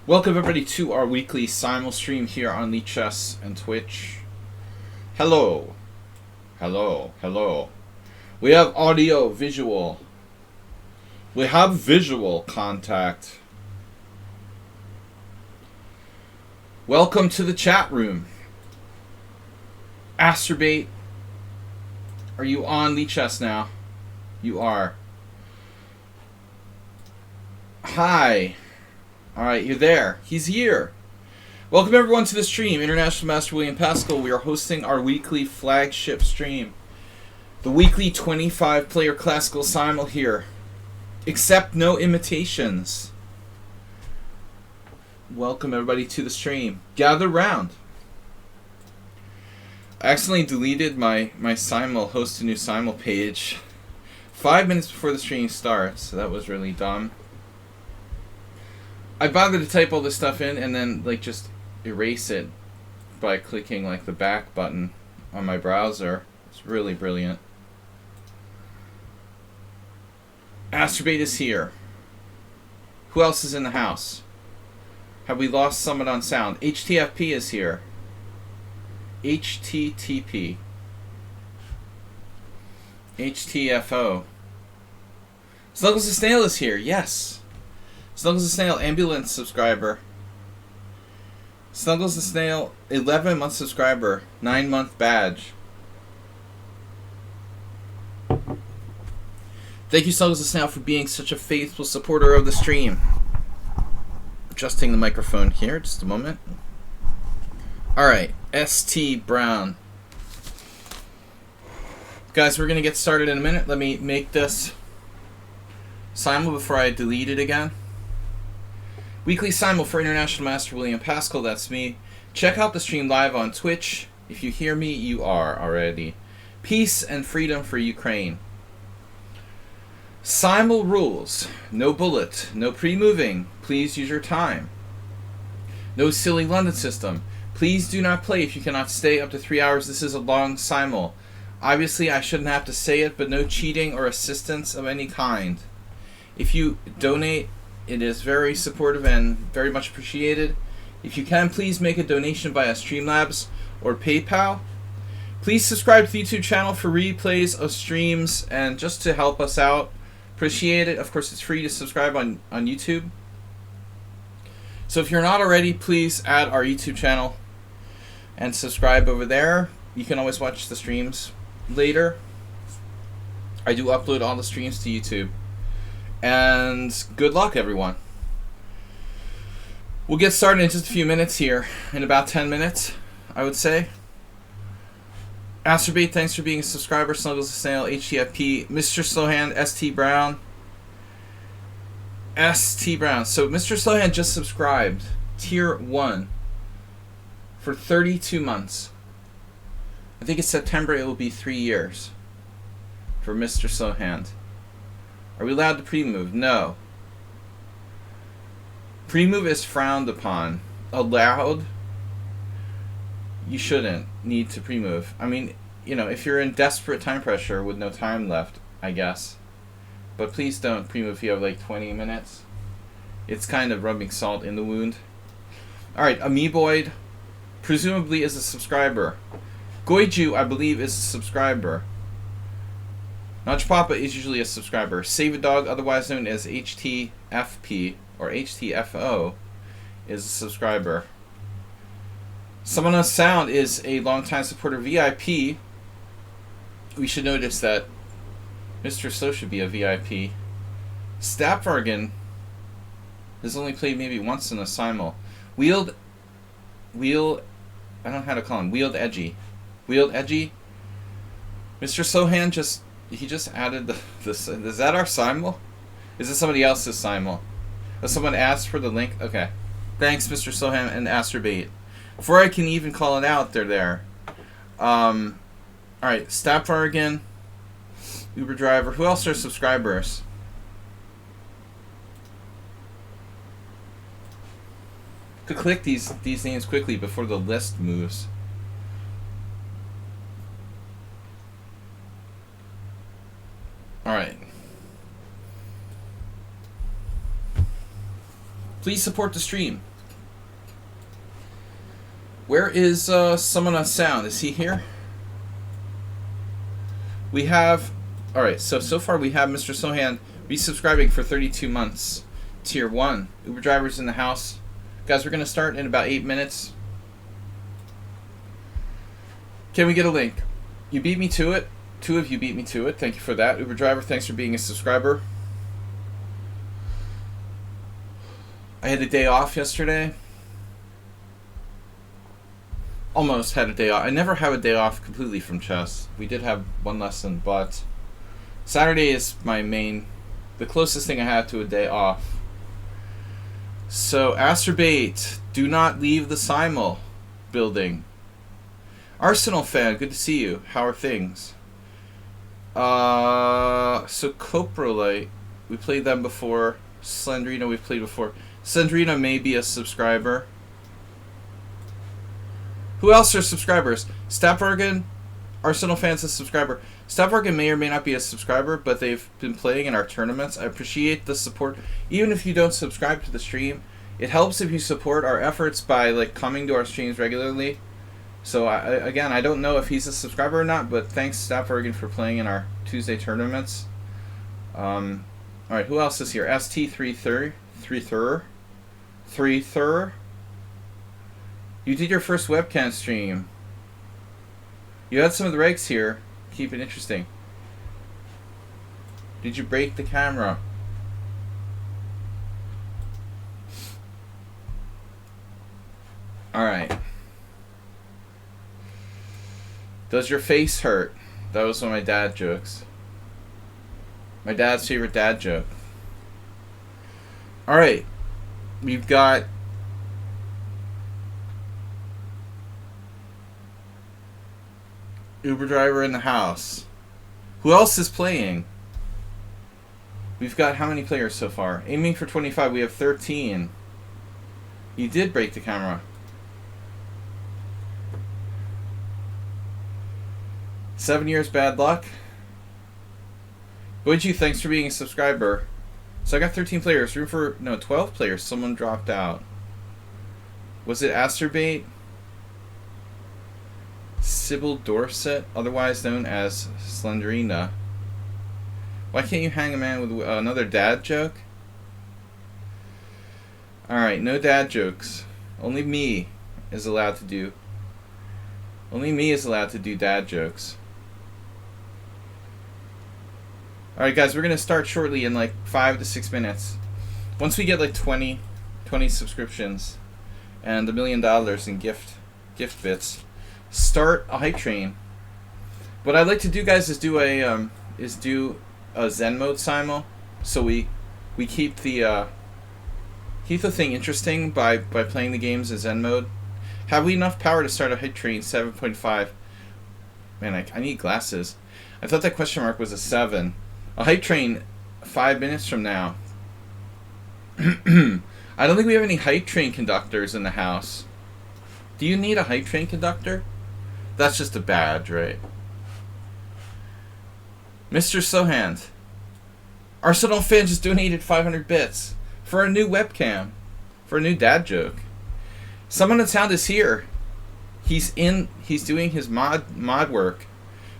Welcome everybody to our weekly Simul stream here on lichess and Twitch. Hello. Hello. Hello. We have audio, visual. We have visual contact. Welcome to the chat room. Asterbait, are you on lichess now? You are. Hi. Alright, you're there. He's here. Welcome everyone to the stream. International Master William Pascal. We are hosting our weekly flagship stream. The weekly 25-player classical simul here. Accept no imitations. Welcome everybody to the stream. Gather round. I accidentally deleted my simul, host a new simul page 5 minutes before the stream starts, so that was really dumb. I bothered to type all this stuff in and then just erase it by clicking the back button on my browser. It's really brilliant. Asterbait is here. Who else is in the house? Have we lost someone on sound? HTFP is here. HTTP. HTFO. Snuggles the Snail is here. Yes. Snuggles the Snail, ambulance subscriber. Snuggles the Snail, 11-month subscriber, 9-month badge. Thank you, Snuggles the Snail, for being such a faithful supporter of the stream. Adjusting the microphone here, just a moment. Alright, ST Brown. Guys, we're going to get started in a minute. Let me make this simul before I delete it again. Weekly simul for International Master William Pascal, that's me. Check out the stream live on Twitch. If you hear me, you are already. Peace and freedom for Ukraine. Simul rules. No bullet. No pre-moving. Please use your time. No silly London system. Please do not play if you cannot stay up to 3 hours. This is a long simul. Obviously, I shouldn't have to say it, but no cheating or assistance of any kind. If you donate, it is very supportive and very much appreciated. If you can, please make a donation via Streamlabs or PayPal. Please subscribe to the YouTube channel for replays of streams and just to help us out. Appreciate it. Of course, it's free to subscribe on YouTube. So if you're not already, please add our YouTube channel and subscribe over there. You can always watch the streams later. I do upload all the streams to YouTube. And good luck, everyone. We'll get started in just a few minutes here. In about 10 minutes, I would say. Asterbait, thanks for being a subscriber. Snuggles the Snail, HTFP, Mr. Slowhand, ST Brown. ST Brown. So Mr. Slowhand just subscribed. Tier 1. For 32 months. I think in September it will be 3 years. For Mr. Slowhand. Are we allowed to pre-move? No. Pre-move is frowned upon. Allowed? You shouldn't need to pre-move. I mean, if you're in desperate time pressure with no time left, I guess. But please don't pre-move if you have 20 minutes. It's kind of rubbing salt in the wound. Alright, Amoeboid presumably is a subscriber. Goiju, I believe, is a subscriber. Notch Papa is usually a subscriber. Save a Dog, otherwise known as HTFP or HTFO, is a subscriber. Someone on Sound is a longtime supporter. VIP. We should notice that Mr. So should be a VIP. Stapvargan has only played maybe once in a simul. Wheeled I don't know how to call him. Wheeled Edgy. Mr. Sohan just added this. Is that our simul? Is it somebody else's simul? Oh, someone asked for the link? Okay. Thanks, Mr. Sohan and Asterbait. Before I can even call it out, they're there. Alright, Stapvargan, Uber driver. Who else are subscribers? To click these names quickly before the list moves. Alright. Please support the stream. Where is someone on sound? Is he here? We have... Alright, so far we have Mr. Sohan resubscribing for 32 months. Tier 1. Uber drivers in the house. Guys, we're going to start in about 8 minutes. Can we get a link? You beat me to it. 2 of you beat me to it. Thank you for that. Uber driver, thanks for being a subscriber. I had a day off yesterday. Almost had a day off. I never have a day off completely from chess. We did have one lesson, but Saturday is the closest thing I have to a day off. So, Asterbait, do not leave the Simul building. Arsenal fan, good to see you. How are things? So Coprolite, we played them before. Slendrina, we've played before. Slendrina may be a subscriber. Who else are subscribers? Stapvargan, Arsenal fans, a subscriber. Stapvargan may or may not be a subscriber, but they've been playing in our tournaments. I appreciate the support. Even if you don't subscribe to the stream, it helps if you support our efforts by like coming to our streams regularly. So again, I don't know if he's a subscriber or not, but thanks Stapvargan for playing in our Tuesday tournaments. Alright, who else is here? ST33. You did your first webcam stream. You had some of the regs here. Keep it interesting. Did you break the camera? Alright. Does your face hurt? That was one of my dad jokes. My dad's favorite dad joke. Alright. We've got Uber driver in the house. Who else is playing? We've got how many players so far? Aiming for 25. We have 13. You did break the camera. 7 years bad luck. Boichi, thanks for being a subscriber. So I got 13 players. Room for 12 players. Someone dropped out. Was it Asterbait? Sybil Dorset, otherwise known as Slendrina. Why can't you hang a man with another dad joke? Alright, no dad jokes. Only me is allowed to do. Only me is allowed to do dad jokes. Alright guys, we're going to start shortly in like 5 to 6 minutes. Once we get like 20 subscriptions and $1 million in gift bits, start a hype train. What I'd like to do, guys, is do a Zen mode simul, so we keep the thing interesting by playing the games in Zen mode. Have we enough power to start a hype train 7.5? Man, I need glasses. I thought that question mark was a 7. A hype train 5 minutes from now. I don't think we have any hype train conductors in the house. Do you need a hype train conductor? That's just a badge, right? Mr. Sohand. Arsenal fan just donated 500 bits for a new webcam. For a new dad joke. Someone in sound is here. He's doing his mod work.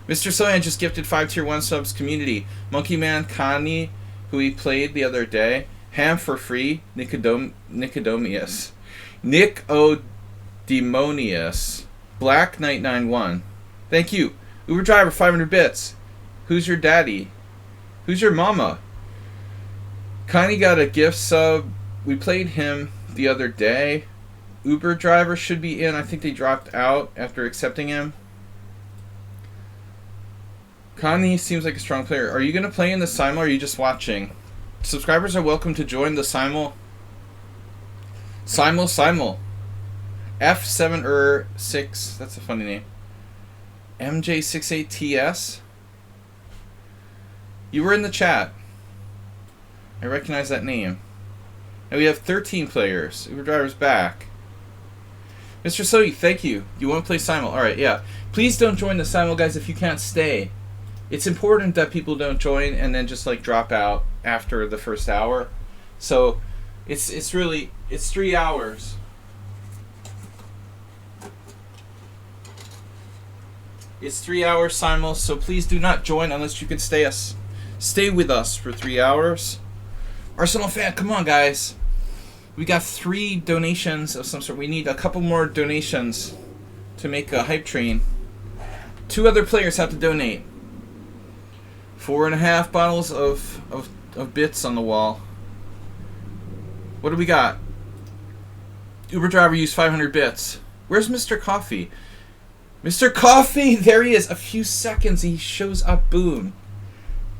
Mr. Sohand just gifted 5 tier 1 subs community. Monkey Man Kani, who he played the other day. Ham for free. Nicodemius. Nicodemonius. Black Knight 91. Thank you. Uber driver 500 bits. Who's your daddy? Who's your mama? Kani got a gift sub. We played him the other day. Uber driver should be in. I think they dropped out after accepting him. Kani seems like a strong player. Are you going to play in the Simul or are you just watching? Subscribers are welcome to join the Simul. Simul. F7R6. That's a funny name. MJ68TS. You were in the chat. I recognize that name. And we have 13 players. Uber driver's back. Mr. Sodi, thank you. You want to play Simul? Alright, yeah. Please don't join the Simul, guys, if you can't stay. It's important that people don't join and then just like drop out after the first hour. So it's 3 hours. It's 3 hours simul, so please do not join unless you can stay with us for 3 hours. Arsenal fan, come on, guys. We got 3 donations of some sort. We need a couple more donations to make a hype train. 2 other players have to donate. 4.5 bottles of bits on the wall. What do we got? Uber driver used 500 bits. Where's Mr. Coffee? Mr. Coffee! There he is. A few seconds he shows up. Boom.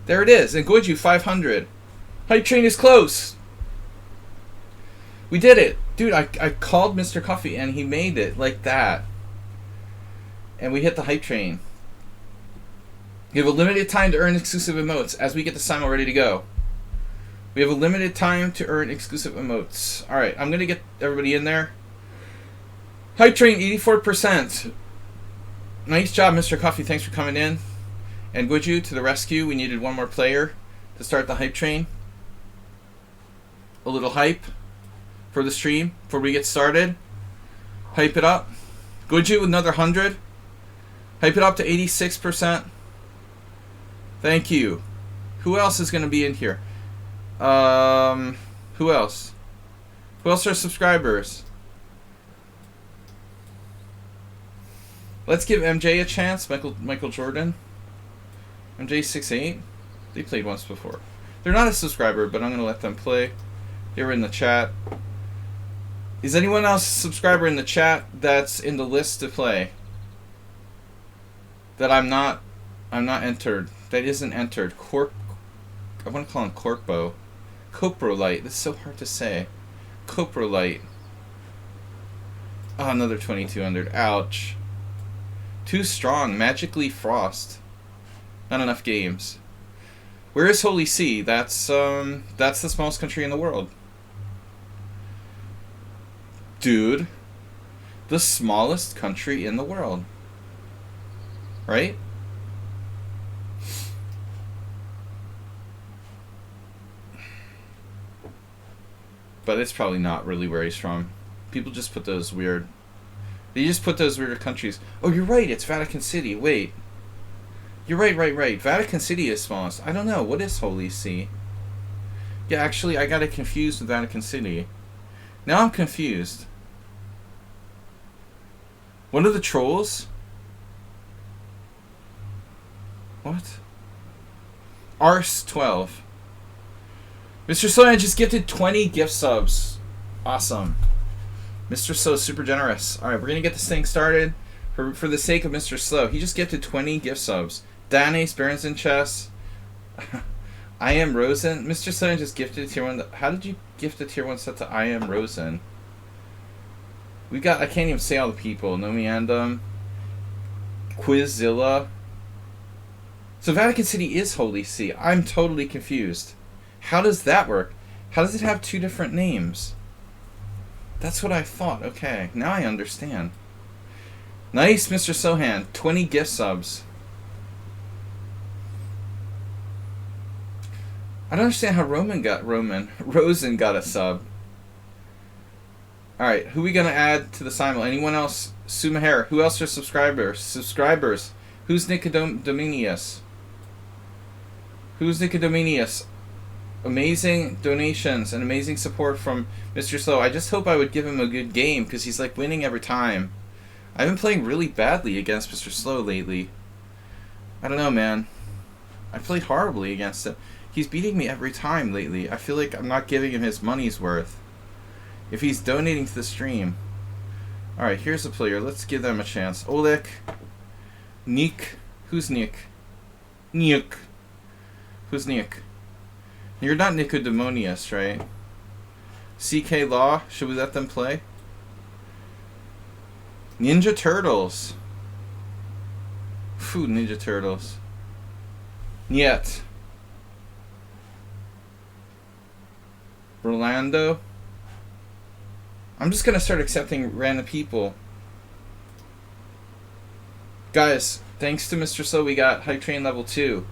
There it is. And Goju, 500. Hype train is close. We did it. Dude, I called Mr. Coffee and he made it like that. And we hit the hype train. You have a limited time to earn exclusive emotes as we get the Simul ready to go. We have a limited time to earn exclusive emotes. Alright, I'm going to get everybody in there. Hype train, 84%. Nice job, Mr. Coffee. Thanks for coming in. And Goju to the rescue. We needed one more player to start the hype train. A little hype for the stream before we get started. Hype it up. Goju with another 100. Hype it up to 86%. Thank you. Who else is going to be in here? Who else? Who else are subscribers? Let's give MJ a chance. Michael Jordan. MJ68. They played once before. They're not a subscriber, but I'm going to let them play. They were in the chat. Is anyone else a subscriber in the chat that's in the list to play? That I'm not entered. That isn't entered. I want to call him Corpo. Coprolite. That's so hard to say. Coprolite. Oh, another 2200. Ouch. Too strong. Magically Frost. Not enough games. Where is Holy See? That's the smallest country in the world. Dude. The smallest country in the world. Right? But it's probably not really where he's from. People just put those weird... They just put those weird countries. Oh, you're right. It's Vatican City. Wait. You're right. Vatican City is smallest. I don't know. What is Holy See? Yeah, actually, I got it confused with Vatican City. Now I'm confused. One of the trolls? What? Ars 12. Mr. Soyan just gifted 20 gift subs. Awesome. Mr. So super generous. Alright, we're going to get this thing started. For the sake of Mr. Slow. He just gifted 20 gift subs. Danes, Barons in Chess. I am Rosen. Mr. Soyan just gifted a tier 1. How did you gift a tier 1 set to I am Rosen? We got, I can't even say all the people. Nomiandum. Quizzilla. So Vatican City is Holy See. I'm totally confused. How does that work? How does it have 2 different names? That's what I thought. Okay, now I understand. Nice, Mr. Sohan. 20 gift subs. I don't understand how Rosen got a sub. Alright, who are we going to add to the Simul? Anyone else? Sumaher. Who else are subscribers? Who's Nicodominius? Who's Nicodominius? Amazing donations and amazing support from Mr. Slow. I just hope I would give him a good game because he's like winning every time. I've been playing really badly against Mr. Slow lately. I don't know, man. I played horribly against him. He's beating me every time lately. I feel like I'm not giving him his money's worth. If he's donating to the stream. Alright, here's a player. Let's give them a chance. Oleg. Nick. Who's Nick? Nick. Who's Nick? You're not Nicodemonius, right? CK Law. Should we let them play? Ninja Turtles. Phew, Ninja Turtles. Niet. Rolando. I'm just gonna start accepting random people. Guys, thanks to Mr. So we got Hype Train level 2.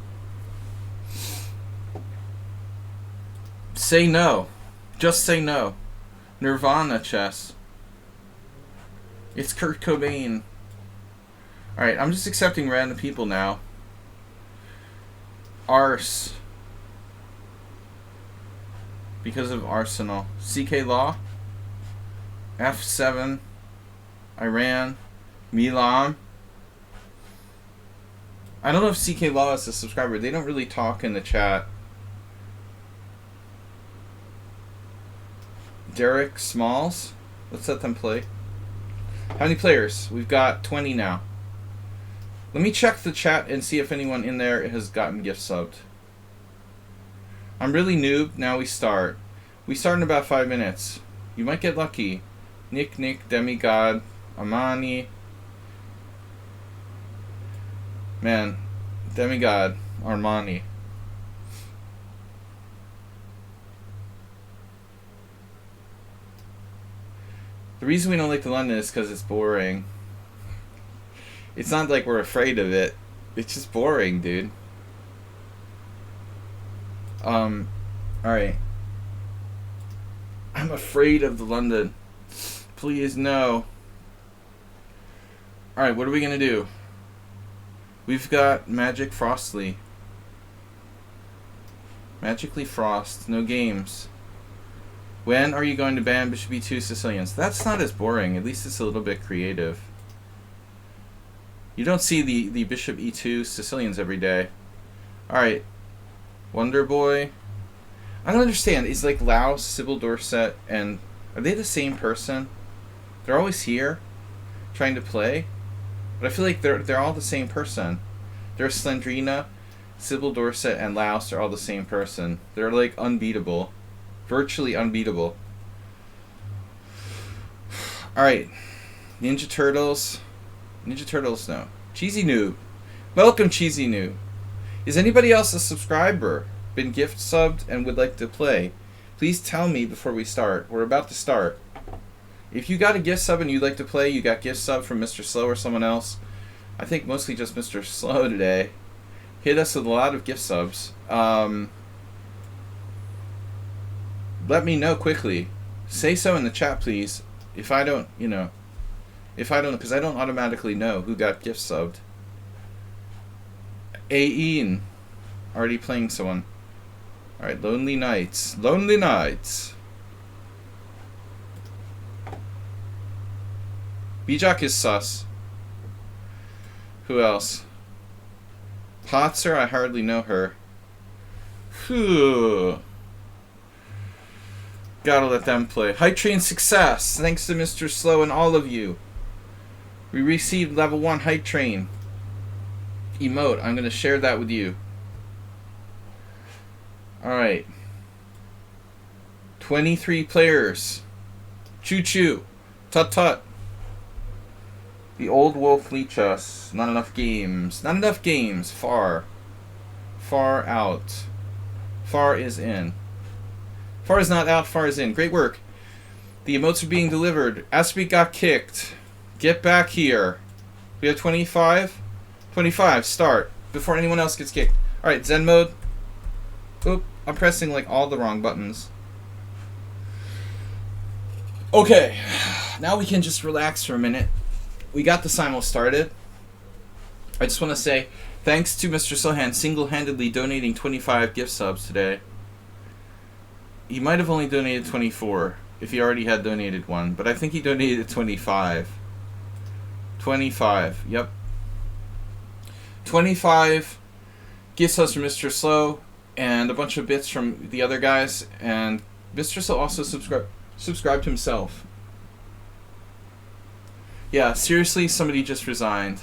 Say no. Just say no. Nirvana chess. It's Kurt Cobain. Alright, I'm just accepting random people now. Ars. Because of Arsenal. CK Law. F7. Iran. Milan. I don't know if CK Law is a subscriber. They don't really talk in the chat. Derek Smalls. Let's let them play. How many players? We've got 20 now. Let me check the chat and see if anyone in there has gotten gift subbed. I'm really noob. Now we start. We start in about 5 minutes. You might get lucky. Nick, Demigod, Amani. Man, Demigod, Armani. The reason we don't like the London is because it's boring. It's not like we're afraid of it. It's just boring, dude. Alright. I'm afraid of the London. Please, no. Alright, what are we gonna do? We've got Magic Frostly. Magically Frost. No games. When are you going to ban Bishop E2 Sicilians? That's not as boring. At least it's a little bit creative. You don't see the Bishop E2 Sicilians every day. Alright. Wonder Boy. I don't understand. Is like Laos, Sybil Dorset, and... Are they the same person? They're always here, trying to play. But I feel like they're all the same person. There's Slendrina, Sybil Dorset, and Laos are all the same person. They're like unbeatable. Virtually unbeatable. Alright. Ninja Turtles. Ninja Turtles, no. Cheesy Noob. Welcome, Cheesy Noob. Is anybody else a subscriber? Been gift subbed and would like to play? Please tell me before we start. We're about to start. If you got a gift sub and you'd like to play, you got gift sub from Mr. Slow or someone else. I think mostly just Mr. Slow today. Hit us with a lot of gift subs. Let me know quickly. Say so in the chat, please. If I don't, because I don't automatically know who got gift subbed. Aeen. Already playing someone. Alright, Lonely Nights. Lonely Nights. Bijak is sus. Who else? Potzer, I hardly know her. Phew. Gotta let them play. Hype Train success. Thanks to Mr. Slow and all of you. We received level 1 Hype Train. Emote. I'm gonna share that with you. Alright. 23 players. Choo choo. Tut tut. The old wolf leech us. Not enough games. Not enough games. Far. Far out. Far is in. Far is not out, far is in. Great work. The emotes are being delivered. Aspie got kicked. Get back here. We have 25? 25. Start. Before anyone else gets kicked. Alright, Zen mode. Oop. I'm pressing like all the wrong buttons. Okay. Now we can just relax for a minute. We got the Simul started. I just want to say thanks to Mr. Sohan single-handedly donating 25 gift subs today. He might have only donated 24 if he already had donated one, but I think he donated 25. 25, yep. 25 gift subs from Mr. Slow and a bunch of bits from the other guys, and Mr. Slow also subscribed himself. Yeah, seriously, somebody just resigned.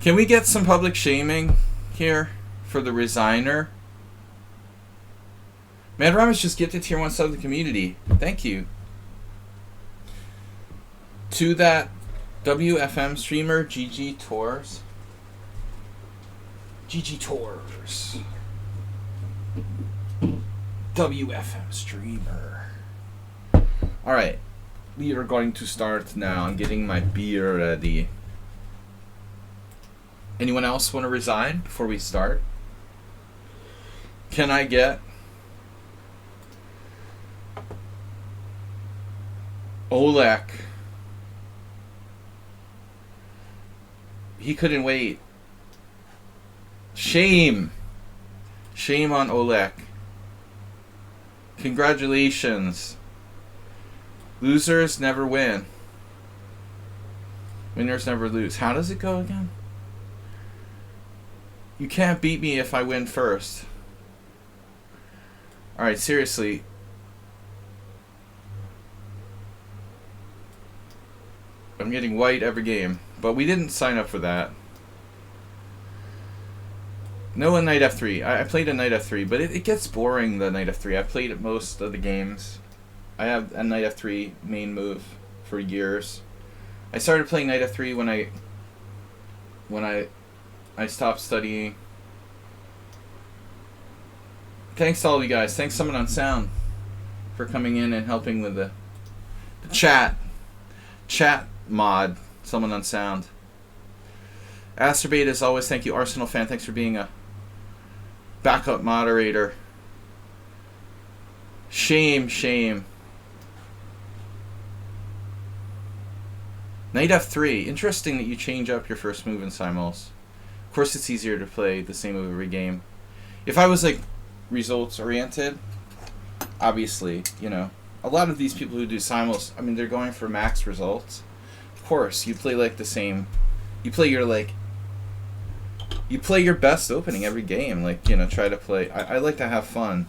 Can we get some public shaming here for the resigner? Mad Ramas just gifted tier 1 sub to the community. Thank you. To that WFM streamer, GG Tours. GG Tours. WFM streamer. Alright. We are going to start now. I'm getting my beer ready. Anyone else want to resign before we start? Can I get Olek, He couldn't wait. Shame. Shame on Oleg. Congratulations. Losers never win. Winners never lose. How does it go again? You can't beat me if I win first. Alright, seriously. I'm getting white every game. But we didn't sign up for that. No, a knight f3. I played a knight f3, but it gets boring, the knight f3. I've played it most of the games. I have a knight f3 main move for years. I started playing knight f3 when I stopped studying. Thanks to all of you guys. Thanks someone on sound for coming in and helping with the chat mod. Someone on sound. Asterbate, as always, thank you. Arsenal fan, thanks for being a backup moderator. Shame. Knight f3. Interesting that you change up your first move in Simuls. Of course it's easier to play the same move every game. If I was like results oriented, obviously, you know, a lot of these people who do Simuls, I mean, they're going for max results. Of course, you play like the same, you play your best opening every game, like, you know, try to play. I like to have fun.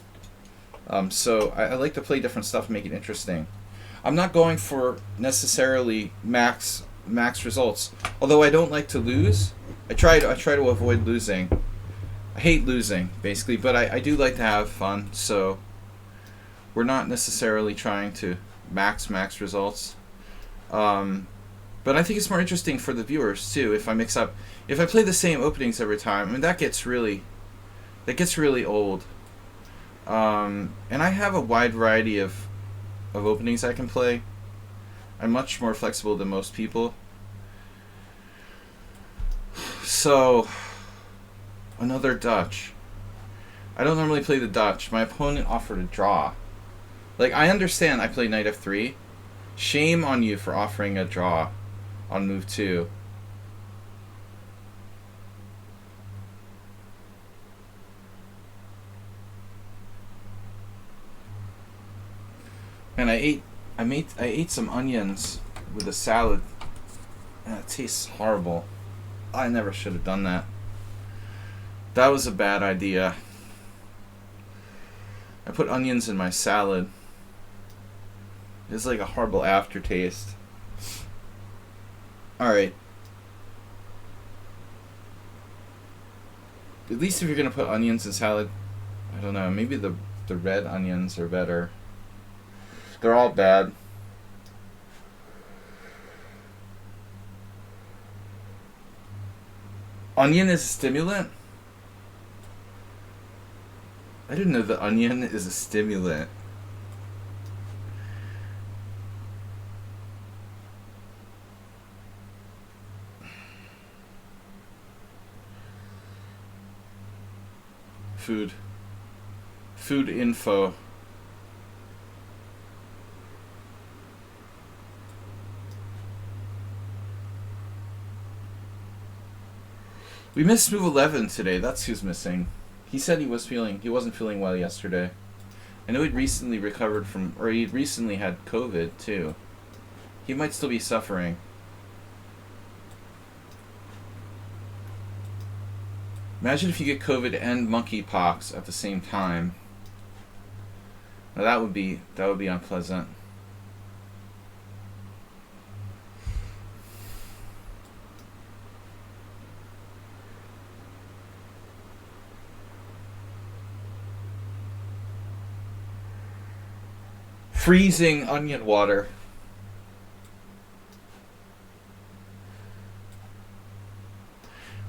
So I like to play different stuff and make it interesting. I'm not going for necessarily max results. Although I don't like to lose. I try to avoid losing. I hate losing, basically, but I do like to have fun, so we're not necessarily trying to max results. But I think it's more interesting for the viewers too if I mix up. If I play the same openings every time, I mean that gets really old. And I have a wide variety of openings I can play. I'm much more flexible than most people. So, another Dutch. I don't normally play the Dutch. My opponent offered a draw. Like, I understand I play knight f3. Shame on you for offering a draw on move 2. And I ate some onions with a salad, and it tastes horrible. I never should have done that. That was a bad idea. I put onions in my salad. It's like a horrible aftertaste. Alright. At least if you're gonna put onions in salad, I don't know, maybe the red onions are better. They're all bad. Onion is a stimulant? I didn't know the onion is a stimulant. Food info. We missed move 11 today. That's who's missing. He said he wasn't feeling well yesterday. I know he'd recently recovered from, or he recently had COVID too. He might still be suffering. Imagine if you get COVID and monkeypox at the same time. Now that would be unpleasant. Freezing onion water.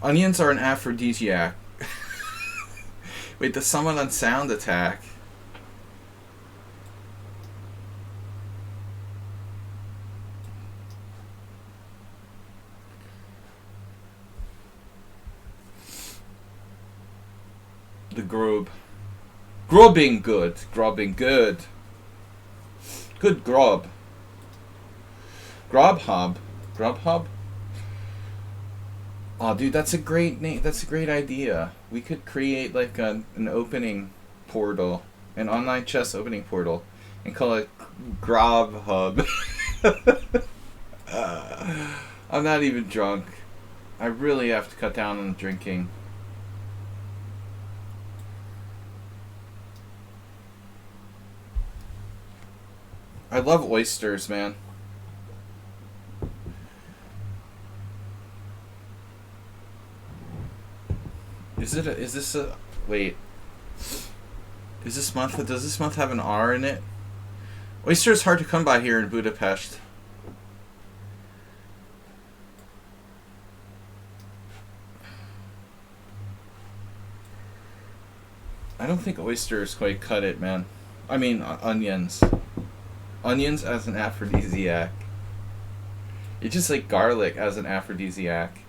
Onions are an aphrodisiac. Wait, does someone on sound attack? The grob. Grobbing good. Grobbing good. Good grob. Grubhub. Grubhub? Oh, dude, that's a great name. That's a great idea. We could create like an opening portal, an online chess opening portal, and call it Grob Hub. I'm not even drunk. I really have to cut down on drinking. I love oysters, man. Is this a wait? Is this month does this month have an R in it? Oyster is hard to come by here in Budapest. I don't think oysters quite cut it, man. I mean, onions. Onions as an aphrodisiac. It's just like garlic as an aphrodisiac.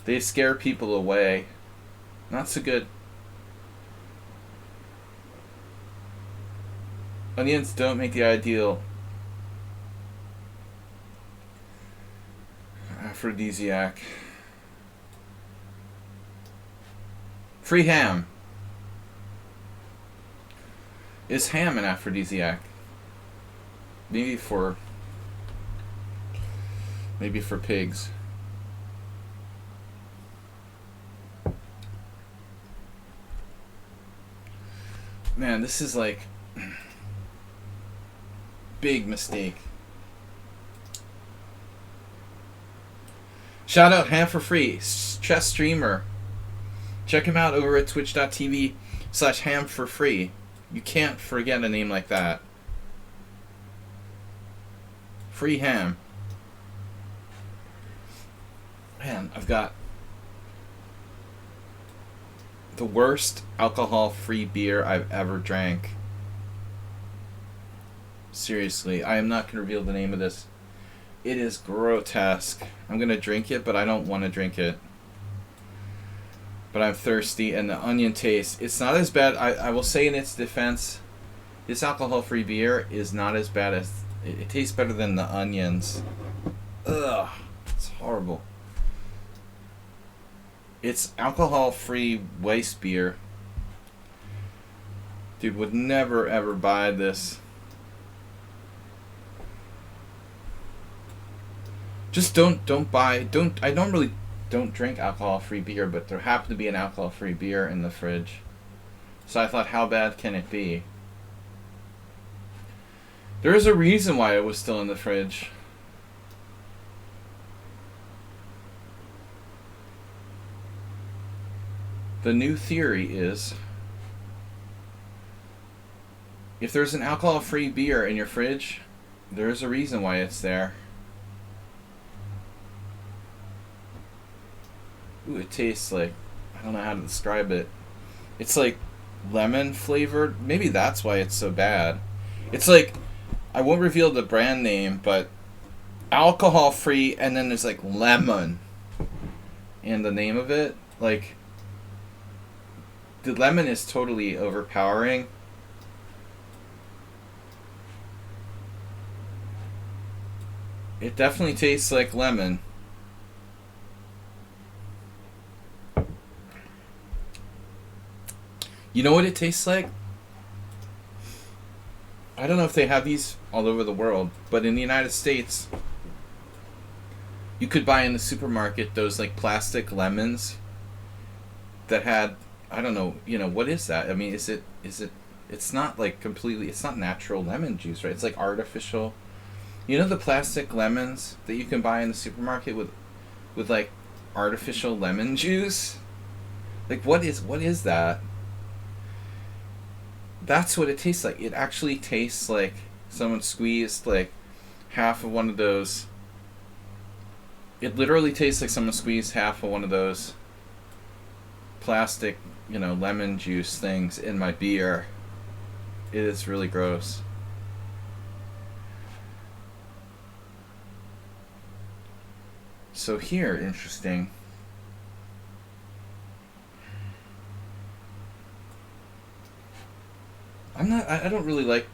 They scare people away. Not so good. Onions don't make the ideal aphrodisiac. Free ham. Is ham an aphrodisiac? Maybe for pigs. Man, this is like big mistake. Shout out Ham for Free, chess streamer. Check him out over at twitch.tv/ham for free. You can't forget a name like that. Free ham. Man, I've got the worst alcohol-free beer I've ever drank. Seriously, I am not going to reveal the name of this. It is grotesque. I'm going to drink it, but I don't want to drink it. But I'm thirsty, and the onion taste, it's not as bad. I will say in its defense, this alcohol-free beer is not as bad as... It tastes better than the onions. Ugh, it's horrible. It's alcohol-free waste beer. Dude, would never ever buy this. Just don't drink alcohol-free beer, but there happened to be an alcohol-free beer in the fridge. So I thought, how bad can it be? There is a reason why it was still in the fridge. The new theory is, if there's an alcohol-free beer in your fridge, there's a reason why it's there. Ooh, it tastes like, I don't know how to describe it. It's like lemon flavored. Maybe that's why it's so bad. It's like, I won't reveal the brand name, but alcohol free, and then there's like lemon in the name of it. Like, the lemon is totally overpowering. It definitely tastes like lemon. You know what it tastes like? I don't know if they have these all over the world, but in the United States, you could buy in the supermarket those like plastic lemons that had, I don't know, what is that? I mean, is it it's not like completely, it's not natural lemon juice, right? It's like artificial. You know the plastic lemons that you can buy in the supermarket with like artificial lemon juice? Like what is that? That's what it tastes like. It actually tastes like someone squeezed like half of one of those. It literally tastes like someone squeezed half of one of those plastic, lemon juice things in my beer. It is really gross. So here, interesting. I don't really like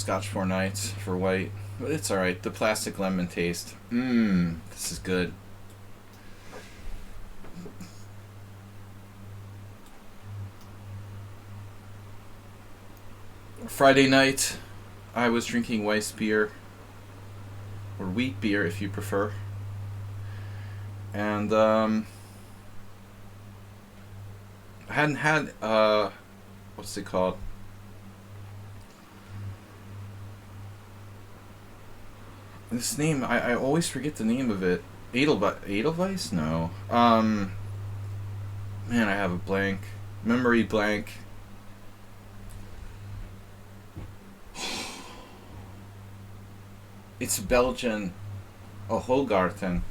Scotch 4 nights for white. But it's alright. The plastic lemon taste. This is good. Friday night, I was drinking Weiss beer. Or wheat beer, if you prefer. And, I hadn't had, what's it called? This name, I always forget the name of it. Edelweiss? No. Man, I have a blank. Memory blank. It's Belgian. Oh, Hogarten.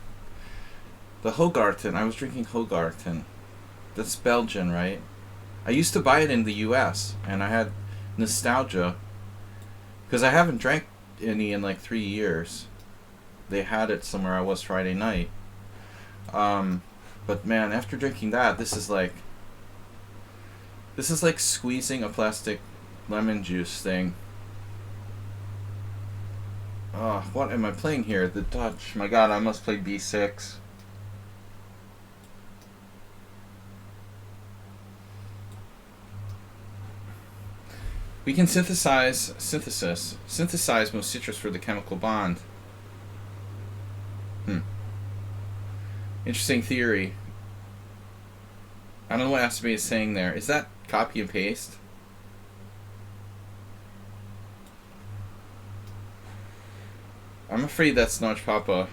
The Hogarten. I was drinking Hogarten. That's Belgian, right? I used to buy it in the US, and I had nostalgia. Because I haven't drank any in like 3 years. They had it somewhere I was Friday night. But man, after drinking that, this is like squeezing a plastic lemon juice thing. Oh, what am I playing here? The Dutch. My god, I must play b6. We can synthesize most citrus for the chemical bond. Interesting theory. I don't know what Aspie is saying there. Is that copy and paste? I'm afraid that's Notch Papa.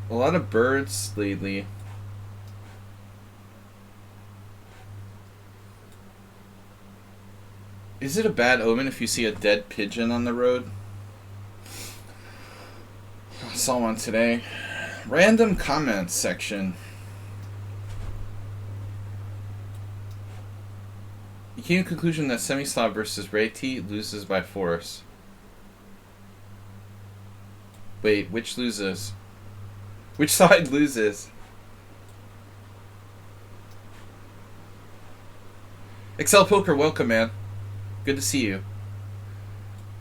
A lot of birds lately. Is it a bad omen if you see a dead pigeon on the road? I saw one today. Random comments section. You came to the conclusion that Semislav versus Reti loses by force. Wait, which loses? Which side loses? Excel Poker, welcome, man. Good to see you.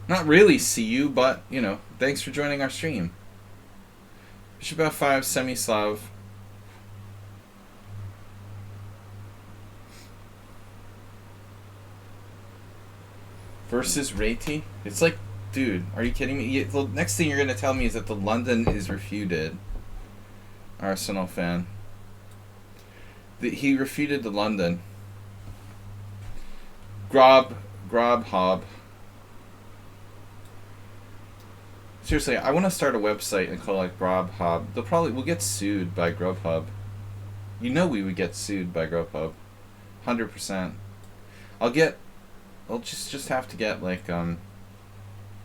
Not really see you, but, you know, thanks for joining our stream. Bishop F5, Semislav. Versus Reti? It's like, dude, are you kidding me? The next thing you're going to tell me is that the London is refuted. Arsenal fan. He refuted the London. Grubhub. Seriously, I want to start a website and call it Grubhub. We'll get sued by Grubhub. You know we would get sued by Grubhub. 100%. I'll just have to get like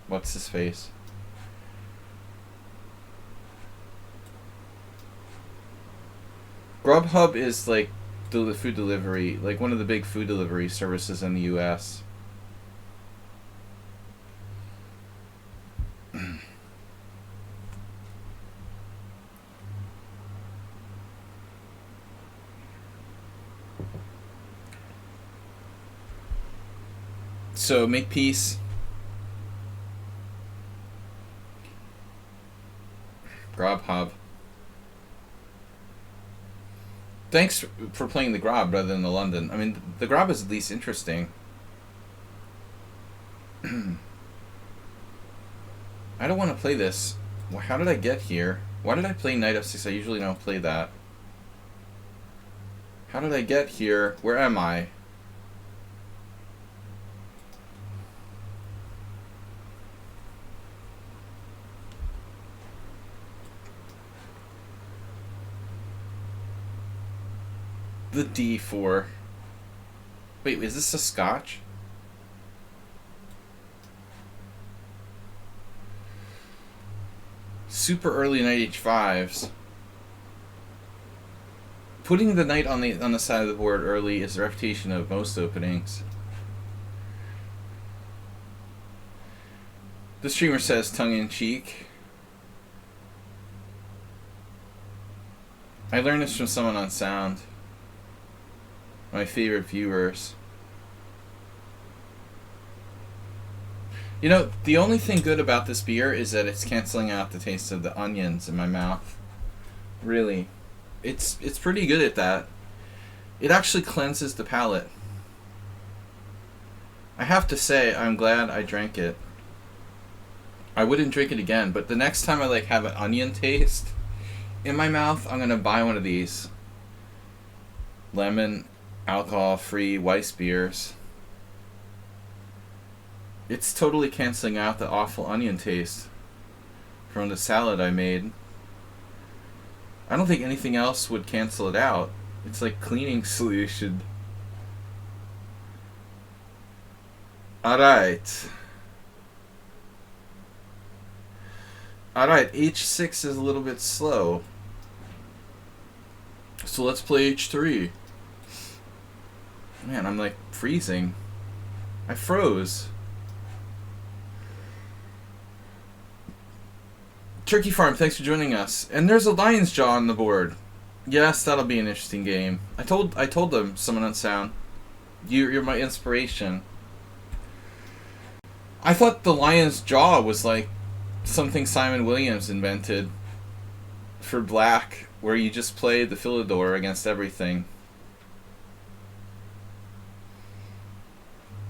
what's his face? Grubhub is like the food delivery, like one of the big food delivery services in the US. So make peace. Grubhub. Thanks for playing the Grob rather than the London. I mean, the Grob is at least interesting. I don't want to play this. How did I get here? Why did I play Knight F6? I usually don't play that. How did I get here? Where am I? The D4. Wait, is this a Scotch? Super early knight H5s. Putting the knight on the side of the board early is the reputation of most openings. The streamer says tongue-in-cheek. I learned this from someone on Sound. My favorite viewers. You know, the only thing good about this beer is that it's canceling out the taste of the onions in my mouth. Really. It's pretty good at that. It actually cleanses the palate. I have to say, I'm glad I drank it. I wouldn't drink it again, but the next time I like have an onion taste in my mouth, I'm gonna buy one of these lemon, alcohol-free Weiss beers. It's totally canceling out the awful onion taste from the salad I made. I don't think anything else would cancel it out. It's like cleaning solution. Alright. Alright, H6 is a little bit slow. So let's play H3. Man, I'm like freezing. I froze. Turkey Farm, thanks for joining us. And there's a lion's jaw on the board. Yes, that'll be an interesting game. I told them, Someone on Sound. You're my inspiration. I thought the lion's jaw was like something Simon Williams invented for black, where you just play the Philidor against everything.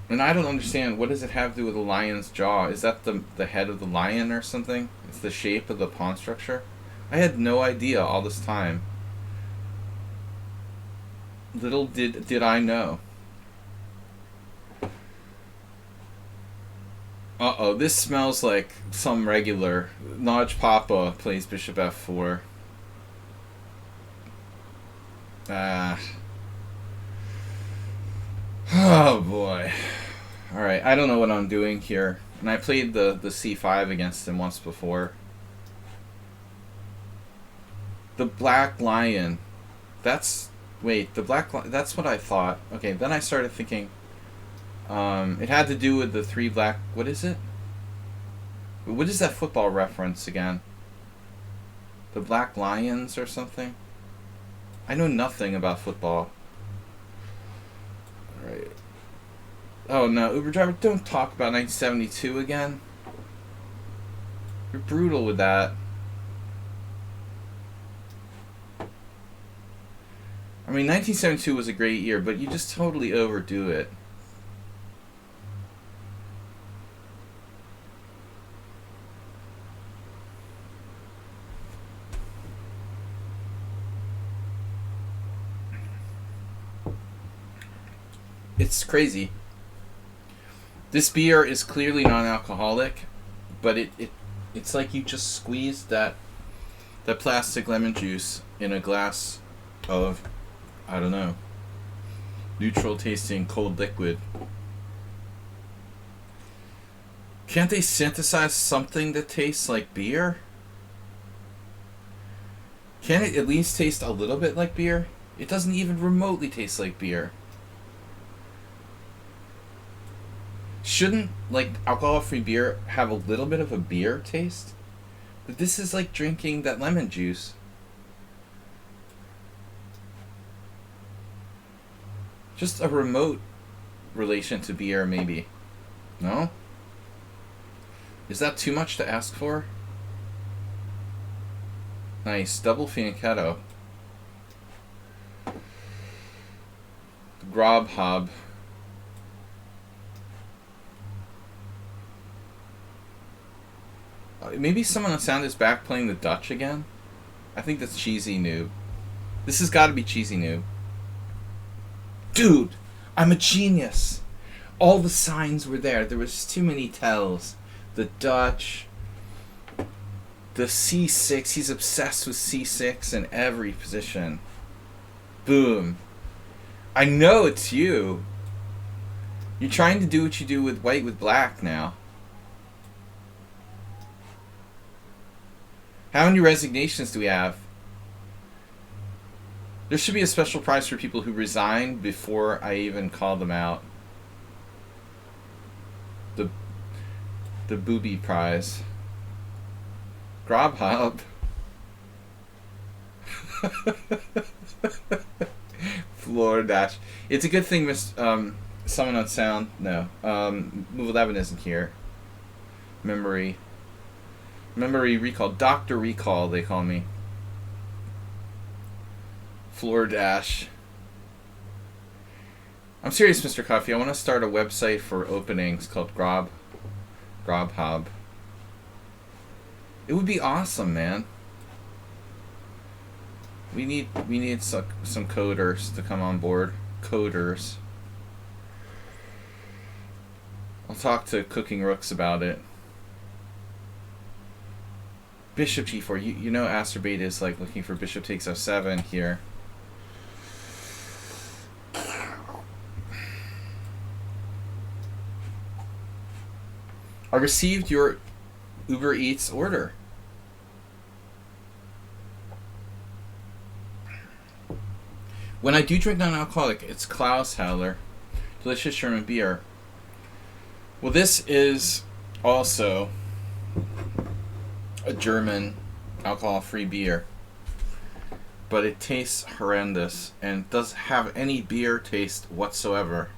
And I don't understand, what does it have to do with a lion's jaw? Is that the head of the lion or something? It's the shape of the pawn structure? I had no idea all this time. Little did I know. Uh-oh, this smells like some regular. Naj Papa plays bishop f4. Oh boy. Alright, I don't know what I'm doing here. And I played the c5 against him once before. The black lion. That's... Wait, that's what I thought. Okay, then I started thinking... it had to do with the three black... What is it? What is that football reference again? The Black Lions or something? I know nothing about football. Alright. Oh no, Uber driver, don't talk about 1972 again. You're brutal with that. I mean, 1972 was a great year, but you just totally overdo it. It's crazy. This beer is clearly non-alcoholic, but it's like you just squeezed that plastic lemon juice in a glass of, I don't know, neutral tasting cold liquid. Can't they synthesize something that tastes like beer? Can't it at least taste a little bit like beer? It doesn't even remotely taste like beer. Shouldn't, like, alcohol-free beer have a little bit of a beer taste? But this is like drinking that lemon juice. Just a remote relation to beer, maybe. No? Is that too much to ask for? Nice. Double fianchetto. Grob hob. Maybe someone on Sound is back playing the Dutch again? I think that's Cheesy Noob. This has got to be Cheesy Noob. Dude, I'm a genius. All the signs were there. There was too many tells. The Dutch, the C6. He's obsessed with C6 in every position. Boom. I know it's you. You're trying to do what you do with white with black now. How many resignations do we have? There should be a special prize for people who resign before I even call them out. The booby prize. Grobhob. Floor dash. It's a good thing, someone on Sound. No. Move 11 isn't here. Memory recall. Dr. Recall, they call me. Floor dash. I'm serious, Mr. Coffee. I want to start a website for openings called Grobhob. It would be awesome, man. We need some coders to come on board. Coders. I'll talk to Cooking Rooks about it. Bishop g4. You know Asterbait is like looking for bishop takes f7 here. I received your Uber Eats order. When I do drink non-alcoholic, it's Klaus Haller. Delicious German beer. Well, this is also a German alcohol-free beer. But it tastes horrendous and doesn't have any beer taste whatsoever.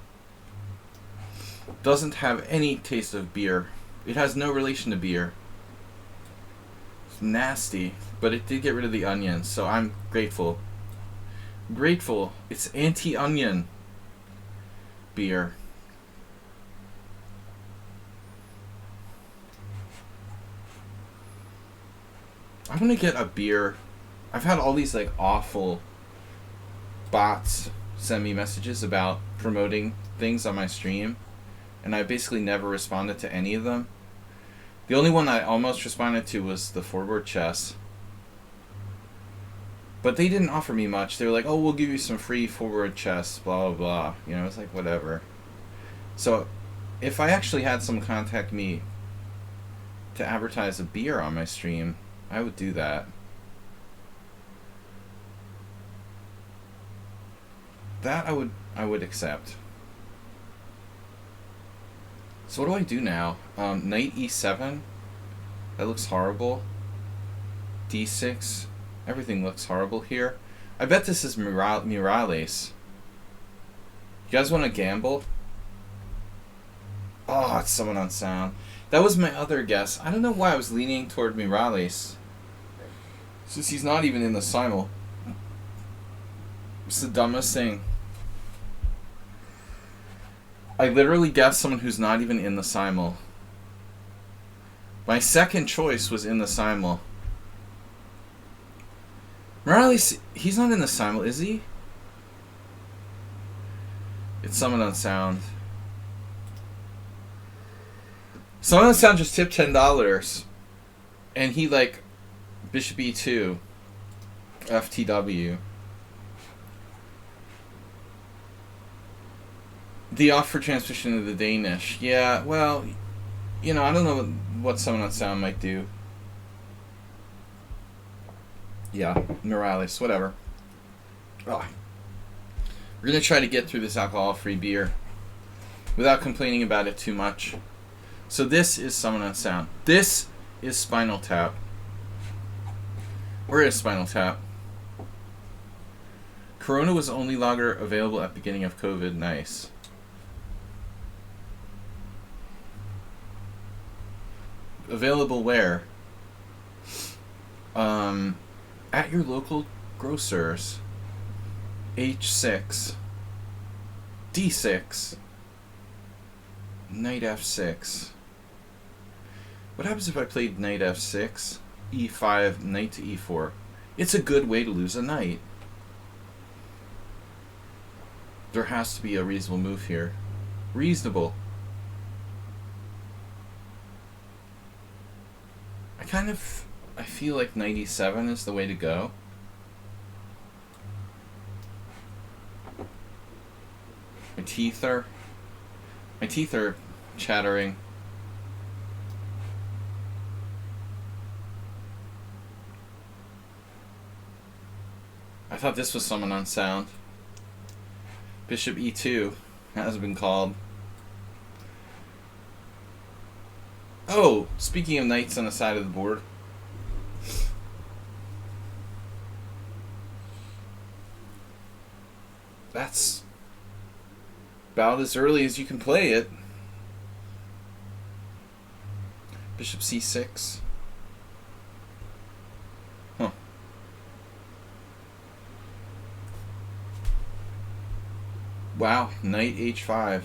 Doesn't have any taste of beer. It has no relation to beer. It's nasty, but it did get rid of the onion, so I'm grateful. Grateful. It's anti-onion beer. I want to get a beer. I've had all these like awful bots send me messages about promoting things on my stream, and I basically never responded to any of them. The only one I almost responded to was the forward chess. But they didn't offer me much. They were like, oh, we'll give you some free forward chess, blah, blah, blah. You know, it's like, whatever. So, if I actually had someone contact me to advertise a beer on my stream, I would do that. That I would accept. So what do I do now? Knight e7. That looks horrible. d6. Everything looks horrible here. I bet this is Murales. You guys want to gamble? Oh, it's someone on sound. That was my other guess. I don't know why I was leaning toward Murales, since he's not even in the Simul. It's the dumbest thing. I literally guessed someone who's not even in the Simul. My second choice was in the Simul. Morales, he's not in the Simul, is he? It's someone on sound. Someone on sound just tipped $10. And he like Bishop E2. FTW. The offer transmission of the Danish. Yeah, well, you know, I don't know what someone on sound might do. Yeah, Morales, whatever. Oh. We're going to try to get through this alcohol-free beer without complaining about it too much. So this is someone on sound. This is Spinal Tap. Where is Spinal Tap? Corona was only longer available at the beginning of COVID. Nice. Available where? At your local grocers. H6. D6. Knight F6. What happens if I played Knight F6? E5, Knight to E4. It's a good way to lose a knight. There has to be a reasonable move here. Reasonable. I feel like Knight E7 is the way to go. My teeth are chattering. I thought this was someone on sound. Bishop E2 has been called. Oh, speaking of knights on the side of the board. That's about as early as you can play it. Bishop c6. Huh. Wow, knight h5.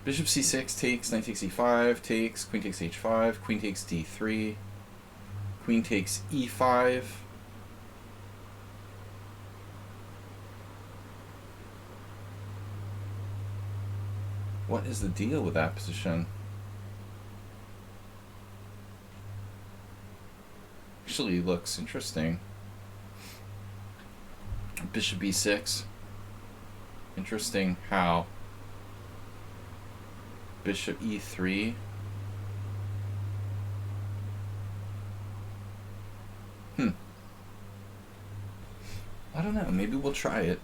Bishop c6 takes, knight takes e5, takes, queen takes h5, queen takes d3, queen takes e5. What is the deal with that position? Actually looks interesting. Bishop b6. Interesting how bishop e3. I don't know. Maybe we'll try it.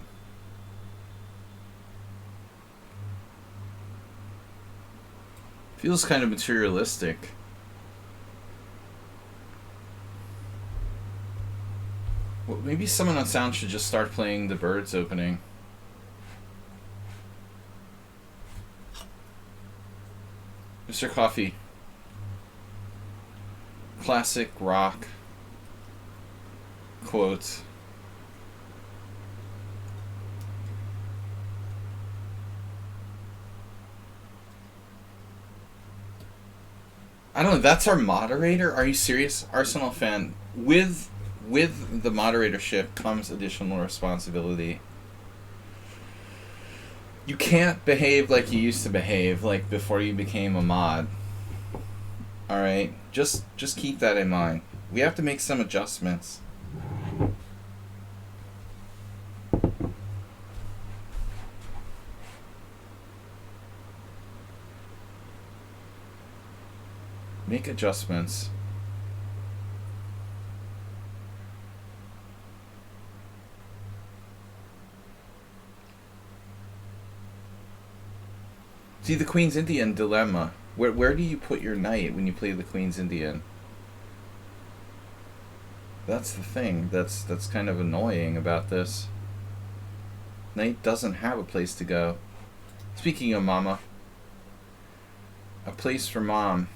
Feels kind of materialistic. Well, maybe someone on sound should just start playing the Birds opening. Mr. Coffee. Classic rock quote. I don't know, that's our moderator? Are you serious? Arsenal fan. With the moderatorship comes additional responsibility. You can't behave like you used to behave, like before you became a mod. Alright? Just keep that in mind. We have to make some adjustments. Make adjustments. See, the Queen's Indian dilemma. Where do you put your knight when you play the Queen's Indian? That's the thing. That's kind of annoying about this. Knight doesn't have a place to go. Speaking of mama. A place for mom.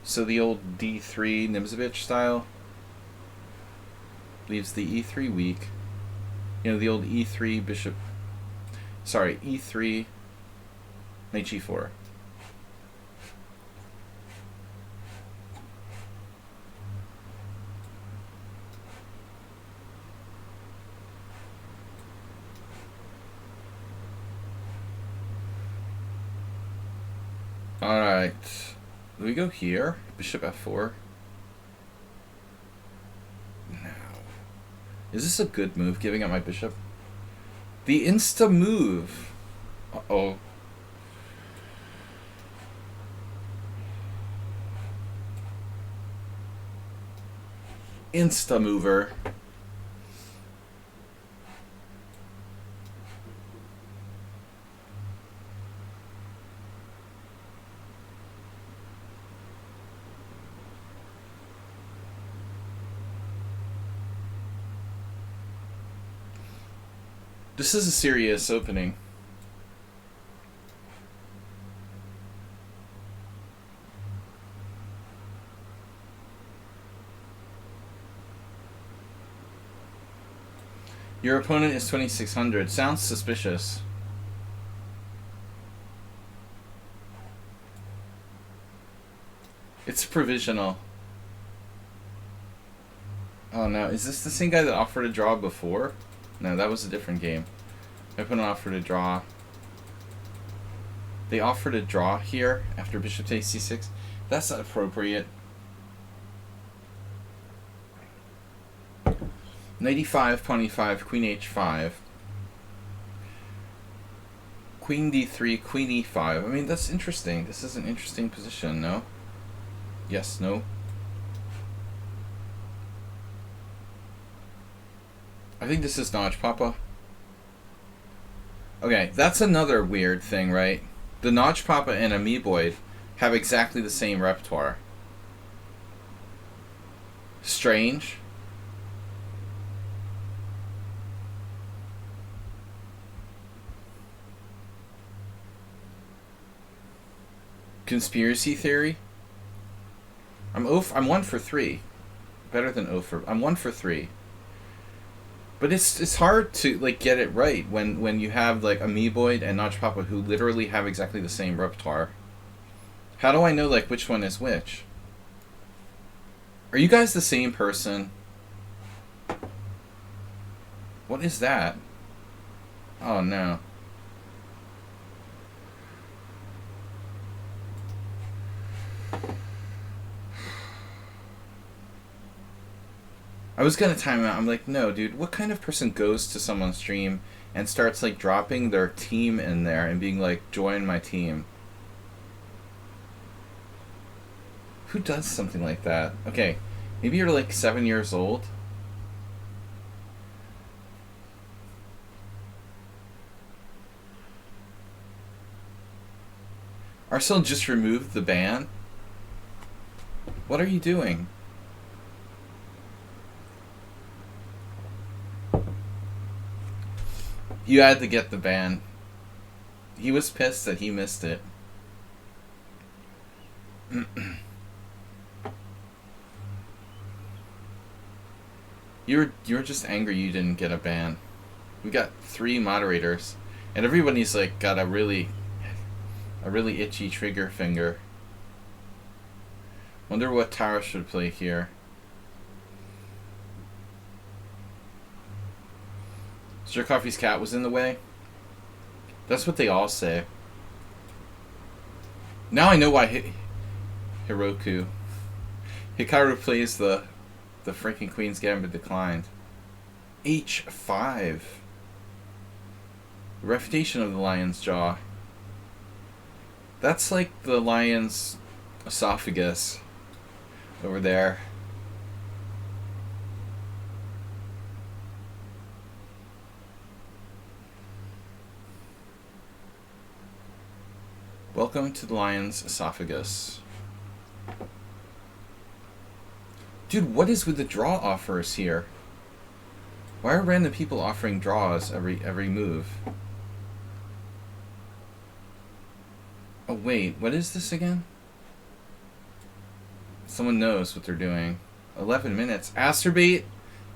So the old d3 Nimzovich style leaves the e3 weak. You know, the old e3 bishop. Sorry, e3 knight g4. Alright. Do we go here? Bishop f4. No. Is this a good move, giving up my bishop? The insta move. Uh-oh. Insta mover. This is a serious opening. Your opponent is 2600. Sounds suspicious. It's provisional. Oh no, is this the same guy that offered a draw before? No, that was a different game. My opponent offered a draw. They offered a draw here after bishop takes c6. That's not appropriate. Knight e5, pawn e5, queen h5. Queen d3, queen e5. I mean, that's interesting. This is an interesting position, no? Yes, no? I think this is Notch Papa. Okay, that's another weird thing, right? The Notch Papa and Amoeboid have exactly the same repertoire. Strange. Conspiracy theory? I'm 1 for 3. Better than 0 for... I'm 1 for 3. But it's hard to like get it right when you have like Amoeboid and Notch Papa who literally have exactly the same repertoire. How do I know like which one is which? Are you guys the same person? What is that? Oh no. I was gonna time out. I'm like, no, dude. What kind of person goes to someone's stream and starts like dropping their team in there and being like, join my team? Who does something like that? Okay, maybe you're like 7 years old. Arcel just removed the ban? What are you doing? You had to get the ban. He was pissed that he missed it. You're just angry you didn't get a ban. We got 3 moderators, and everybody's like got a really itchy trigger finger. Wonder what Tara should play here. Sir Coffee's cat was in the way? That's what they all say. Now I know why Hiroku Hikaru plays the freaking Queen's Gambit declined. H5. The refutation of the lion's jaw. That's like the lion's esophagus over there. Welcome to the lion's esophagus. Dude, what is with the draw offers here? Why are random people offering draws every move? Oh wait, what is this again? Someone knows what they're doing. 11 minutes. Asterbait?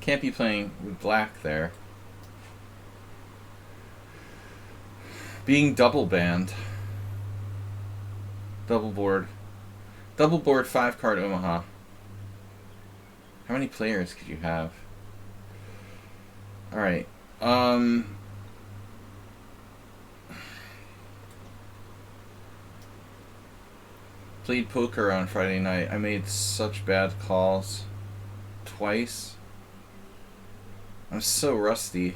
Can't be playing with black there. Being double banned. Double board 5-card Omaha. How many players could you have? Alright. Played poker on Friday night. I made such bad calls. Twice. I'm so rusty.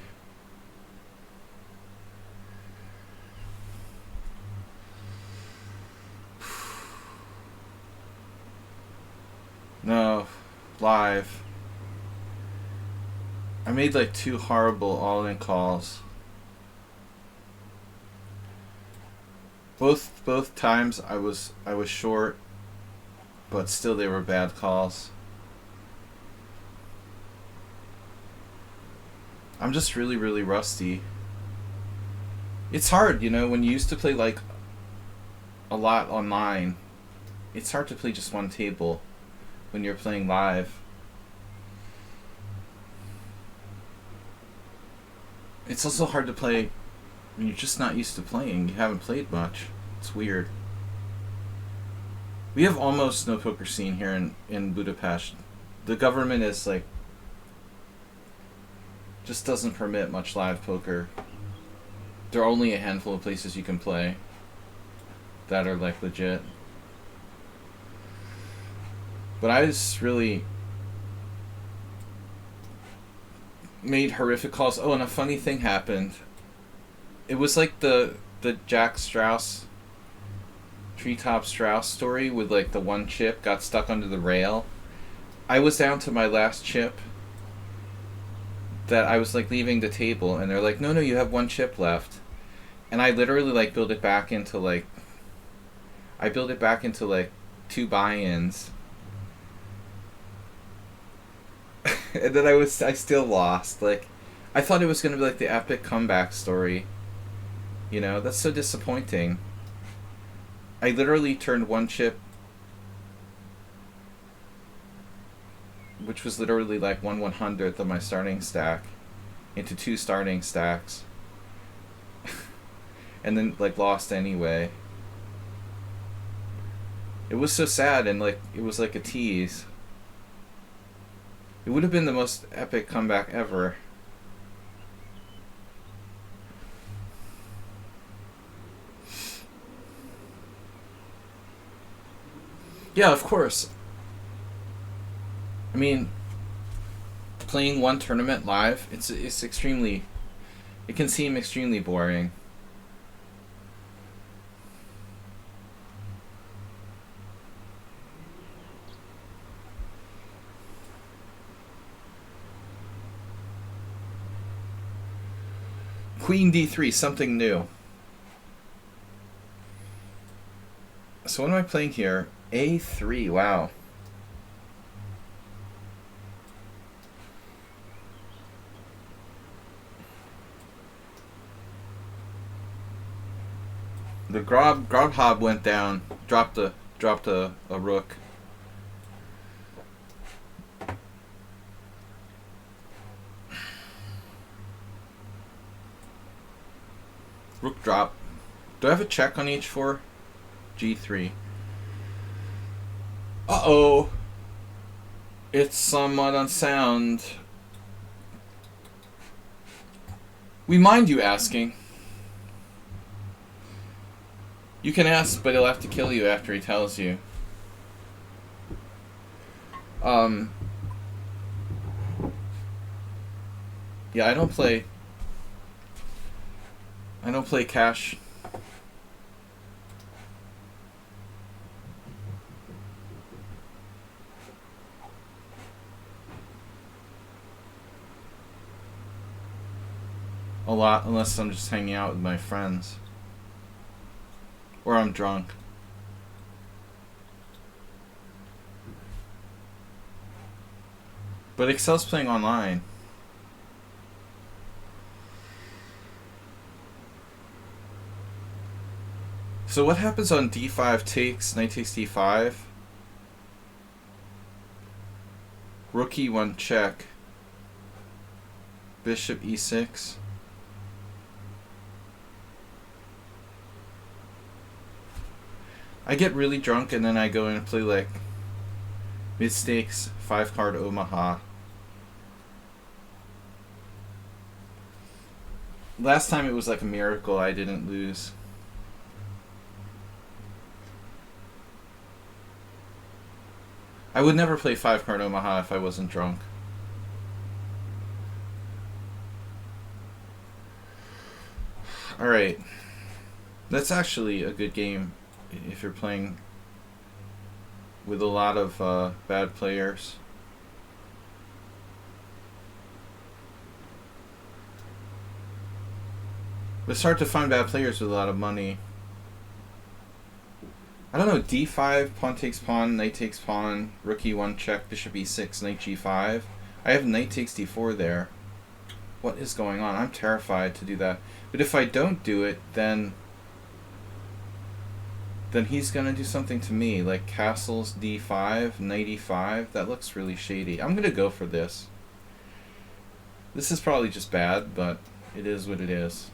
No, live. I made like 2 horrible all-in calls. Both times I was short, but still they were bad calls. I'm just really rusty. It's hard, you know, when you used to play like a lot online. It's hard to play just one table when you're playing live. It's also hard to play when you're just not used to playing. You haven't played much. It's weird. We have almost no poker scene here in Budapest. The government is like just doesn't permit much live poker. There are only a handful of places you can play that are like legit. But I just really made horrific calls. Oh, and a funny thing happened. It was like the Jack Strauss, Treetop Strauss story with like the one chip got stuck under the rail. I was down to my last chip that I was like leaving the table, and they're like, no, you have 1 chip left. And I literally like build it back into like 2 buy-ins. And then I still lost. Like, I thought it was gonna be like the epic comeback story. You know, that's so disappointing. I literally turned one chip, which was literally like 1/100th of my starting stack, into 2 starting stacks. And then like lost anyway. It was so sad, and like it was like a tease. It would have been the most epic comeback ever. Yeah, of course. I mean, playing one tournament live, it's extremely, it can seem extremely boring. Queen d3, something new. So what am I playing here? a3, wow. The Grobhob went down, dropped a rook. Rook drop. Do I have a check on h4? g3. Uh-oh. It's somewhat unsound. We mind you asking. You can ask, but he'll have to kill you after he tells you. Yeah, I don't play cash. A lot, unless I'm just hanging out with my friends. Or I'm drunk. But Excel's playing online. So what happens on d5 takes, knight takes d5? Rook e1 check. Bishop e6. I get really drunk and then I go and play like mid-stakes 5-card Omaha. Last time it was like a miracle I didn't lose. I would never play 5-card Omaha if I wasn't drunk. Alright. That's actually a good game if you're playing with a lot of bad players. But it's hard to find bad players with a lot of money. I don't know, d5, pawn takes pawn, knight takes pawn, rook e1 check, bishop e6, knight g5. I have knight takes d4 there. What is going on? I'm terrified to do that. But if I don't do it, then he's gonna do something to me, like castles d5, knight e5. That looks really shady. I'm gonna go for this. This is probably just bad, but it is what it is.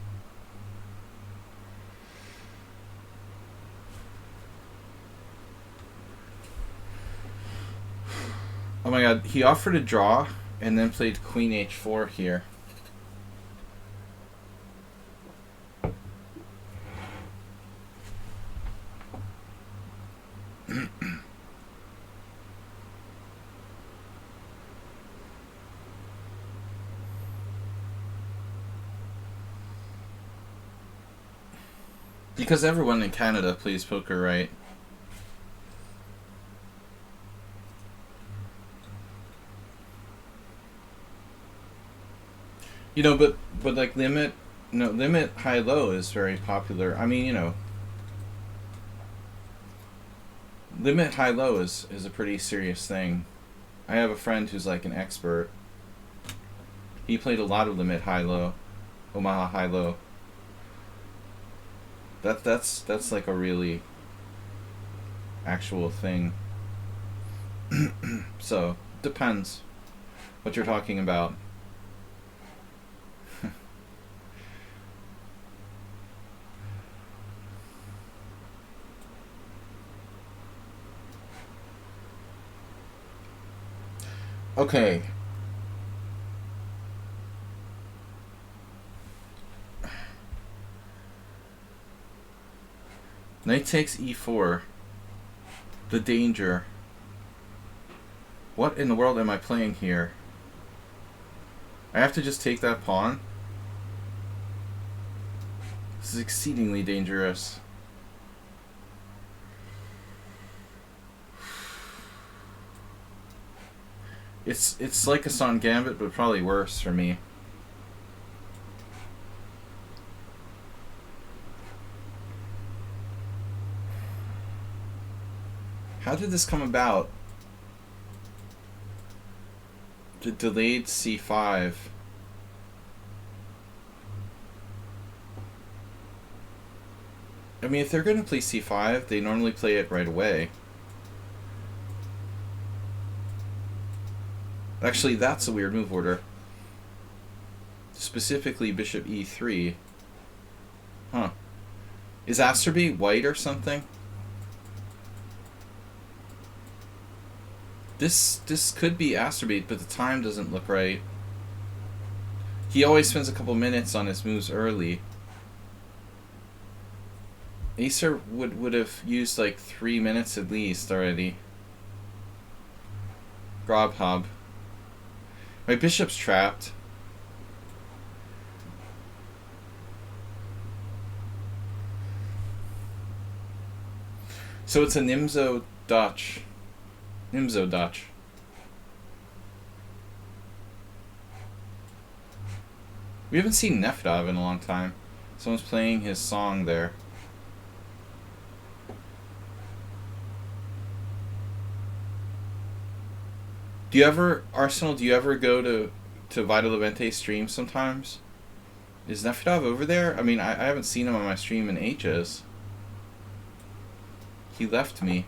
Oh my god, he offered a draw and then played queen h4 here. Because everyone in Canada plays poker, right? You know, but like limit high low is very popular. I mean, you know, limit high low is a pretty serious thing. I have a friend who's like an expert. He played a lot of limit high low, Omaha high low. That's like a really actual thing. So, depends what you're talking about. Okay. Knight takes e4. The danger. What in the world am I playing here? I have to just take that pawn? This is exceedingly dangerous. It's like a Son Gambit, but probably worse for me. How did this come about? The delayed c5. I mean, if they're going to play c5, they normally play it right away. Actually, that's a weird move order. Specifically, bishop e3. Huh. Is Asterby white or something? This could be Asterby, but the time doesn't look right. He always spends a couple minutes on his moves early. Acer would have used like 3 minutes at least already. Grobhob. My bishop's trapped. So it's a Nimzo Dutch. Nimzo Dutch. We haven't seen Neftov in a long time. Someone's playing his song there. Do you ever, Arsenal, do you ever go to Vita Levente's stream sometimes? Is Neftov over there? I mean, I haven't seen him on my stream in ages. He left me.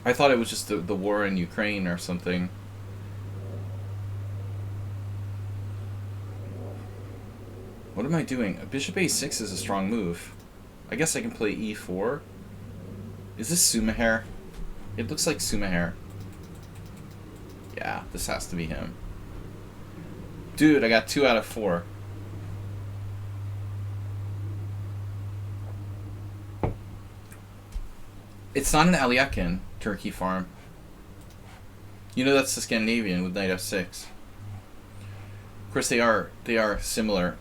I thought it was just the war in Ukraine or something. What am I doing? Bishop a6 is a strong move. I guess I can play e4. Is this Sumahair? It looks like Sumahair. Yeah, this has to be him. Dude, I got 2 out of 4. It's not an Alekhine turkey farm. You know that's the Scandinavian with knight f6. Of course they are similar.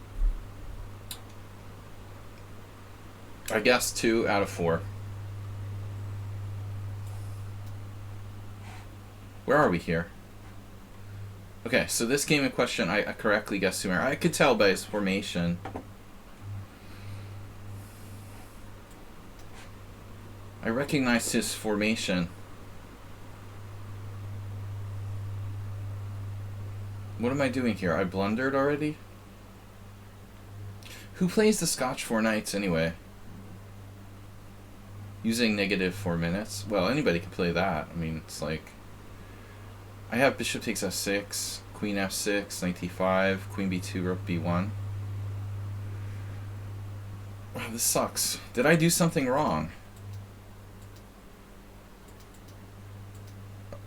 I guess 2 out of 4. Where are we here? Okay, so this game in question, I correctly guessed Sumer. I could tell by his formation. I recognized his formation. What am I doing here? I blundered already? Who plays the Scotch 4 knights anyway? Using negative 4 minutes? Well, anybody can play that. I mean, it's like... I have bishop takes f6, queen f6, knight d5, queen b2, rook b1. Oh, this sucks. Did I do something wrong?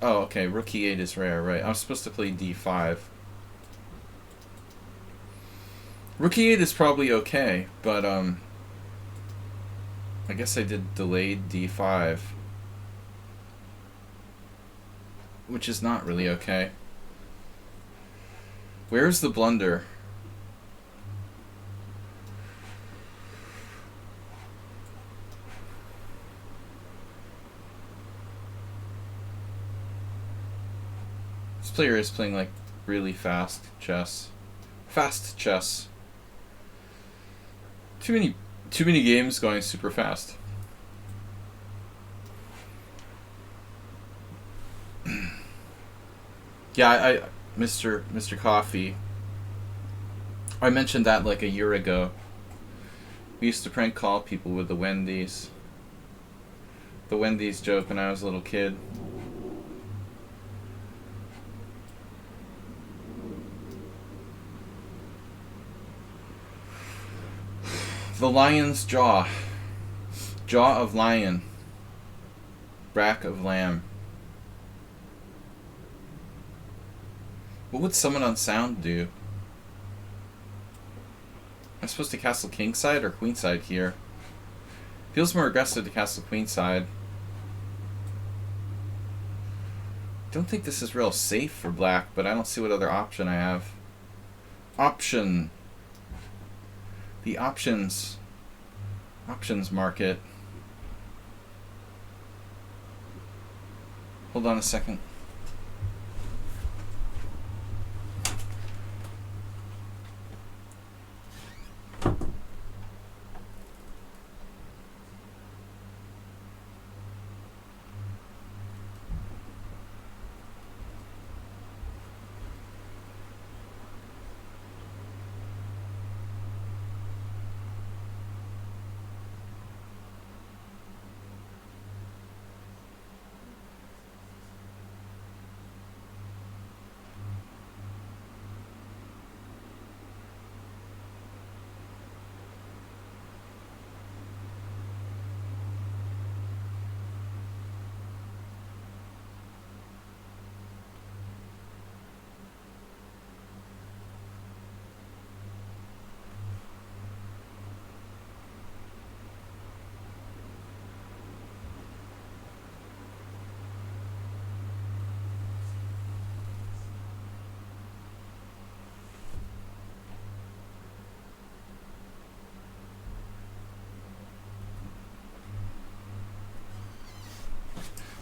Oh, okay, rook e8 is rare, right. I was supposed to play d5. Rook e8 is probably okay, but, I guess I did delayed d5. Which is not really okay. Where's the blunder? This player is playing like really fast chess. Fast chess. Too many games going super fast. Yeah, Mr. Coffee. I mentioned that like a year ago. We used to prank call people with the Wendy's. The Wendy's joke when I was a little kid. The lion's jaw. Jaw of lion. Back of lamb. What would someone on sound do? I'm supposed to castle kingside or queenside here. Feels more aggressive to castle queenside. Don't think this is real safe for black, but I don't see what other option I have. Option. The options market. Hold on a second.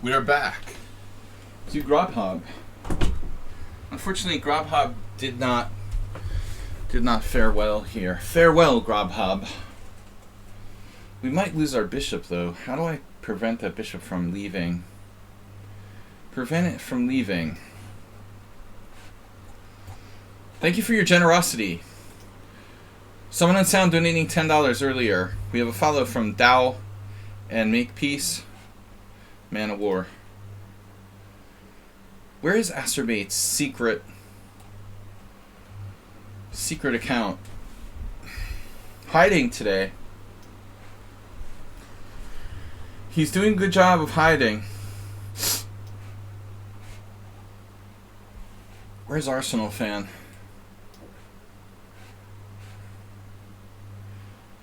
We are back to Grubhub. Unfortunately, Grubhub did not fare well here. Farewell, Grubhub. We might lose our bishop, though. How do I prevent that bishop from leaving? Prevent it from leaving. Thank you for your generosity. Someone on sound donating $10 earlier. We have a follow from Dow and Makepeace. Man of War. Where is Acerbate's secret account? Hiding today. He's doing a good job of hiding. Where's Arsenal fan?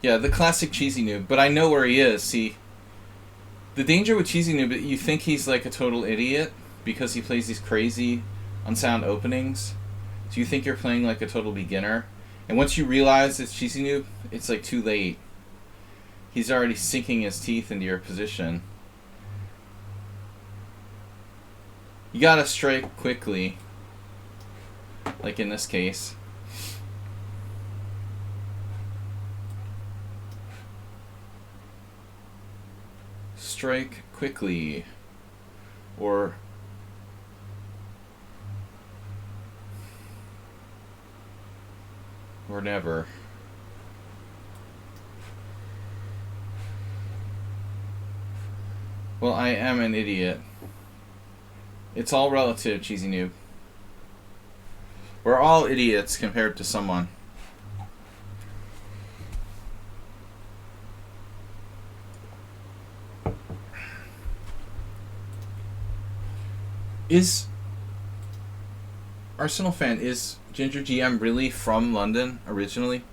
Yeah, the classic cheesy noob, but I know where he is. See, the danger with cheesy noob, you think he's like a total idiot because he plays these crazy unsound openings. So you think you're playing like a total beginner. And once you realize it's cheesy noob, it's like too late. He's already sinking his teeth into your position. You gotta strike quickly. Like in this case. Strike quickly. Or never. Well, I am an idiot. It's all relative, cheesy noob. We're all idiots compared to someone. Is Arsenal fan, is Ginger GM really from London originally?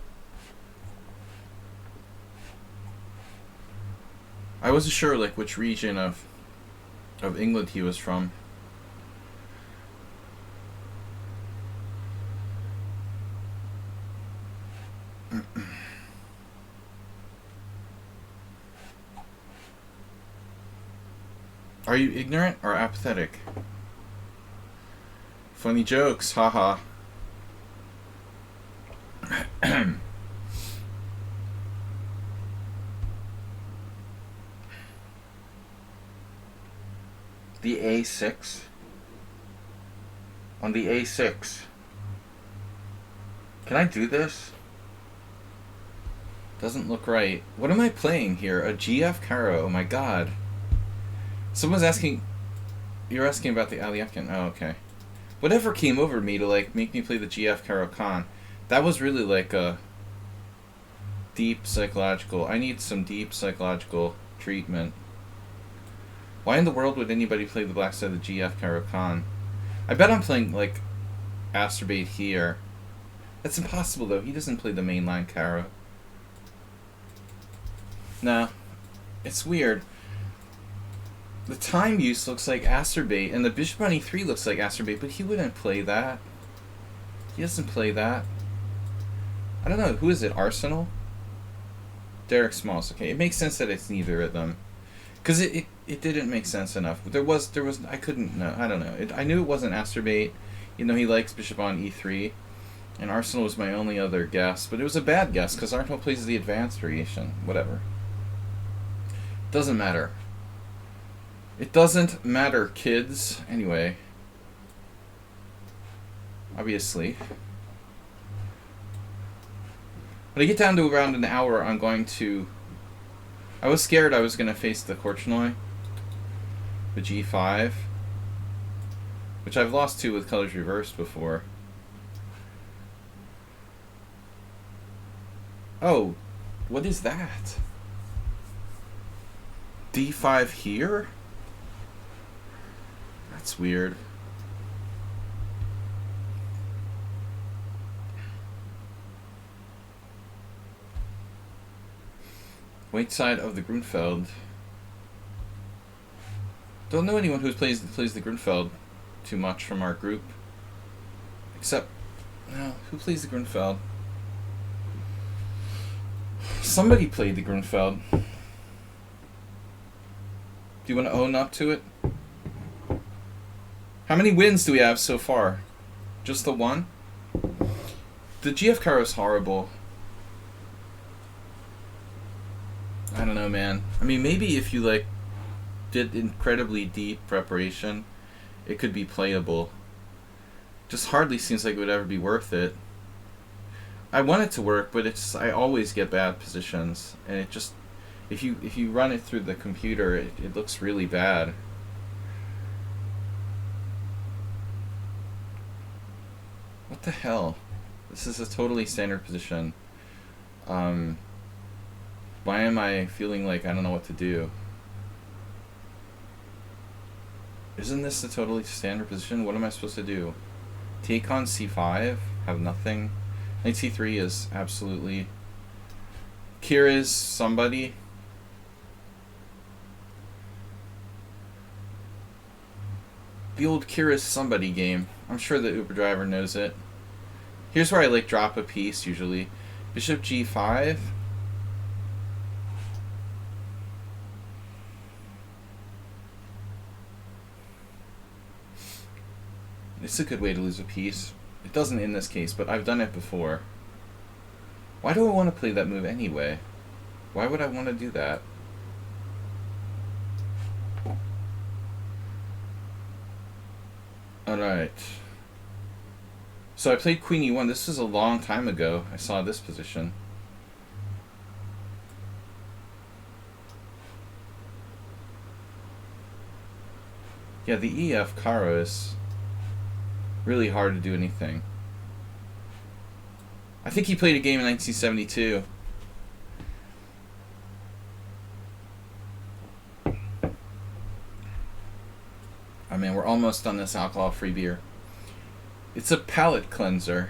I wasn't sure like which region of England he was from. Are you ignorant or apathetic? Funny jokes, haha. The A6. On the A6. Can I do this? Doesn't look right. What am I playing here? A GF Caro, oh my god. Someone's asking... You're asking about the Aliakin. Oh, okay. Whatever came over me to, like, make me play the GF Caro-Kann, that was really, like, a deep psychological... I need some deep psychological treatment. Why in the world would anybody play the black side of the GF Caro-Kann? I bet I'm playing, like, Astrobate here. That's impossible, though. He doesn't play the mainline Caro. No. It's weird. The time use looks like Astrobate, and the bishop on e3 looks like Astrobate, but he wouldn't play that. He doesn't play that. I don't know. Who is it? Arsenal? Derek Smalls. Okay, it makes sense that it's neither of them. Because it didn't make sense enough. There was, I couldn't know. I don't know. I knew it wasn't Astrobate, even though he likes bishop on e3. And Arsenal was my only other guess, but it was a bad guess, because Arsenal plays the advanced variation. Whatever. Doesn't matter. It doesn't matter, kids. Anyway. Obviously. When I get down to around an hour, I'm going to... I was scared I was going to face the Korchnoi. The G5. Which I've lost to with colors reversed before. Oh, what is that? D5 here? That's weird. White side of the Grunfeld. Don't know anyone who plays the Grunfeld too much from our group. Except, no, who plays the Grunfeld? Somebody played the Grunfeld. Do you want to own up to it? How many wins do we have so far? Just the one? The GF Caro is horrible. I don't know, man. I mean, maybe if you, like, did incredibly deep preparation, it could be playable. Just hardly seems like it would ever be worth it. I want it to work, but it's I always get bad positions, and it just if you run it through the computer, it looks really bad. What the hell? This is a totally standard position. Why am I feeling like I don't know what to do? Isn't this a totally standard position? What am I supposed to do? Take on c5? Have nothing? Knight c3 is absolutely... Kira's somebody. The old Kira's somebody game. I'm sure the Uber driver knows it. Here's where I like drop a piece usually. Bishop g5. It's a good way to lose a piece. It doesn't in this case, but I've done it before. Why do I want to play that move anyway? Why would I want to do that? Alright. So I played Queen e1. This was a long time ago. I saw this position. Yeah, the EF Caro is really hard to do anything. I think he played a game in 1972. Oh man, we're almost on this alcohol-free beer. It's a palate cleanser.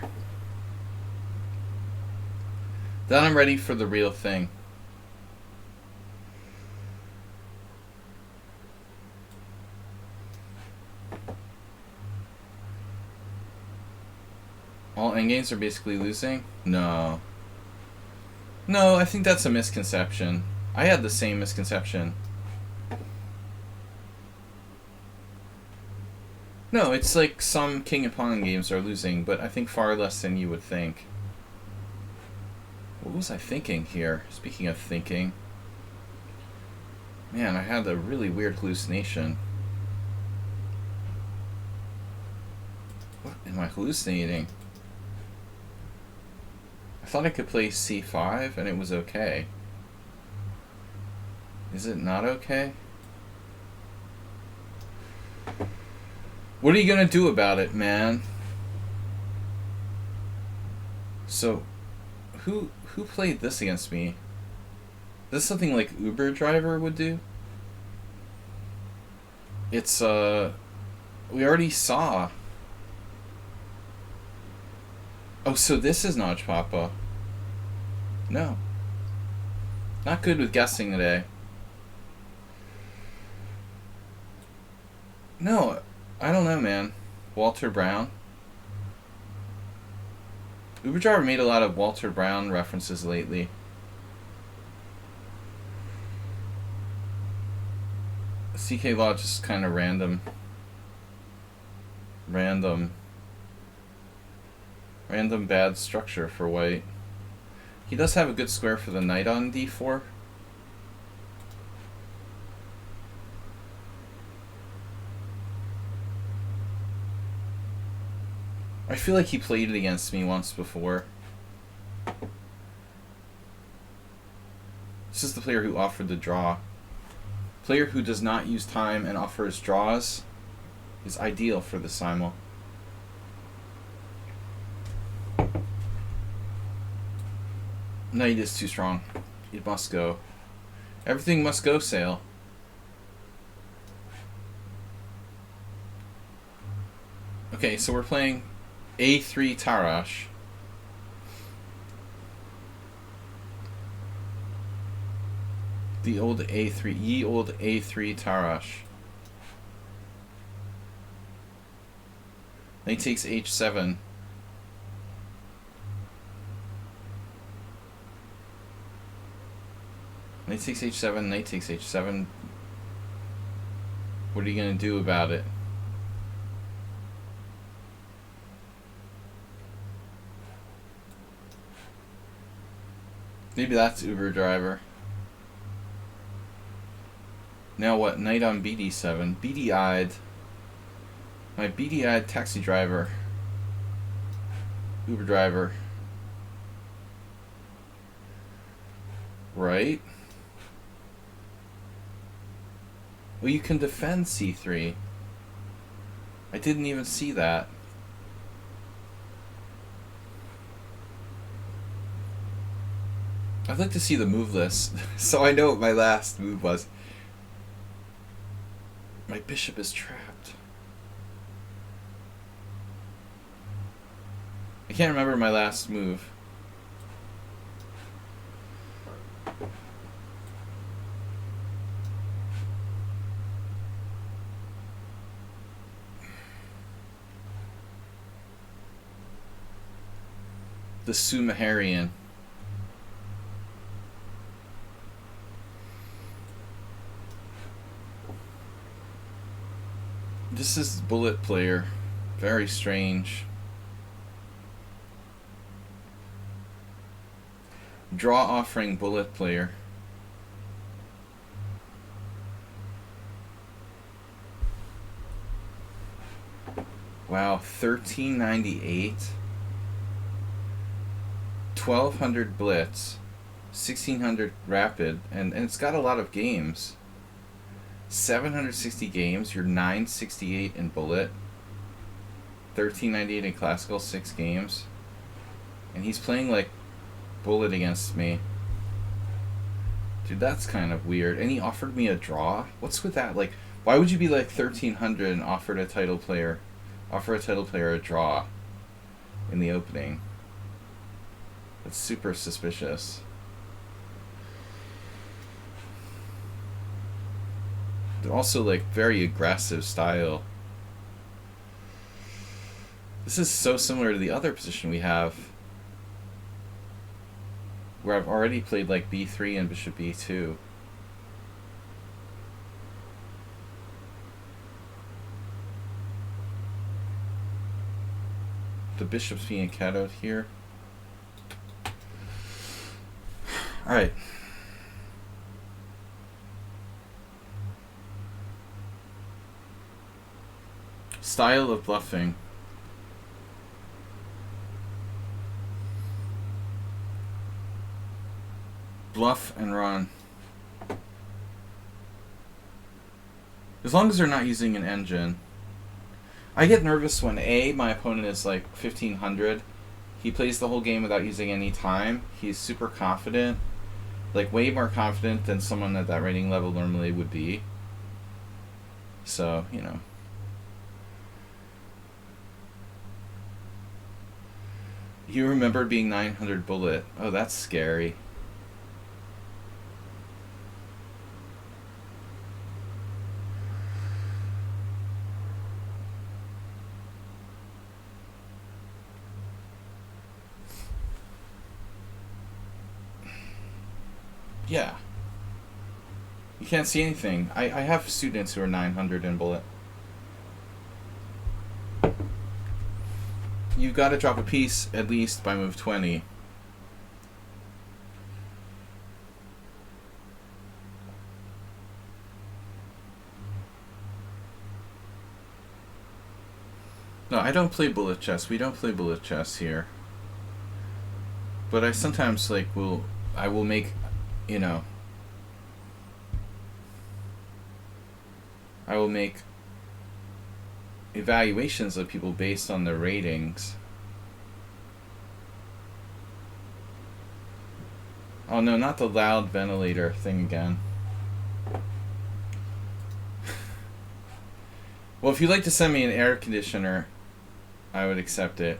Then I'm ready for the real thing. All endgames are basically losing? No. No, I think that's a misconception. I had the same misconception. No, it's like some king and pawn games are losing, but I think far less than you would think. What was I thinking here? Speaking of thinking. Man, I had a really weird hallucination. What am I hallucinating? I thought I could play c5 and it was okay. Is it not okay? What are you gonna do about it, man? So, who played this against me? This is something like Uber driver would do? It's, we already saw. Oh, so this is Notch Papa. No. Not good with guessing today. No, I don't know, man. Walter Brown. Uber driver made a lot of Walter Brown references lately. CK Law just kind of random bad structure for white. He does have a good square for the knight on d4. I feel like he played it against me once before. This is the player who offered the draw. Player who does not use time and offers draws is ideal for the Simul. Knight is too strong. It must go. Everything must go, Sale. Okay, so we're playing A3 Tarash. The old A3, ye old A3 Tarash. Knight takes H7. Knight takes H7, knight takes H7. What are you going to do about it? Maybe that's Uber driver. Now what? Knight on BD7. BD-eyed. My BD-eyed taxi driver. Uber driver. Right? Well, you can defend C3. I didn't even see that. I'd like to see the move list, so I know what my last move was. My bishop is trapped. I can't remember my last move. The Sumerian. This is bullet player. Very strange. Draw offering bullet player. Wow, 1398. 1200 blitz. 1600 rapid, and it's got a lot of games. 760 games, you're 968 in bullet, 1398 in classical, 6 games, and he's playing like bullet against me. Dude, that's kind of weird. And he offered me a draw? What's with that? Like, why would you be like 1300 and offer a title player a draw in the opening? That's super suspicious. They're also like very aggressive style. This is so similar to the other position we have, where I've already played like b3 and bishop b2. The bishop's being cat out here. Alright. Style of bluffing. Bluff and run. As long as they're not using an engine. I get nervous when my opponent is like 1500. He plays the whole game without using any time. He's super confident, like way more confident than someone at that rating level normally would be. So, you know. You remember being 900 bullet. Oh, that's scary. Yeah. You can't see anything. I have students who are 900 in bullet. You gotta drop a piece at least by move 20. No, I don't play bullet chess. We don't play bullet chess here. But I sometimes I will make, you know, I will make evaluations of people based on their ratings. Oh no, not the loud ventilator thing again. Well, if you'd like to send me an air conditioner, I would accept it.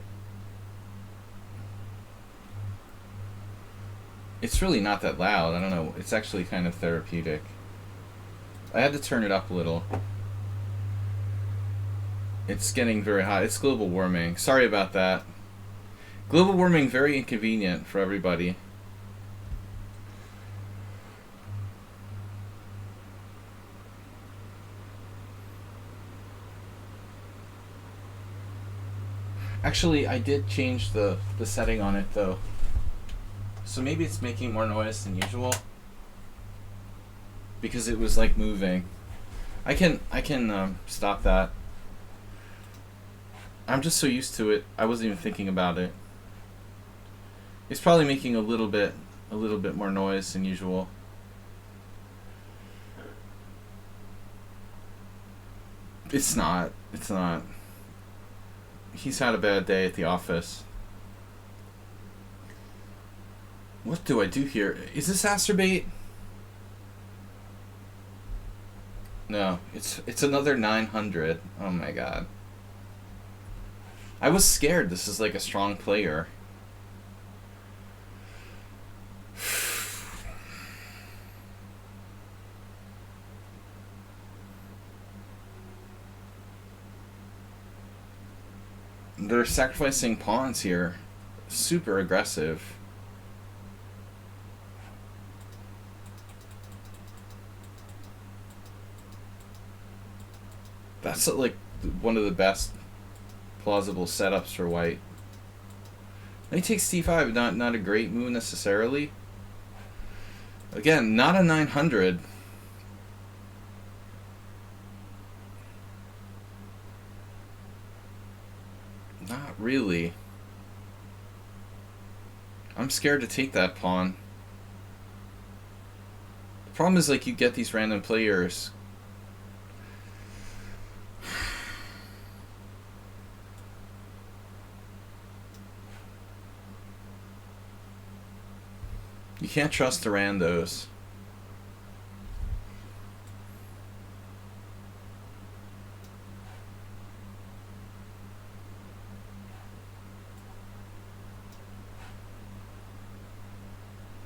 It's really not that loud. I don't know. It's actually kind of therapeutic. I had to turn it up a little. It's getting very hot. It's global warming. Sorry about that. Global warming, very inconvenient for everybody. Actually, I did change the setting on it, though. So maybe it's making more noise than usual. Because it was, like, moving. I can stop that. I'm just so used to it. I wasn't even thinking about it. It's probably making a little bit more noise than usual. It's not. It's not. He's had a bad day at the office. What do I do here? Is this acerbate? No, it's another 900. Oh my god. I was scared. This is like a strong player. They're sacrificing pawns here. Super aggressive. That's like one of the best plausible setups for white. He takes c5, not a great move necessarily. Again, not a 900. Not really. I'm scared to take that pawn. The problem is, like, you get these random players. You can't trust the randos.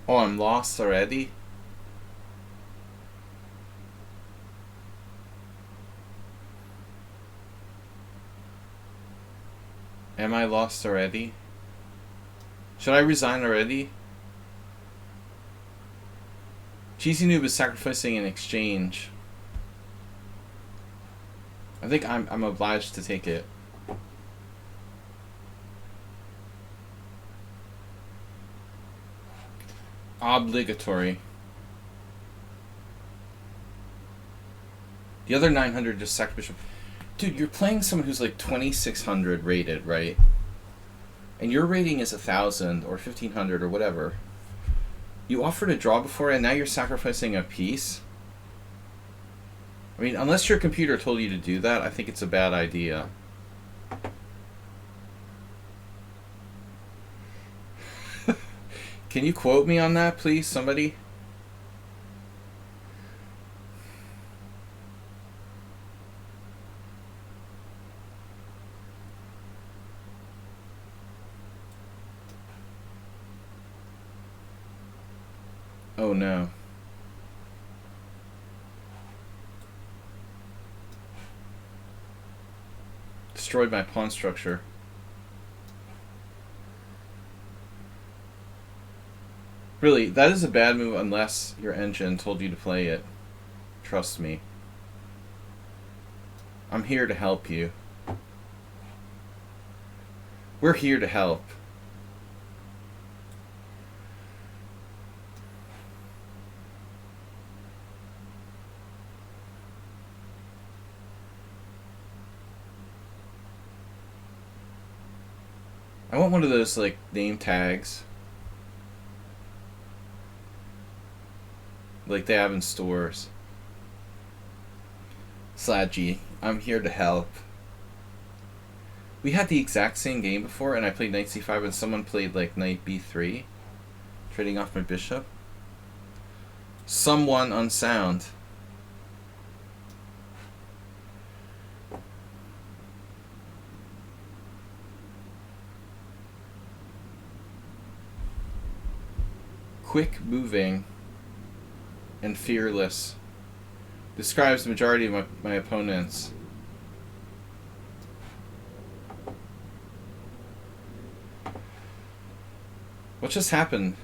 Oh, I'm lost already? Am I lost already? Should I resign already? Cheesy Noob is sacrificing an exchange. I think I'm obliged to take it. Obligatory. The other 900 just sacked bishop. Dude, you're playing someone who's like 2600 rated, right? And your rating is 1000 or 1500 or whatever. You offered a draw before and now you're sacrificing a piece? I mean, unless your computer told you to do that, I think it's a bad idea. Can you quote me on that, please, somebody? Oh no. Destroyed my pawn structure. Really, that is a bad move unless your engine told you to play it. Trust me. I'm here to help you. We're here to help. I want one of those, like, name tags. Like they have in stores. Sladgy, I'm here to help. We had the exact same game before, and I played knight c5, and someone played, like, knight b3. Trading off my bishop. Someone unsound. Quick moving and fearless describes the majority of my opponents. What just happened?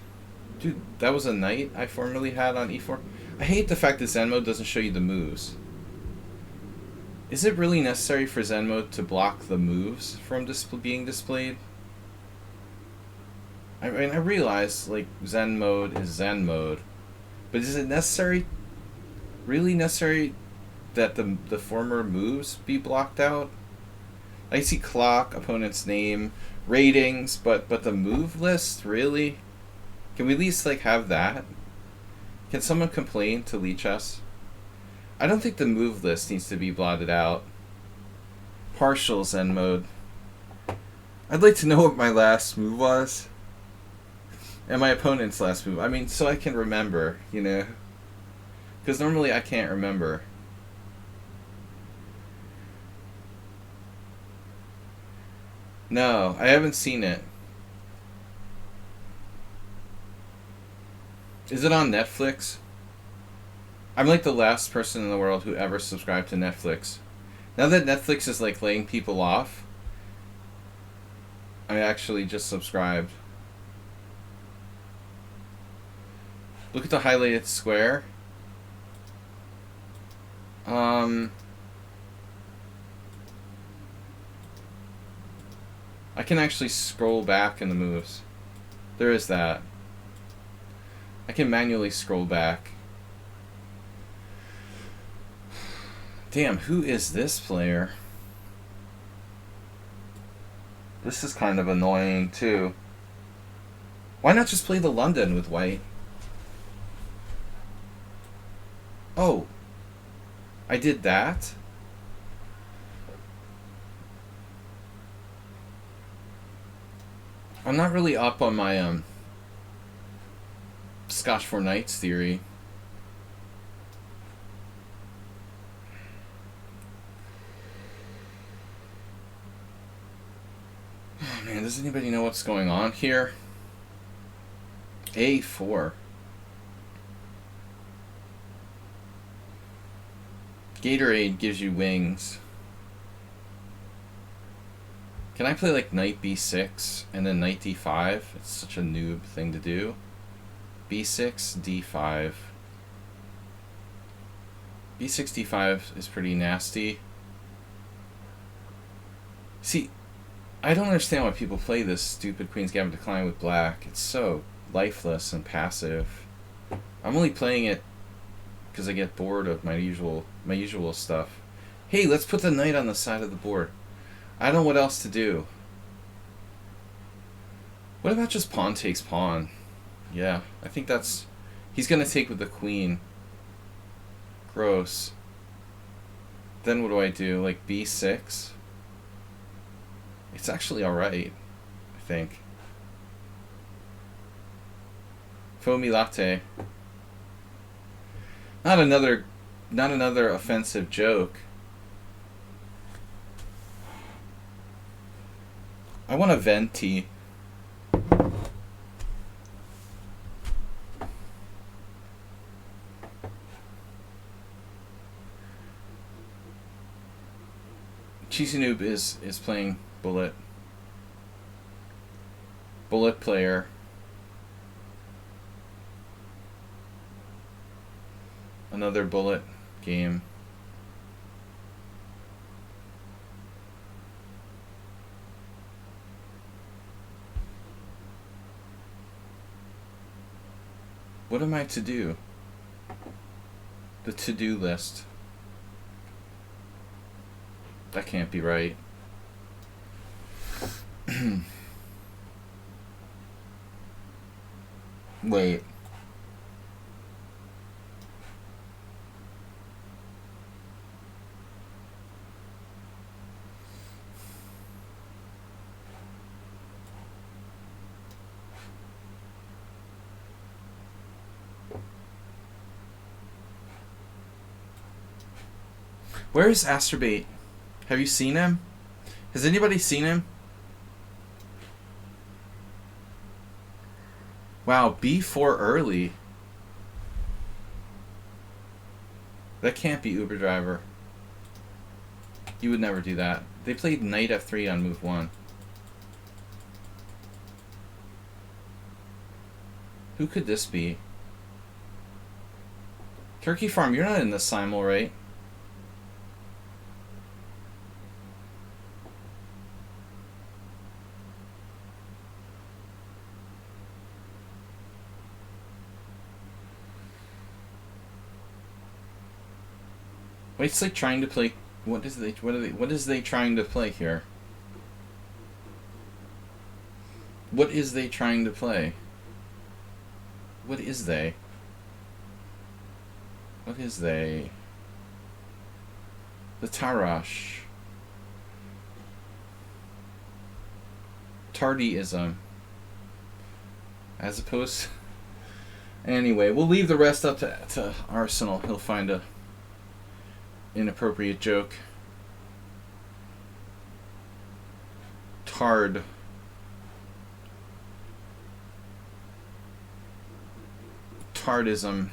Dude, that was a knight I formerly had on e4. I hate the fact that Zen mode doesn't show you the moves. Is it really necessary for Zen mode to block the moves from being displayed? I mean, I realize, like, Zen mode is Zen mode, but is it necessary, really necessary, that the former moves be blocked out? I see clock, opponent's name, ratings, but the move list, really? Can we at least, like, have that? Can someone complain to lichess? I don't think the move list needs to be blotted out. Partial Zen mode. I'd like to know what my last move was. And my opponent's last move. I mean, so I can remember, you know? Because normally I can't remember. No, I haven't seen it. Is it on Netflix? I'm like the last person in the world who ever subscribed to Netflix. Now that Netflix is, like, laying people off, I actually just subscribed. Look at the highlighted square. I can actually scroll back in the moves. There is that. I can manually scroll back. Damn, who is this player? This is kind of annoying, too. Why not just play the London with white? Oh. I did that? I'm not really up on my, Scotch 4 Knights theory. Oh man, does anybody know what's going on here? A4. Gatorade gives you wings. Can I play, like, knight b6 and then knight d5? It's such a noob thing to do. b6, d5. b6, d5 is pretty nasty. See, I don't understand why people play this stupid Queen's Gambit Decline with black. It's so lifeless and passive. I'm only playing it because I get bored of my usual stuff. Hey, let's put the knight on the side of the board. I don't know what else to do. What about just pawn takes pawn? Yeah, I think that's... He's going to take with the queen. Gross. Then what do I do? Like b6? It's actually alright, I think. Foamy latte. Not another offensive joke. I want a venti. Cheesy Noob is playing Bullet. Bullet player. Another Bullet game. What am I to do? The to-do list. That can't be right. Wait. Where is Astrobate? Have you seen him? Has anybody seen him? Wow, B4 early. That can't be Uber Driver. You would never do that. They played Knight F3 on move 1. Who could this be? Turkey Farm, you're not in the Simul, right? Wait, it's like trying to play. What is they trying to play here? What is they trying to play? What is they? What is they? The Tarash. Tardyism. As opposed. Anyway, we'll leave the rest up to Arsenal. He'll find a inappropriate joke. Tard. Tardism.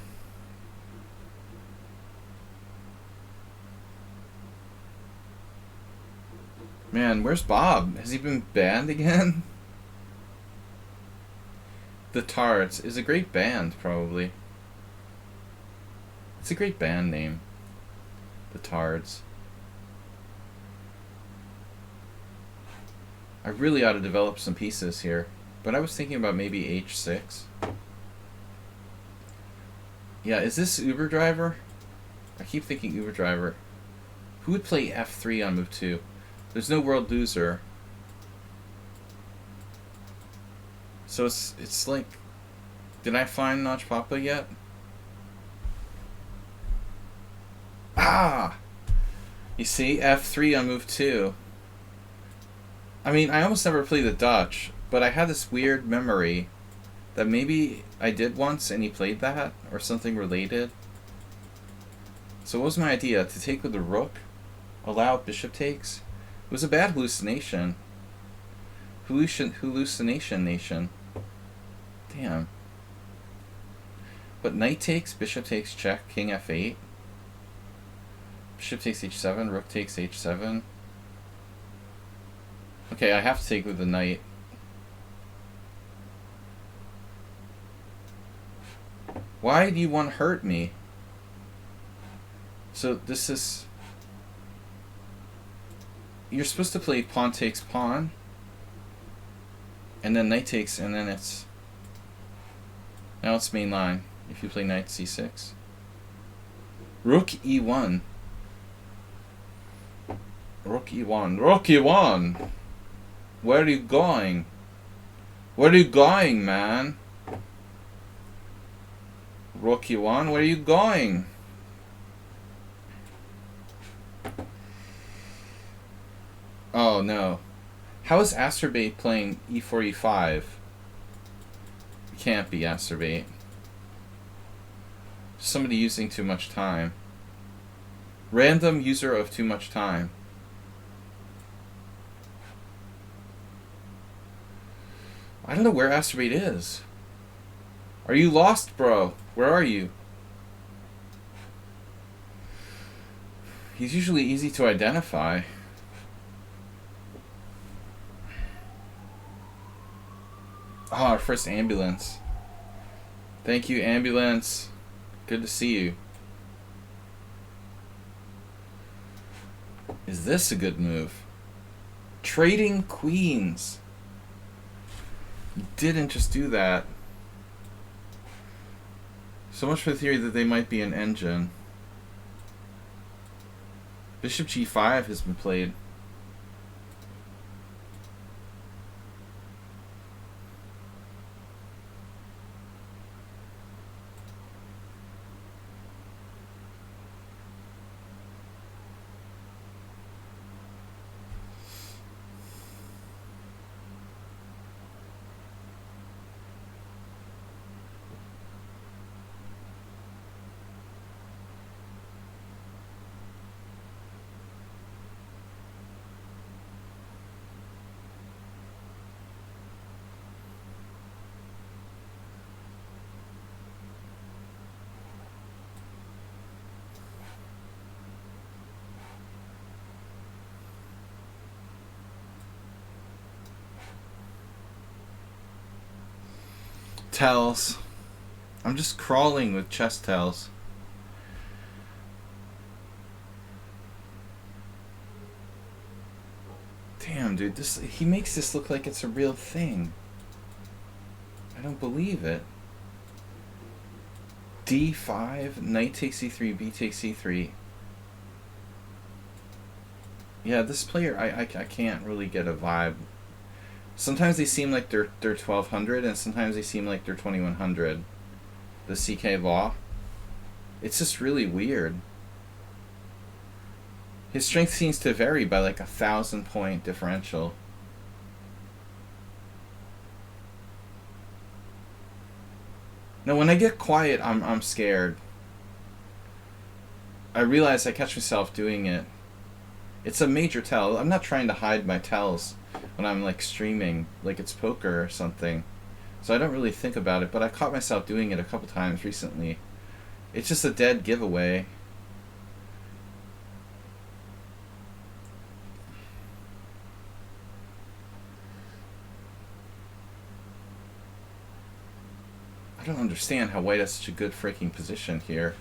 Man, where's Bob? Has he been banned again? The Tards is a great band, probably. It's a great band name. The Tards. I really ought to develop some pieces here, but I was thinking about maybe H6. Yeah, is this Uber Driver? I keep thinking Uber Driver. Who would play F3 on move 2? There's no world loser. So it's like, did I find Notch Papa yet? Ah! You see, F3 on move 2. I mean, I almost never play the Dutch, but I had this weird memory that maybe I did once and he played that, or something related. So what was my idea? To take with the rook? Allow bishop takes? It was a bad hallucination. Hallucination nation. Damn. But knight takes, bishop takes, check, king f8. Bishop takes h7, rook takes h7. Okay, I have to take with the knight. Why do you want to hurt me? So this is... You're supposed to play pawn takes pawn. And then knight takes, and then it's... Now it's main line. If you play knight c6. Rook e1. Rook e1. Rook e1! Where are you going? Where are you going, man? Rook e1, where are you going? Oh no. How is Astrobate playing e4, e5? It can't be Astrobate. Somebody using too much time. Random user of too much time. I don't know where Astrobate is. Are you lost, bro? Where are you? He's usually easy to identify. Oh, our first ambulance. Thank you, ambulance. Good to see you. Is this a good move? Trading queens. Didn't just do that. So much for the theory that they might be an engine. Bishop g5 has been played. Tells. I'm just crawling with chess tells. Damn, dude, he makes this look like it's a real thing. I don't believe it. D5, knight takes e3, b takes e3. Yeah, this player, I can't really get a vibe. Sometimes they seem like they're 1200, and sometimes they seem like they're 2100. The CK Law. It's just really weird. His strength seems to vary by like 1,000-point differential. Now, when I get quiet, I'm scared. I realize I catch myself doing it. It's a major tell. I'm not trying to hide my tells when I'm like streaming, like it's poker or something. So I don't really think about it, but I caught myself doing it a couple times recently. It's just a dead giveaway. I don't understand how white has such a good freaking position here.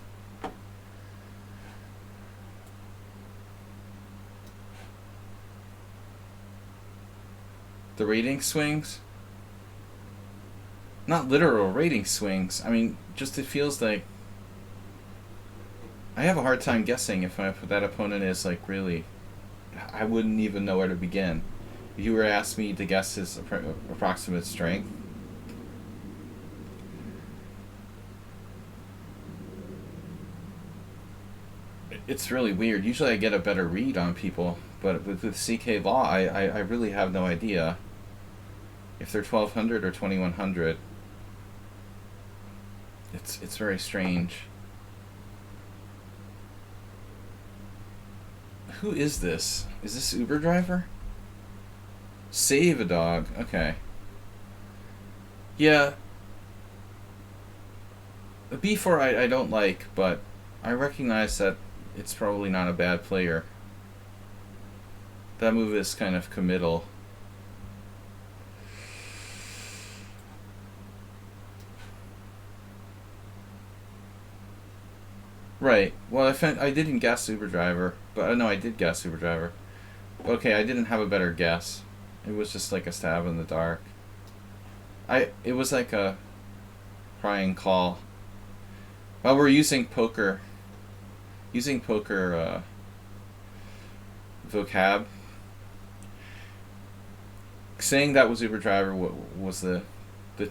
The rating swings? Not literal rating swings. I mean, just it feels like I have a hard time guessing if that opponent is like really. I wouldn't even know where to begin. If you were to ask me to guess his approximate strength. It's really weird. Usually I get a better read on people, but with CK Law, I really have no idea if they're 1200 or 2100. It's very strange. Who is this? Is this Uber driver? Save a dog. Okay. Yeah. The B4 I don't like, but I recognize that it's probably not a bad player. That move is kind of committal. Right. Well, I didn't guess Uber driver, but no, I did guess Uber driver. Okay, I didn't have a better guess. It was just like a stab in the dark. It was like a crying call. Well, we're using poker vocab. Saying that was Uber driver was the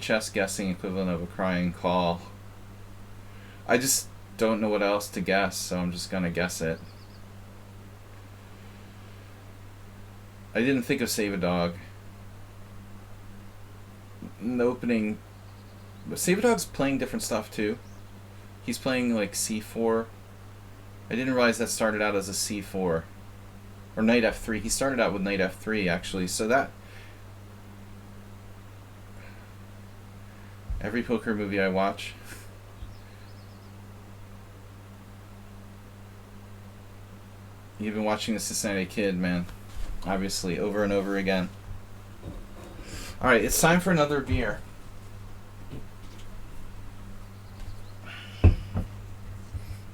chess guessing equivalent of a crying call. I just don't know what else to guess, so I'm just gonna guess it. I didn't think of Save a Dog. In the opening, but Save a Dog's playing different stuff too. He's playing like c4. I didn't realize that started out as a c4. Or knight f3. He started out with knight f3, actually. So that... Every poker movie I watch... You've been watching The Cincinnati Kid, man. Obviously, over and over again. Alright, it's time for another beer.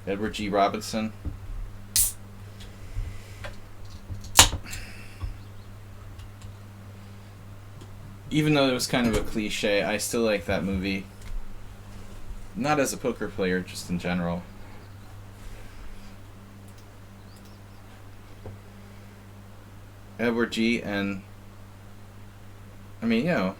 Edward G. Robinson. Even though it was kind of a cliche, I still like that movie. Not as a poker player, just in general. Edward G. and... I mean, you know...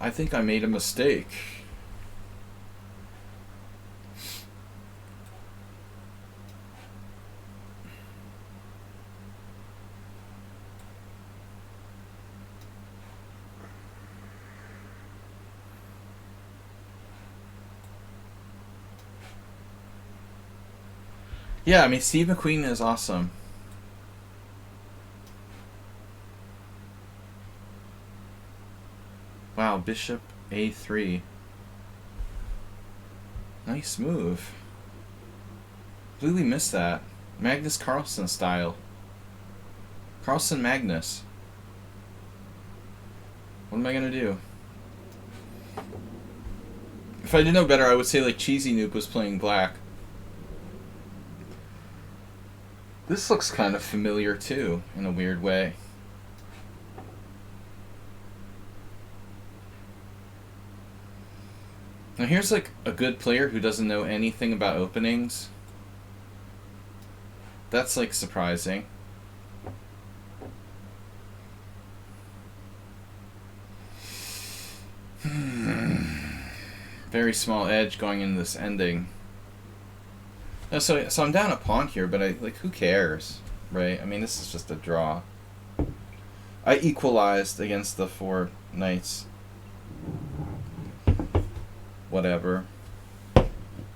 I think I made a mistake. Yeah, I mean, Steve McQueen is awesome. Wow, bishop a3. Nice move. Completely missed that. Magnus Carlsen style. Carlsen Magnus. What am I gonna do? If I didn't know better, I would say like Cheesy Noob was playing black. This looks kind of familiar too, in a weird way. Now here's like a good player who doesn't know anything about openings. That's like surprising. Very small edge going into this ending. No, so I'm down a pawn here, but who cares, right? I mean, this is just a draw. I equalized against the 4 knights. Whatever.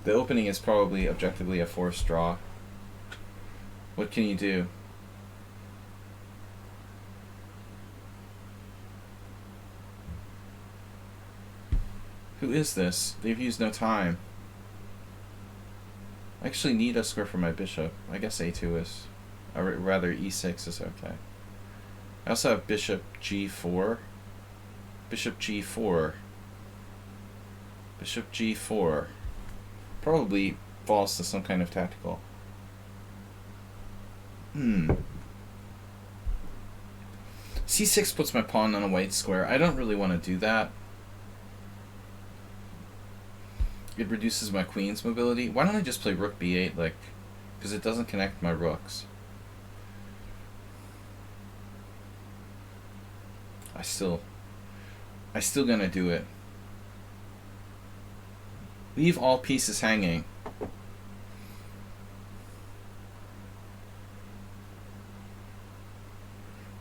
The opening is probably objectively a forced draw. What can you do? Who is this? They've used no time. I actually need a square for my bishop. I guess a2 is... or rather e6 is okay. I also have bishop g4. Bishop g4. Bishop g4. Probably falls to some kind of tactical. c6 puts my pawn on a white square. I don't really want to do that. It reduces my queen's mobility. Why don't I just play rook b8, like, because it doesn't connect my rooks. I still gonna do it. Leave all pieces hanging.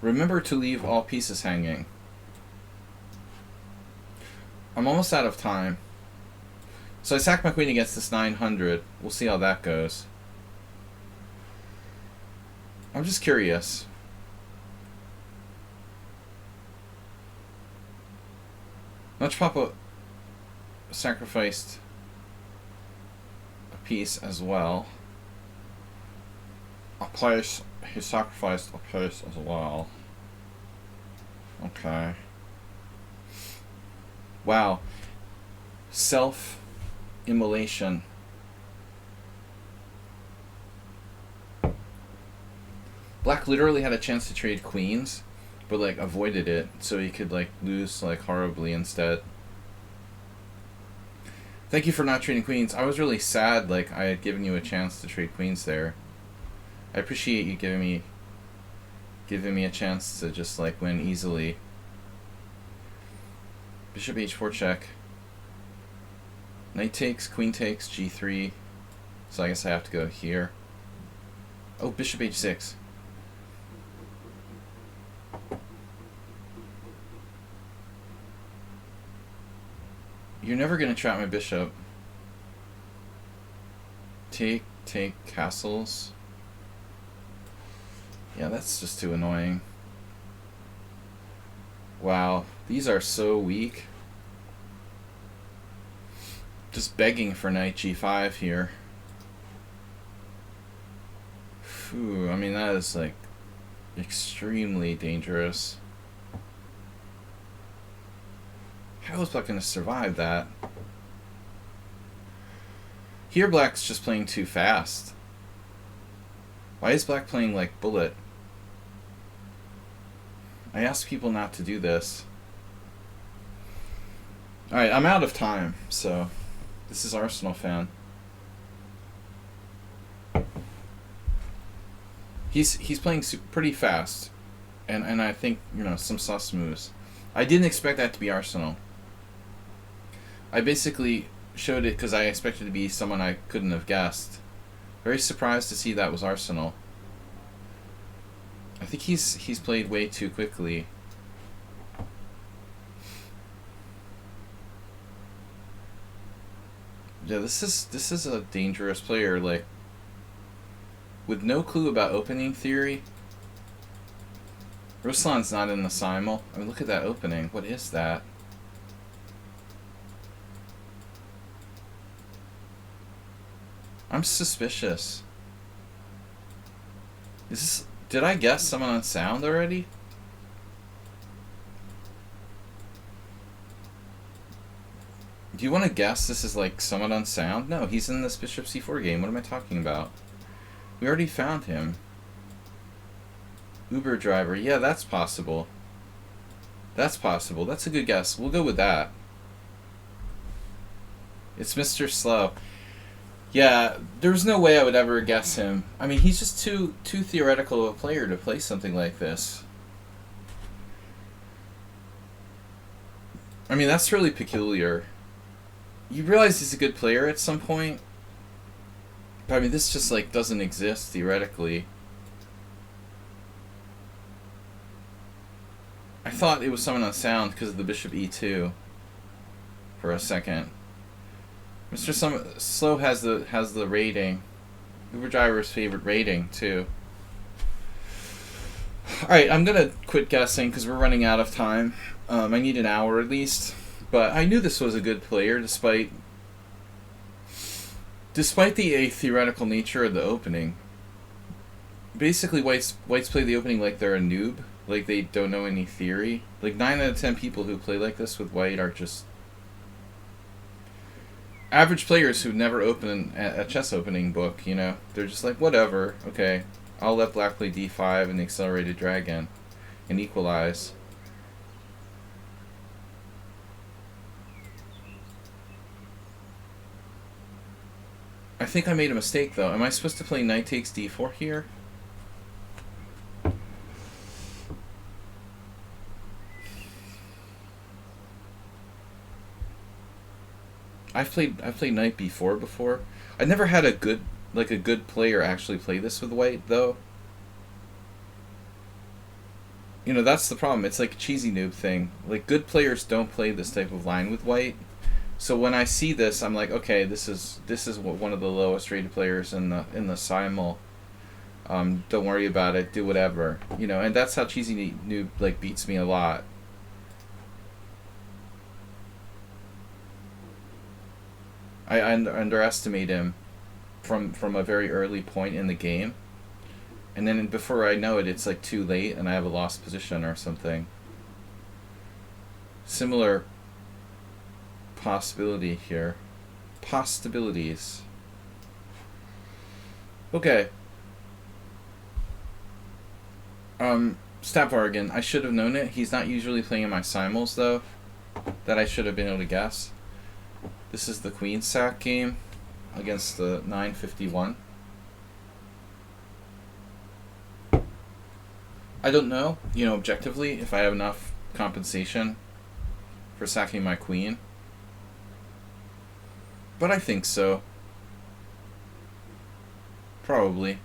Remember to leave all pieces hanging. I'm almost out of time. So I sack my queen against this 900. We'll see how that goes. I'm just curious. Much Papa sacrificed a piece as well. A place. He sacrificed a place as well. Okay. Wow. Self-immolation. Black literally had a chance to trade queens, but like avoided it so he could like lose like horribly instead. Thank you for not trading queens. I was really sad, like I had given you a chance to trade queens there. I appreciate you giving me a chance to just like win easily. Bishop h4 check. Knight takes, queen takes, g3. So I guess I have to go here. Oh, bishop h6. You're never gonna trap my bishop. Take castles. Yeah, that's just too annoying. Wow, these are so weak. Just begging for knight g5 here. Phew, I mean, that is like extremely dangerous. How is Black going to survive that? Here, Black's just playing too fast. Why is Black playing like bullet? I ask people not to do this. Alright, I'm out of time, so this is Arsenal fan. He's playing pretty fast, and I think, you know, some sus moves. I didn't expect that to be Arsenal. I basically showed it because I expected it to be someone I couldn't have guessed. Very surprised to see that was Arsenal. I think he's played way too quickly. Yeah, this is a dangerous player, like, with no clue about opening theory. Ruslan's not in the Simul. I mean, look at that opening. What is that? I'm suspicious. Is this... Did I guess someone on sound already? Do you want to guess this is like someone on sound? No, he's in this bishop c4 game. What am I talking about? We already found him. Uber driver. Yeah, that's possible. That's possible. That's a good guess. We'll go with that. It's Mr. Slow. Yeah, there's no way I would ever guess him. I mean, he's just too theoretical of a player to play something like this. I mean, that's really peculiar. You realize he's a good player at some point? But I mean, this just, like, doesn't exist theoretically. I thought it was someone on sound because of the bishop e2 for a second. Mr. Slow has the rating. Uber Driver's favorite rating too. Alright, I'm gonna quit guessing because we're running out of time. I need an hour at least. But I knew this was a good player despite the theoretical nature of the opening. Basically, White's play the opening like they're a noob, like they don't know any theory. Like 9 out of 10 people who play like this with White are just average players who never open a chess opening book, you know. They're just like, whatever, okay, I'll let Black play d5 and the accelerated dragon and equalize. I think I made a mistake though. Am I supposed to play knight takes d4 here? I've played knight b4 before. I never had a good player actually play this with White though. You know, that's the problem. It's like a cheesy noob thing. Like, good players don't play this type of line with White. So when I see this, I'm like, okay, this is one of the lowest rated players in the Simul. Don't worry about it. Do whatever, you know. And that's how cheesy noob like beats me a lot. I underestimate him from a very early point in the game, and then before I know it, it's like too late, and I have a lost position or something. Similar possibility here. Possibilities. Okay. Stapvargan. I should have known it. He's not usually playing in my simuls though. That I should have been able to guess. This is the queen sack game against the 951. I don't know, you know, objectively, if I have enough compensation for sacking my queen. But I think so. Probably.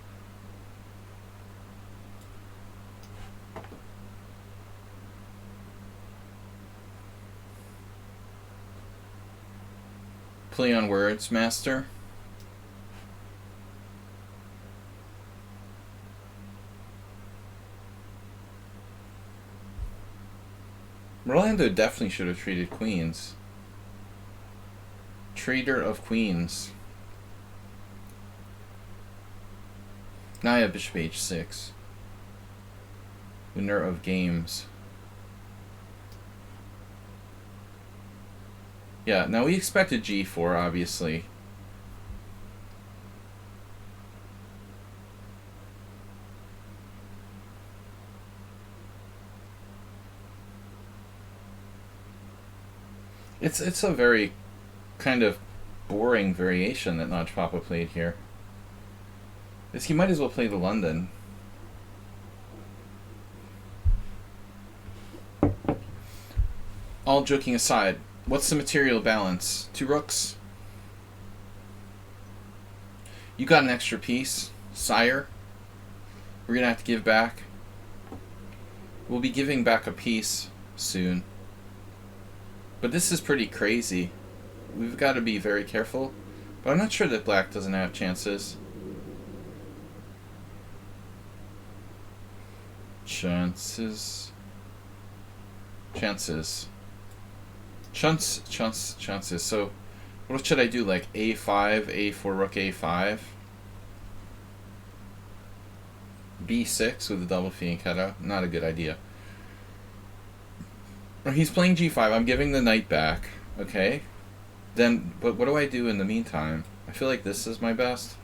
Play on words, master. Rolando definitely should have treated queens. Trader of queens. Now I have bishop h6. Winner of games. Yeah, now we expected g4, obviously. It's a very kind of boring variation that Notch Papa played here. He might as well play the London. All joking aside, what's the material balance? 2 rooks? You got an extra piece, sire. We're gonna have to give back. We'll be giving back a piece soon. But this is pretty crazy. We've got to be very careful. But I'm not sure that black doesn't have chances. Chances. So, what should I do? Like a5, a4, rook a5? b6 with a double fianchetto? Not a good idea. He's playing g5. I'm giving the knight back. Okay. Then, but what do I do in the meantime? I feel like this is my best.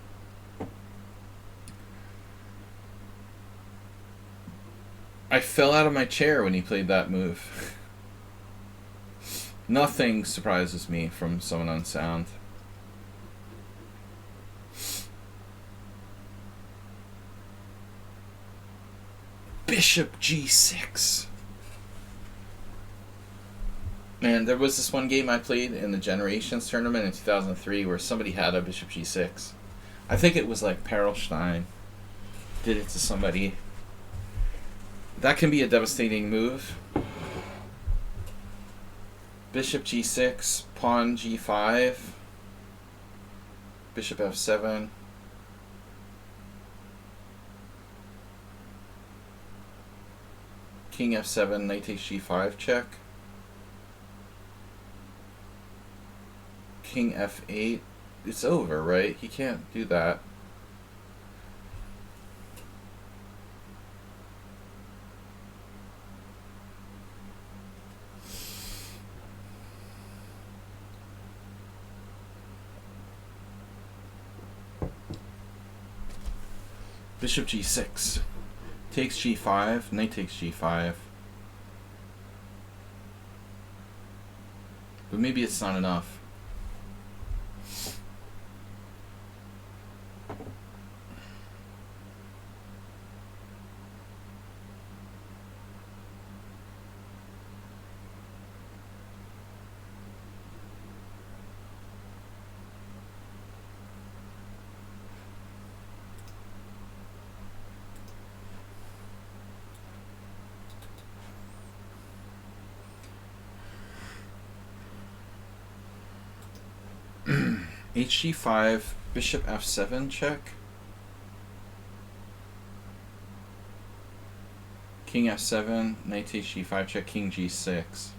I fell out of my chair when he played that move. Nothing surprises me from someone unsound. Bishop g6. Man, there was this one game I played in the Generations tournament in 2003 where somebody had a bishop g6. I think it was like Perelstein did it to somebody. That can be a devastating move. Bishop g6, pawn g5, bishop f7. King f7, knight takes g5 check. King f8. It's over, right? He can't do that. Bishop g6. Takes g5. Knight takes g5. But maybe it's not enough. hg5, bishop f7 check. King f7, knight takes g5 check, king g6.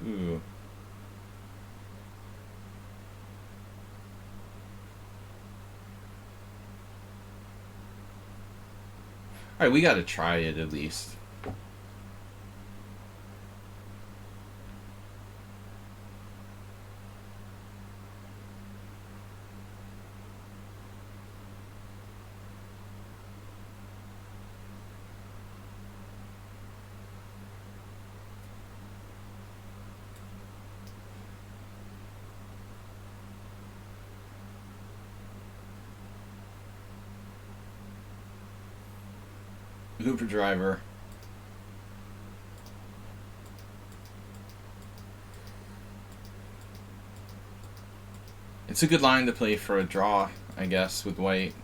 Ooh. Alright, we gotta try it at least. Uber driver. It's a good line to play for a draw, I guess, with white.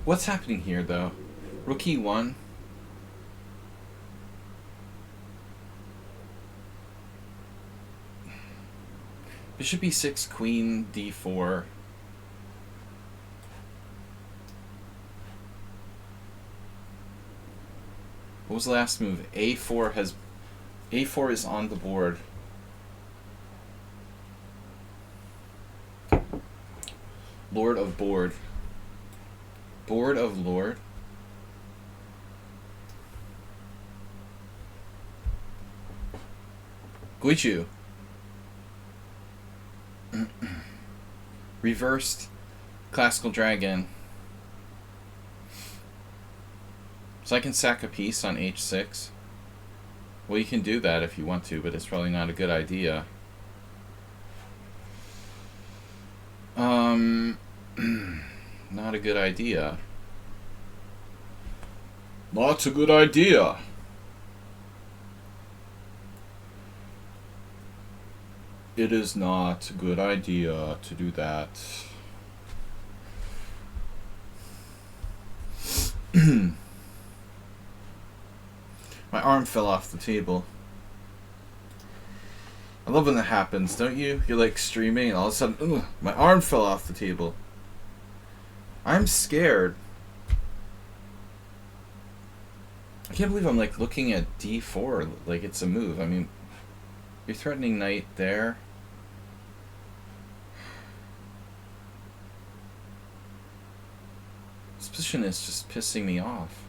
What's happening here, though? Rook E1. Bishop E6, Queen D4. What was the last move? A4 has... A4 is on the board. Lord of board. Board of lord. Guichu. Reversed classical dragon. So I can sack a piece on h6. Well, you can do that if you want to, but it's probably not a good idea. Not a good idea. Not a good idea. It is not a good idea to do that. My arm fell off the table. I love when that happens, don't you? You're like streaming and all of a sudden, ugh, my arm fell off the table. I'm scared. I can't believe I'm like looking at d4 like it's a move. I mean, you're threatening knight there. This position is just pissing me off.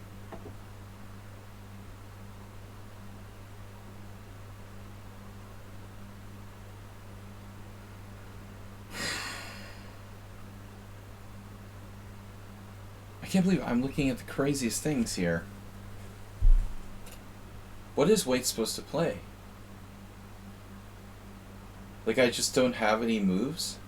I can't believe I'm looking at the craziest things here. What is white supposed to play? Like, I just don't have any moves?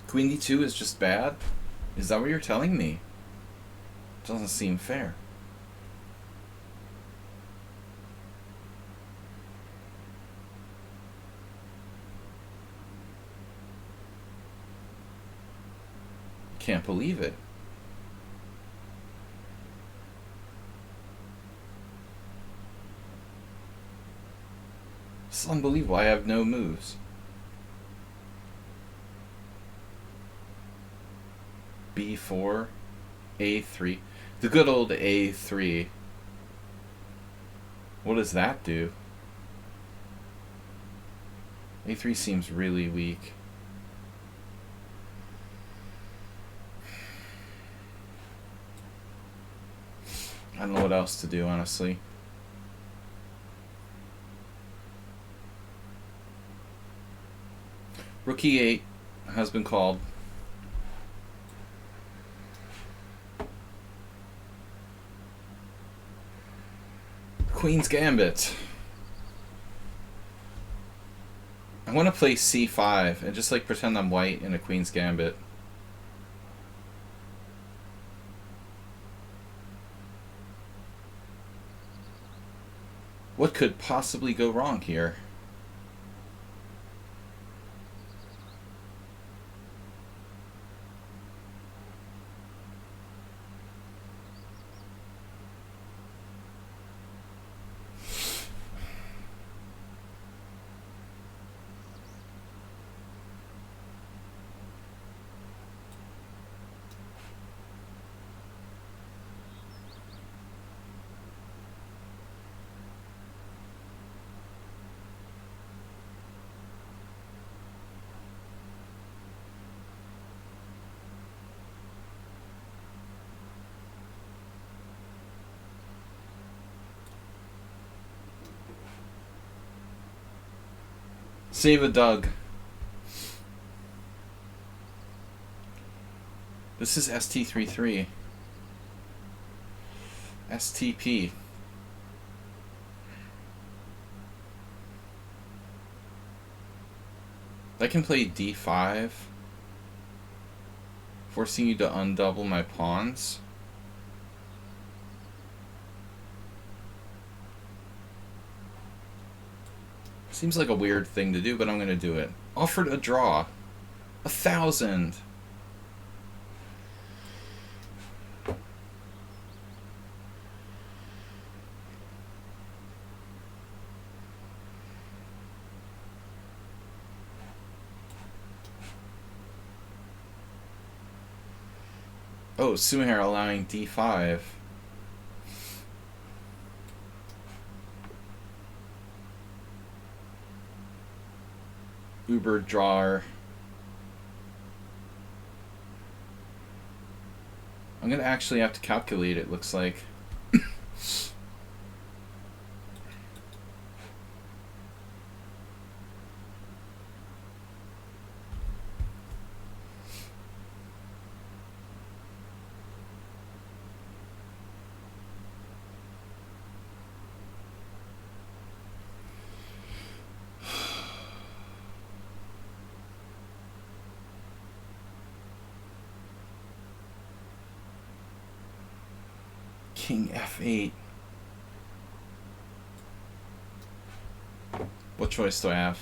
Queen d2 is just bad? Is that what you're telling me? Doesn't seem fair. Can't believe it. It's unbelievable. I have no moves. B4, A3. The good old A3. What does that do? A3 seems really weak. I don't know what else to do, honestly. Rook E8 has been called. Queen's Gambit. I want to play C5 and just like pretend I'm white in a Queen's Gambit. What could possibly go wrong here? Save a Doug. This is ST33. STP. I can play D5, forcing you to undouble my pawns. Seems like a weird thing to do, but I'm going to do it. Offered a draw. 1,000. Oh, Sumair allowing d5. Uber drawer. I'm gonna actually have to calculate it, looks like. King f8. What choice do I have?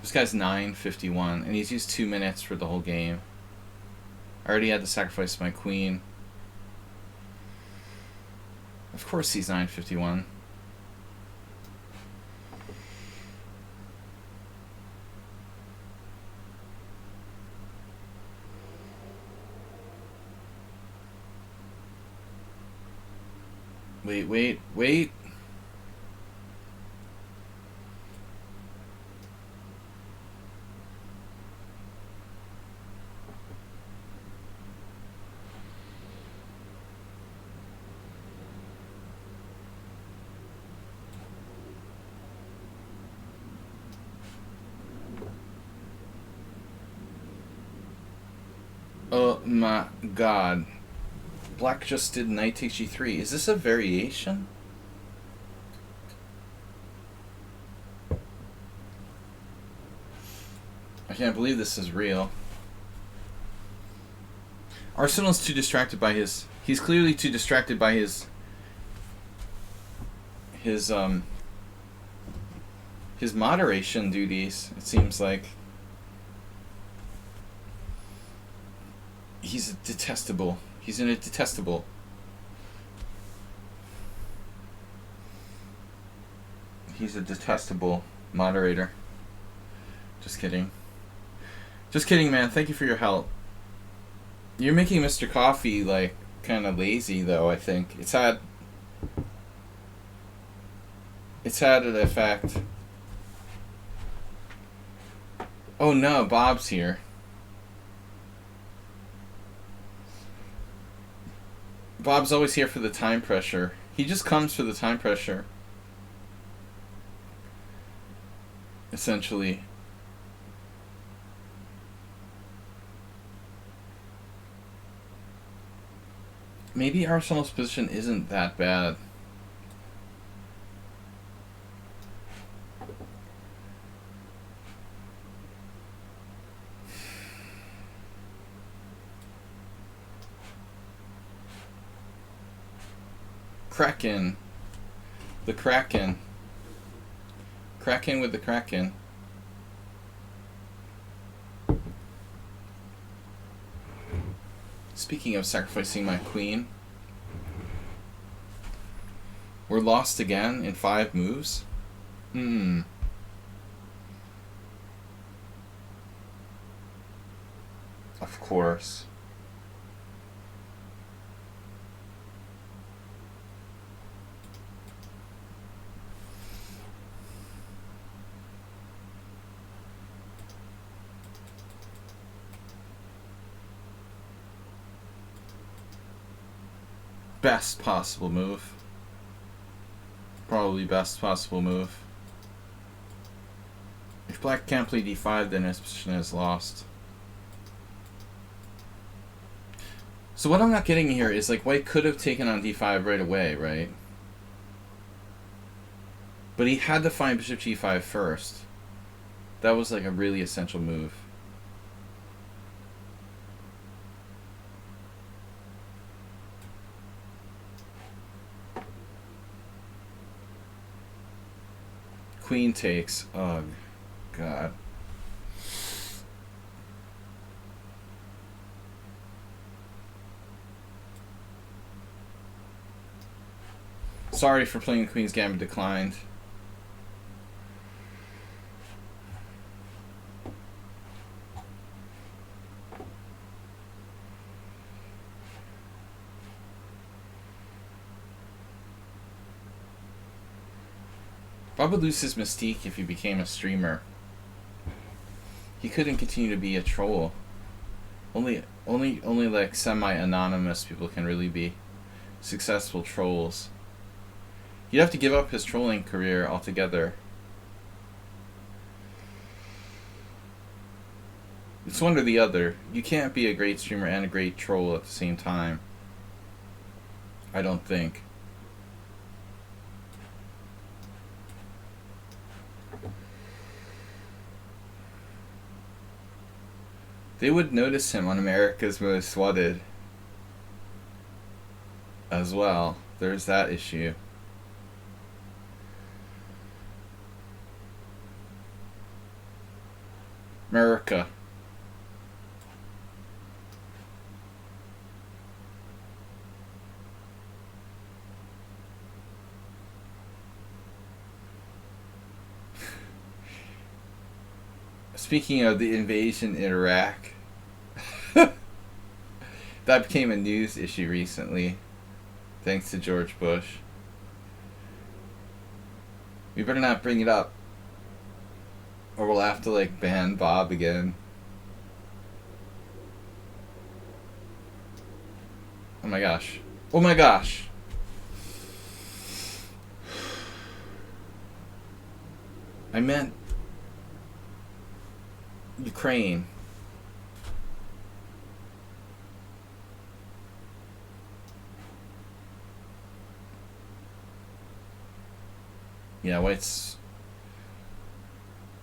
This guy's 951, and he's used 2 minutes for the whole game. I already had to sacrifice my queen. Of course he's 951. Wait. Oh my god. Black just did knight takes g3. Is this a variation? I can't believe this is real. Arsenal's too distracted by his... He's clearly too distracted by his moderation duties, it seems like. He's detestable. He's in a detestable. He's a detestable moderator. Just kidding. Just kidding, man. Thank you for your help. You're making Mr. Coffee, like, kind of lazy, though, I think. It's had an effect. Oh no, Bob's here. Bob's always here for the time pressure. He just comes for the time pressure. Essentially. Maybe Arsenal's position isn't that bad. Kraken. The Kraken. Kraken with the Kraken. Speaking of sacrificing my queen, we're lost again in 5 moves? Of course. Best possible move. Probably best possible move. If black can't play d5, then his position is lost. So what I'm not getting here is, like, white could have taken on d5 right away, right? But he had to find bishop g5 first. That was, like, a really essential move. queen takes. Oh, God. Sorry for playing the Queen's Gambit declined. Bob would lose his mystique if he became a streamer. He couldn't continue to be a troll. Only like semi-anonymous people can really be successful trolls. He'd have to give up his trolling career altogether. It's one or the other. You can't be a great streamer and a great troll at the same time. I don't think. They would notice him on America's Most Wanted as well. There's that issue. America. Speaking of the invasion in Iraq, that became a news issue recently, thanks to George Bush. We better not bring it up, or we'll have to like ban Bob again. Oh my gosh. Oh my gosh. I meant Ukraine. Yeah, White's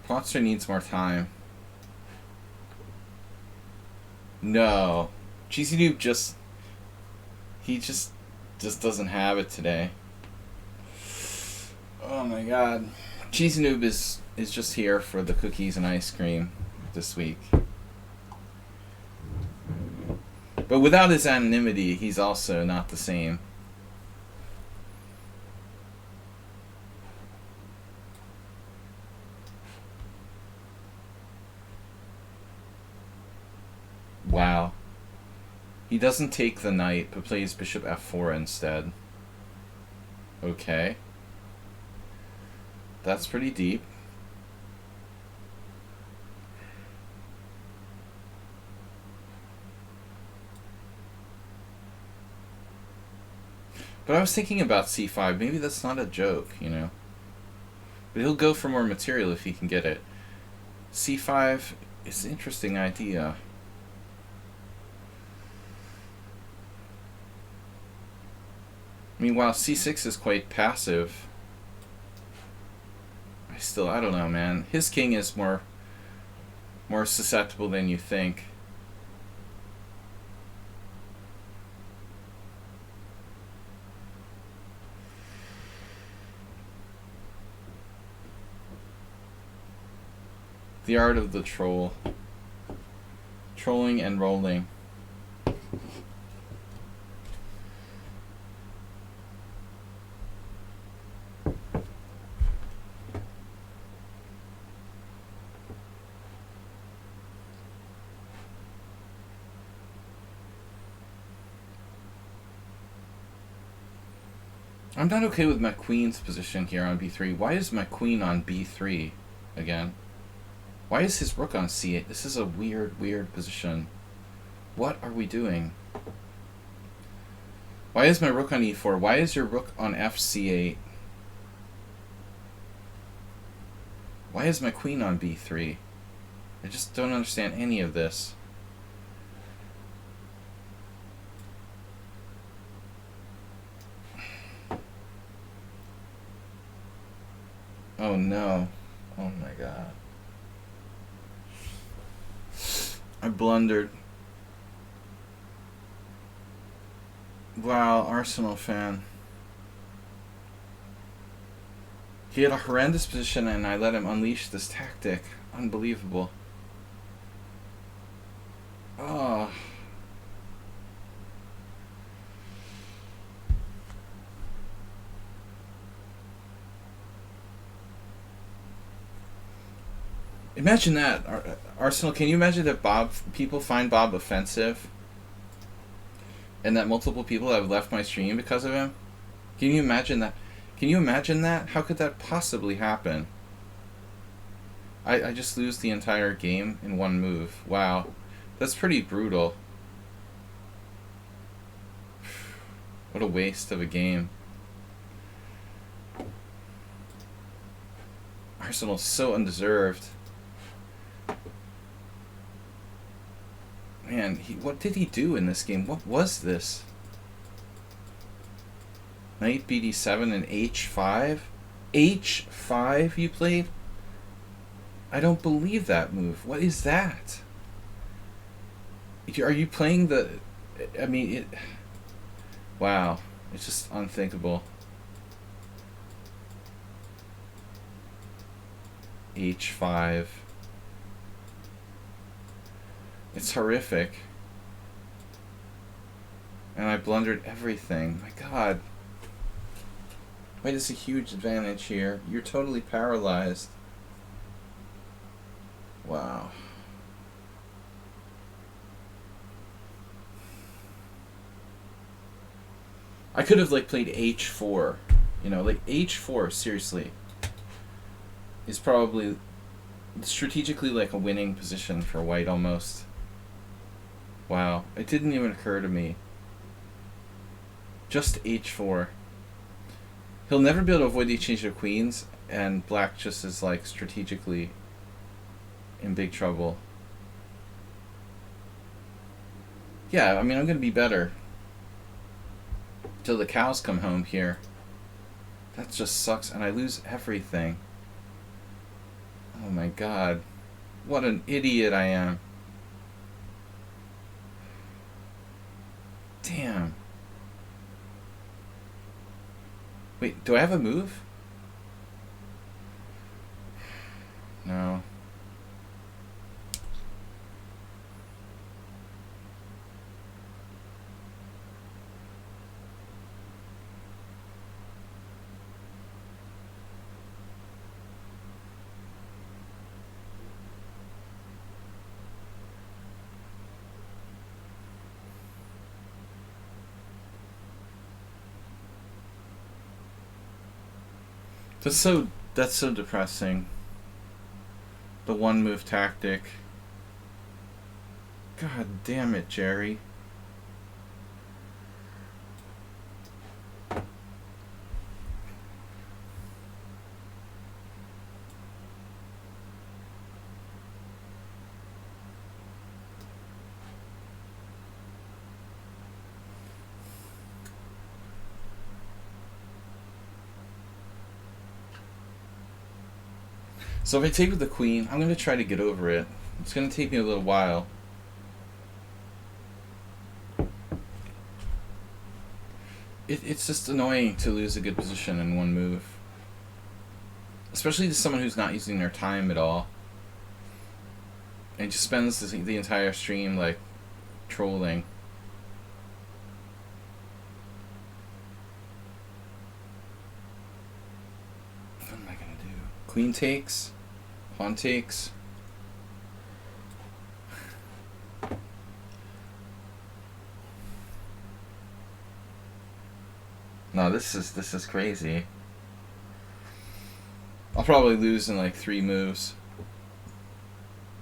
Potster needs more time. No. Cheesy Noob just doesn't have it today. Oh my god. Cheesy Noob is just here for the cookies and ice cream this week. But without his anonymity, he's also not the same. Wow. He doesn't take the knight, but plays bishop f4 instead. Okay. That's pretty deep. But I was thinking about c5. Maybe that's not a joke, you know. But he'll go for more material if he can get it. c5 is an interesting idea. Meanwhile, c6 is quite passive. I don't know, man. His king is more susceptible than you think. The art of the troll. Trolling and rolling. I'm not okay with my queen's position here on b3. Why is my queen on b3 again? Why is his rook on c8? This is a weird position. What are we doing? Why is my rook on e4? Why is your rook on fc8? Why is my queen on b3? I just don't understand any of this. Oh no. Oh my god. I blundered. Wow, Arsenal fan. He had a horrendous position and I let him unleash this tactic. Unbelievable. Oh. Imagine that. Arsenal, can you imagine that people find Bob offensive? And that multiple people have left my stream because of him? Can you imagine that? Can you imagine that? How could that possibly happen? I just lose the entire game in one move. Wow. That's pretty brutal. What a waste of a game. Arsenal's so undeserved. Man, what did he do in this game? What was this? Knight BD7 and H5? H5 you played? I don't believe that move. What is that? Are you playing the... I mean, it... Wow. It's just unthinkable. H5. It's horrific. And I blundered everything. My God. Wait, it's a huge advantage here. You're totally paralyzed. Wow. I could have like played H4. You know, like H4, seriously, is probably strategically like a winning position for white almost. Wow, it didn't even occur to me. Just H4. He'll never be able to avoid the exchange of queens, and black just is like strategically in big trouble. Yeah, I mean, I'm going to be better till the cows come home here. That just sucks, and I lose everything. Oh my God. What an idiot I am. Damn. Wait, do I have a move? No. That's so depressing. The one move tactic. God damn it, Jerry. So if I take with the queen, I'm going to try to get over it. It's going to take me a little while. It's just annoying to lose a good position in one move. Especially to someone who's not using their time at all. And just spends the entire stream, like, trolling. What am I going to do? Queen takes? Pawn takes. No, this is crazy. I'll probably lose in like 3 moves.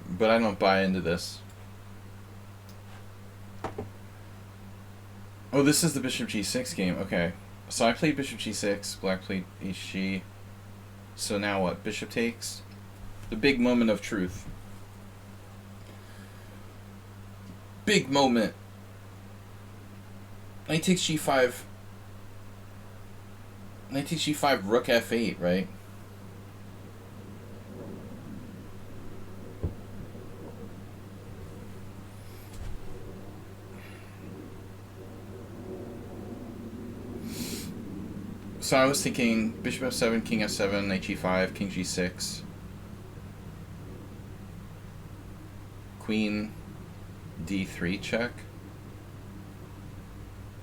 But I don't buy into this. Oh, this is the bishop g6 game. Okay. So I played bishop g6, black played hg. So now what? Bishop takes? The big moment of truth. Big moment. Knight takes g5. Knight takes g5, rook f8, right? So I was thinking bishop f7, king f7, knight g5, king g6, queen d3 check,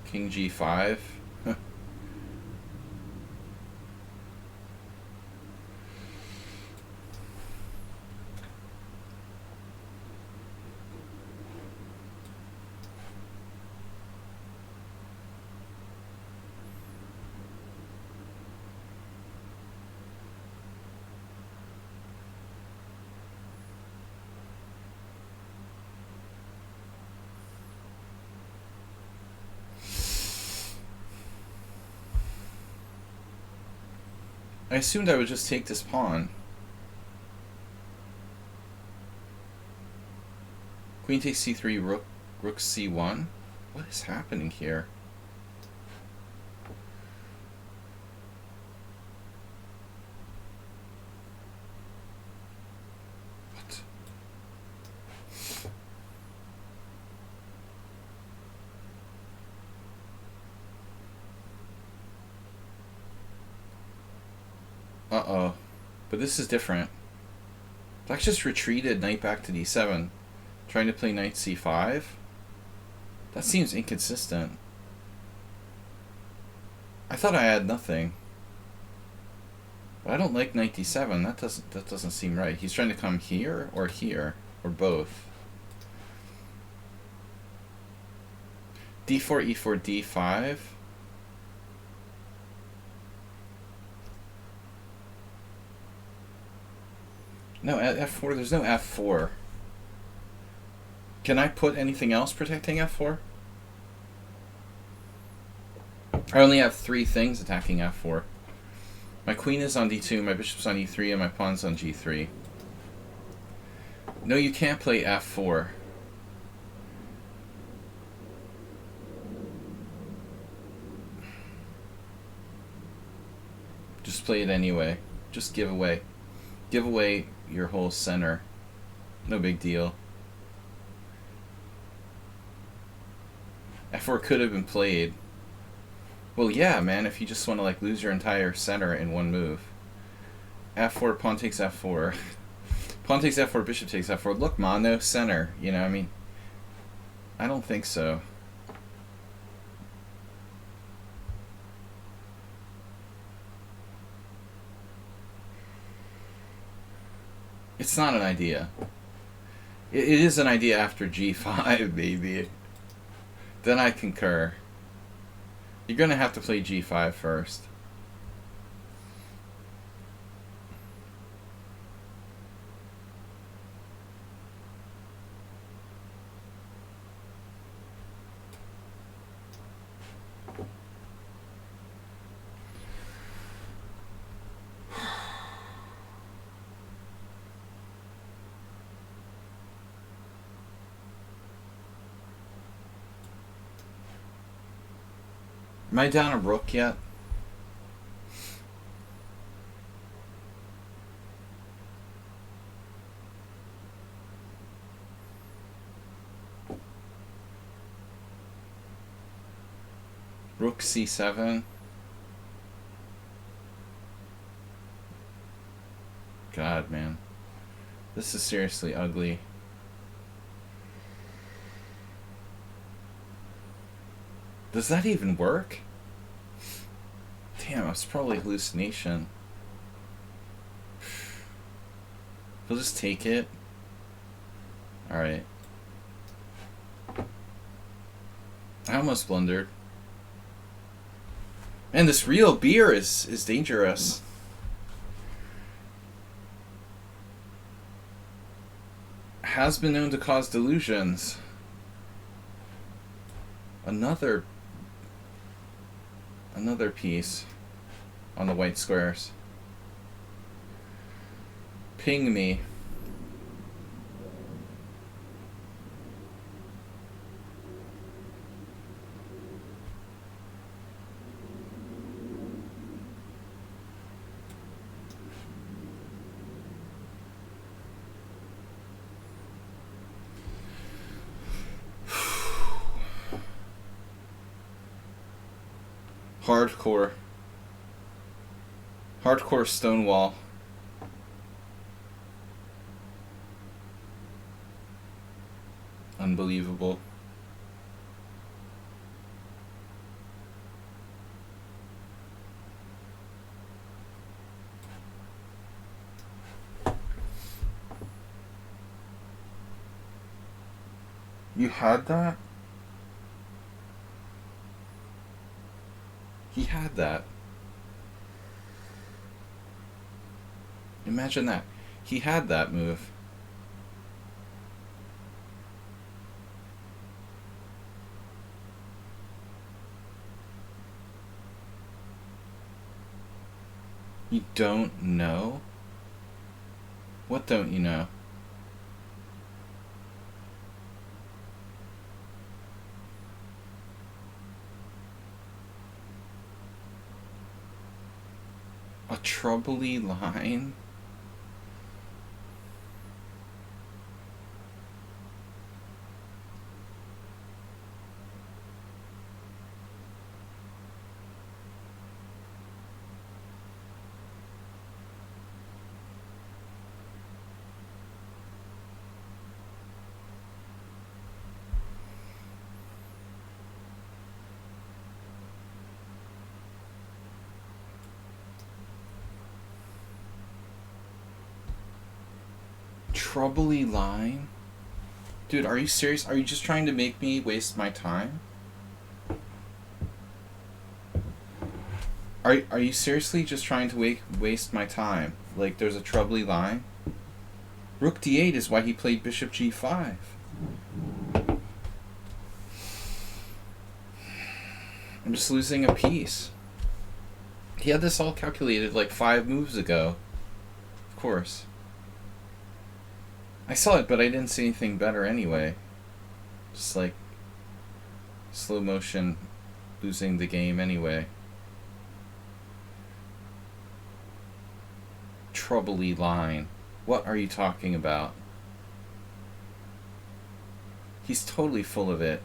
king g5. I assumed I would just take this pawn. Queen takes c3, rook c1. What is happening here? What? Uh-oh. But this is different. Black just retreated knight back to d7, trying to play knight c5. That seems inconsistent. I thought I had nothing. But I don't like knight d7. That doesn't seem right. He's trying to come here, or both. d4, e4, d5. No, f4, there's no f4. Can I put anything else protecting f4? I only have 3 things attacking f4. My queen is on d2, my bishop's on e3, and my pawn's on g3. No, you can't play f4. Just play it anyway. Just give away. Give away your whole center. No big deal. f4 could have been played. Well, yeah, man, if you just want to like lose your entire center in one move. f4, pawn takes f4. Pawn takes f4, bishop takes f4. Look, ma, no center. You know, I mean, I don't think so. It's not an idea. It is an idea after g5, baby. Then I concur. You're going to have to play g5 first. Am I down a rook yet? Rook c7. God, man. This is seriously ugly. Does that even work? Damn, it's probably hallucination. We'll just take it. Alright. I almost blundered. Man, this real beer is dangerous. Has been known to cause delusions. Another piece on the white squares. Ping me. Hardcore. Hardcore Stonewall. Unbelievable. You had that? He had that. Imagine that. He had that move. You don't know? What don't you know? A troubly line? Troubly line? Dude, are you serious? Are you just trying to make me waste my time? Are you seriously just trying to waste my time? Like, there's a troubly line? Rook d8 is why he played bishop g5. I'm just losing a piece. He had this all calculated like 5 moves ago. Of course. I saw it, but I didn't see anything better anyway. Just like slow motion losing the game anyway. Troubly line. What are you talking about? He's totally full of it.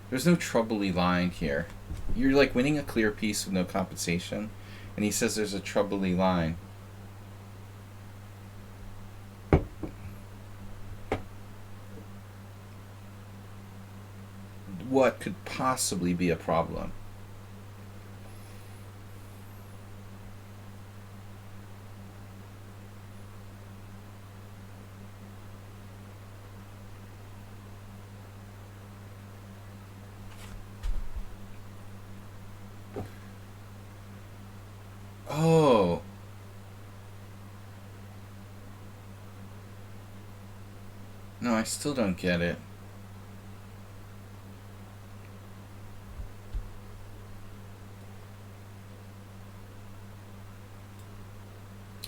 There's no troubly line here. You're like winning a clear piece with no compensation, and he says there's a troubly line. What could possibly be a problem? Oh. No, I still don't get it.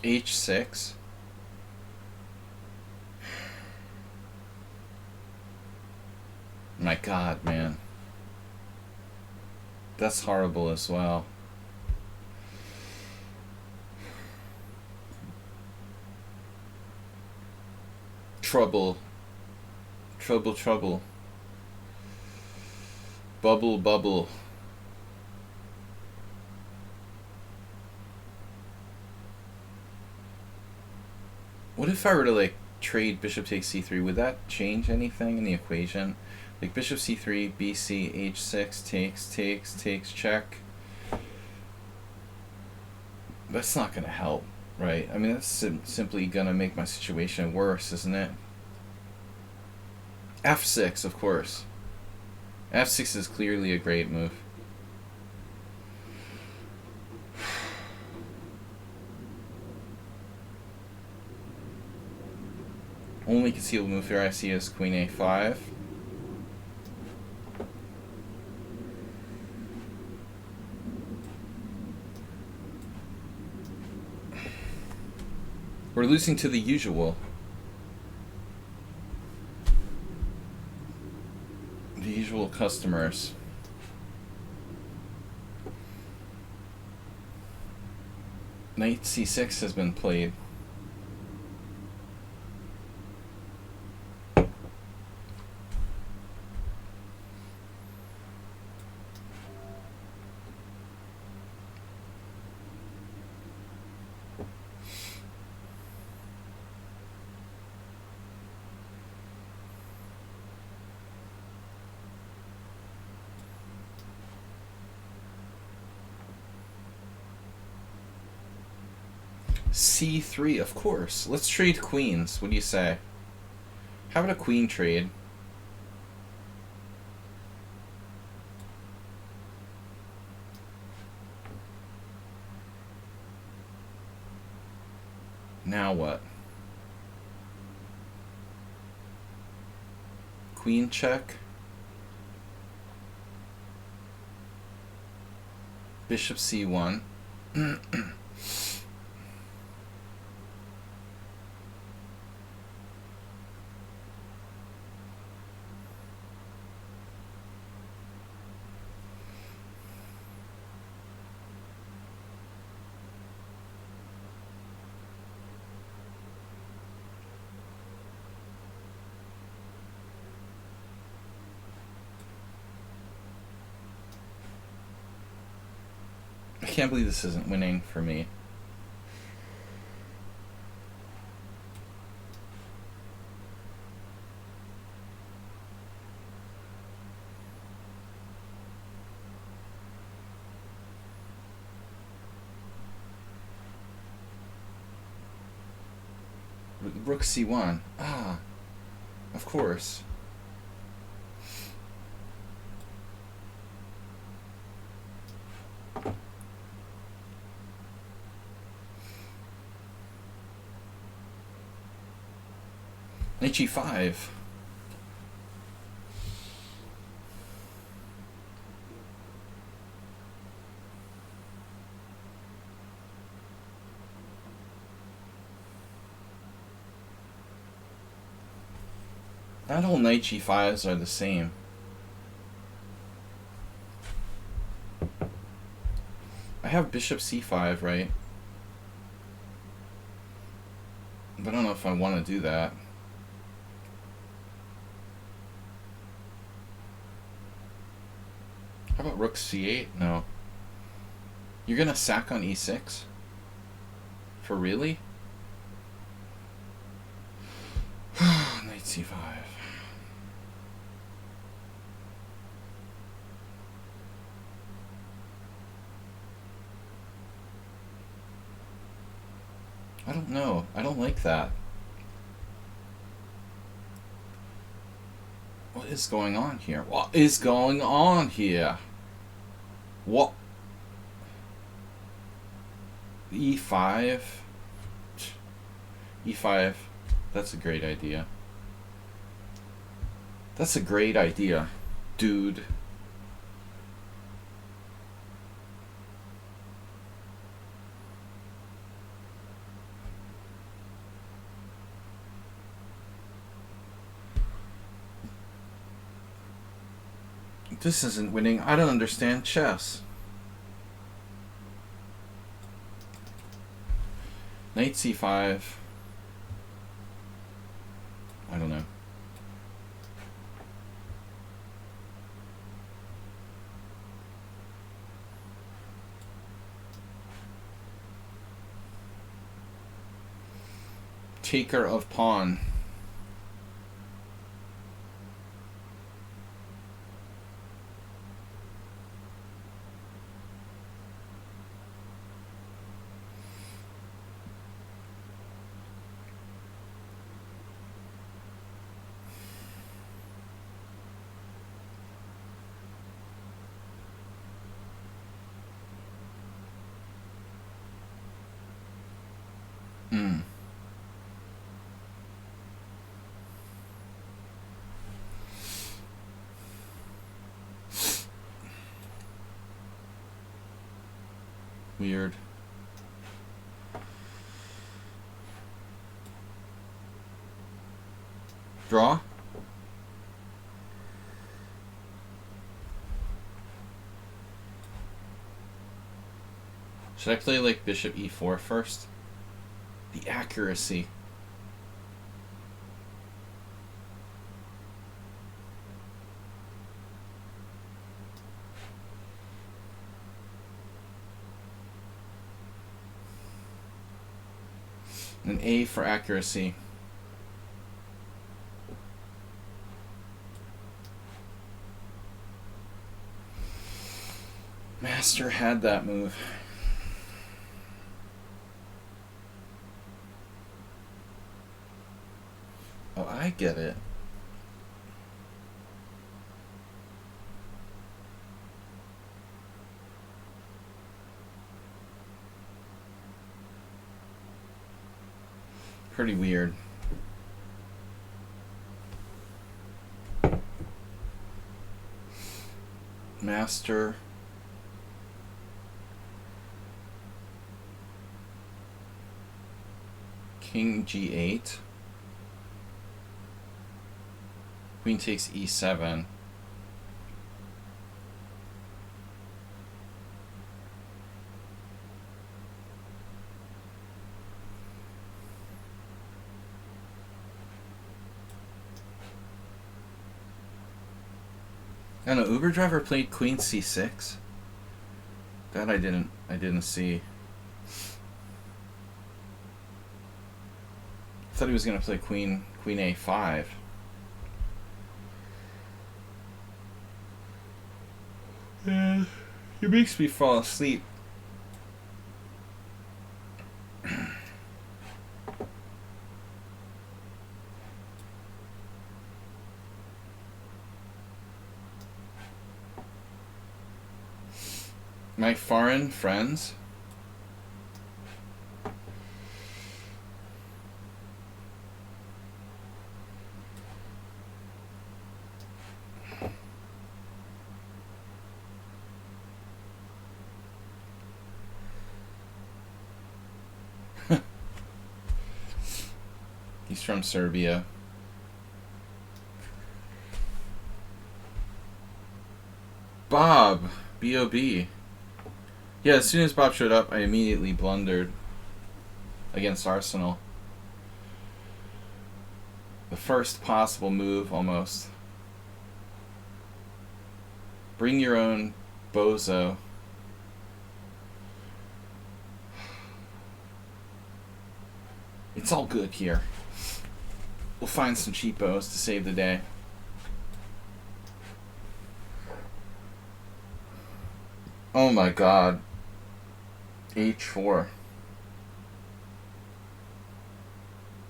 H6? My God, man. That's horrible as well. Trouble. Trouble, trouble. Bubble, bubble. What if I were to like trade bishop takes c3? Would that change anything in the equation? Like bishop c3, bc, h6, takes, check. That's not going to help, right? I mean, that's simply going to make my situation worse, isn't it? f6, of course. f6 is clearly a great move. Only concealable move here I see is queen a5. We're losing to the usual. The usual customers. Knight c6 has been played. C3, of course. Let's trade queens. What do you say? How about a queen trade? Now what? Queen check. Bishop C1. I can't believe this isn't winning for me. Rook C1. Ah, of course. Knight G5. Not all Knight G5s are the same. I have Bishop C5, right? But I don't know if I want to do that. How about Rook C8? No. You're gonna sack on E6? For really? Knight C5. I don't know. I don't like that. What is going on here? What is going on here? What? E5? E5. That's a great idea. That's a great idea, dude. This isn't winning. I don't understand chess. Knight C5. I don't know. Taker of pawn. Weird. Draw? Should I play like Bishop E4 first? The accuracy. An A for accuracy. Master had that move. I get it. Pretty weird. Master. King G8. Queen takes E7. I don't know, Uber driver played Queen C6. That I didn't see. I thought he was gonna play Queen A5. Yeah, he makes me fall asleep. My foreign friends. He's from Serbia. Bob. B-O-B. Yeah, as soon as Bob showed up, I immediately blundered against Arsenal. The first possible move, almost. Bring your own bozo. It's all good here. We'll find some cheapos to save the day. Oh my god. H4.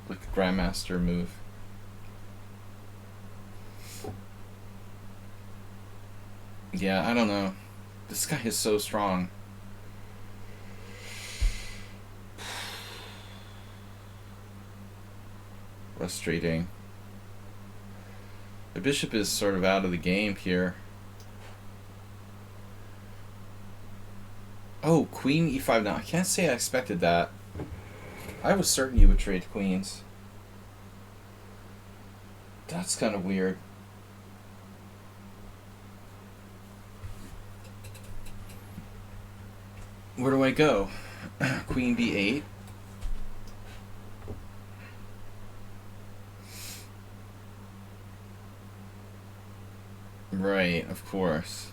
Like a Grandmaster move. Yeah, I don't know. This guy is so strong. Frustrating. The bishop is sort of out of the game here. Oh, Queen E5 now. I can't say I expected that. I was certain you would trade queens. That's kind of weird. Where do I go? Queen B8. Right, of course.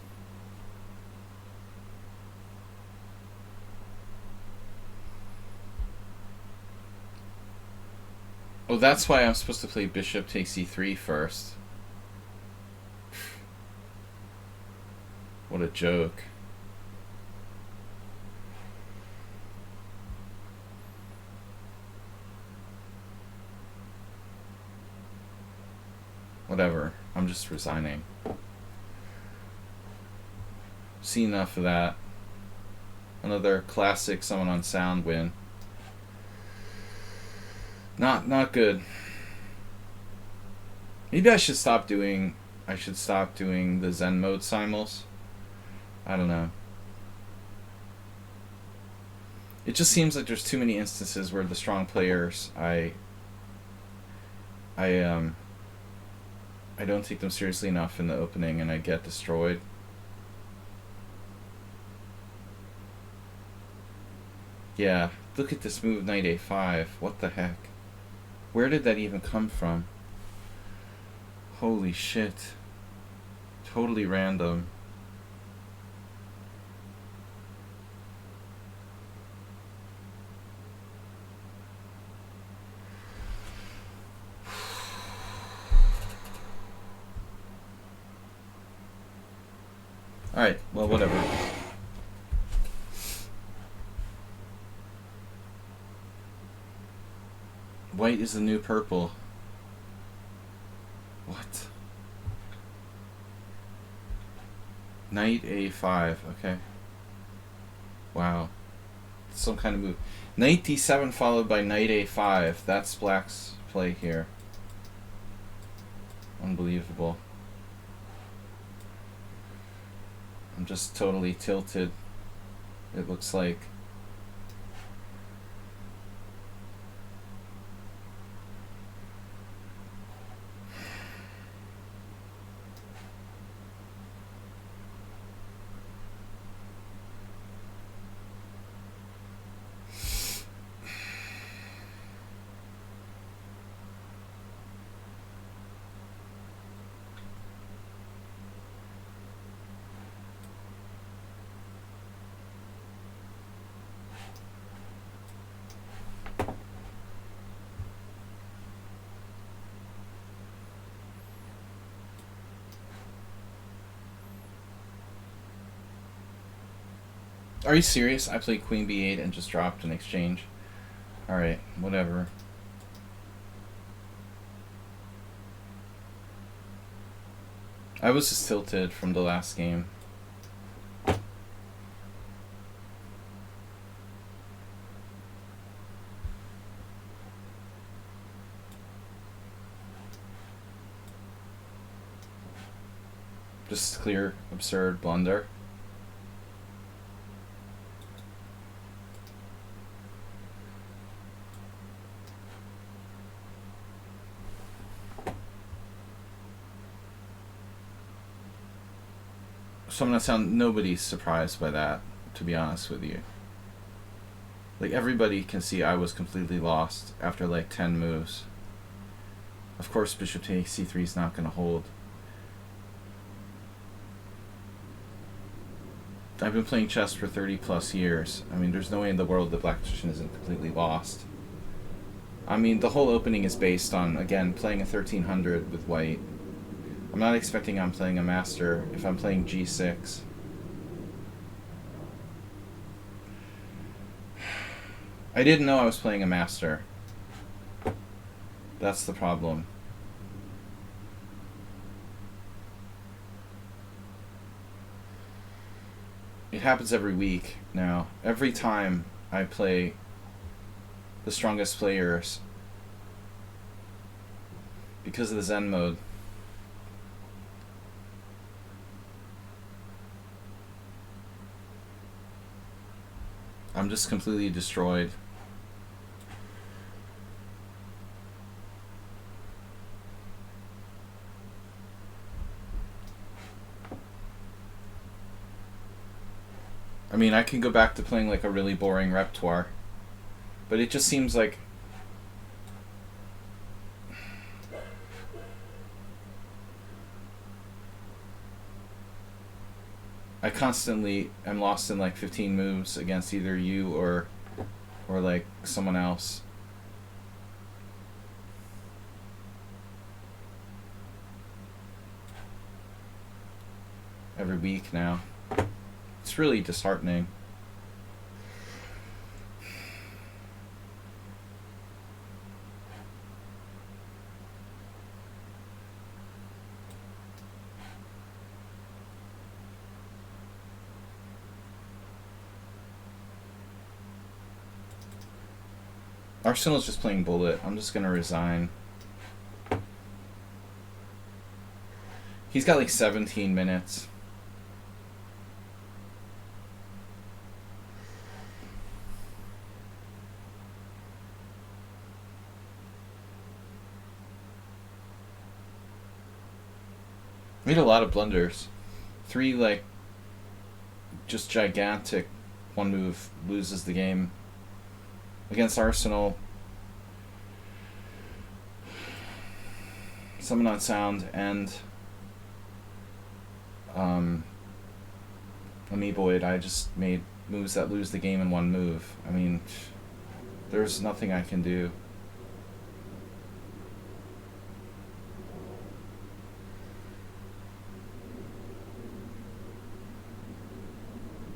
Oh, that's why I'm supposed to play bishop takes e3 first. What a joke. Whatever. I'm just resigning. See enough of that. Another classic someone on sound win. Not good. Maybe I should stop doing the Zen mode simuls. I don't know. It just seems like there's too many instances where the strong players I don't take them seriously enough in the opening and I get destroyed. Yeah, look at this move, knight a5. What the heck? Where did that even come from? Holy shit. Totally random. Alright, well, whatever. White is the new purple. Knight a5. Okay. Wow. Some kind of move. Knight d7 followed by knight a5. That's black's play here. Unbelievable. I'm just totally tilted. It looks like. Are you serious? I played queen b8 and just dropped an exchange. Alright, whatever. I was just tilted from the last game. Just clear, absurd blunder. So I'm gonna sound nobody's surprised by that, to be honest with you. Like, everybody can see I was completely lost after like 10 moves. Of course bishop takes c3 is not gonna hold. I've been playing chess for 30 plus years. I mean, there's no way in the world that black position isn't completely lost. I mean, the whole opening is based on, again, playing a 1300 with white. I'm not expecting I'm playing a master if I'm playing g6. I didn't know I was playing a master. That's the problem. It happens every week now. Every time I play the strongest players because of the Zen mode. I'm just completely destroyed. I mean, I can go back to playing like a really boring repertoire, but it just seems like I constantly am lost in like 15 moves against either you or like someone else. Every week now. It's really disheartening. Arsenal's just playing bullet. I'm just gonna resign. He's got like 17 minutes. Made a lot of blunders. 3 like just gigantic one move loses the game. Against Arsenal, Summon on Sound and Amoeboid, I just made moves that lose the game in one move. I mean, there's nothing I can do.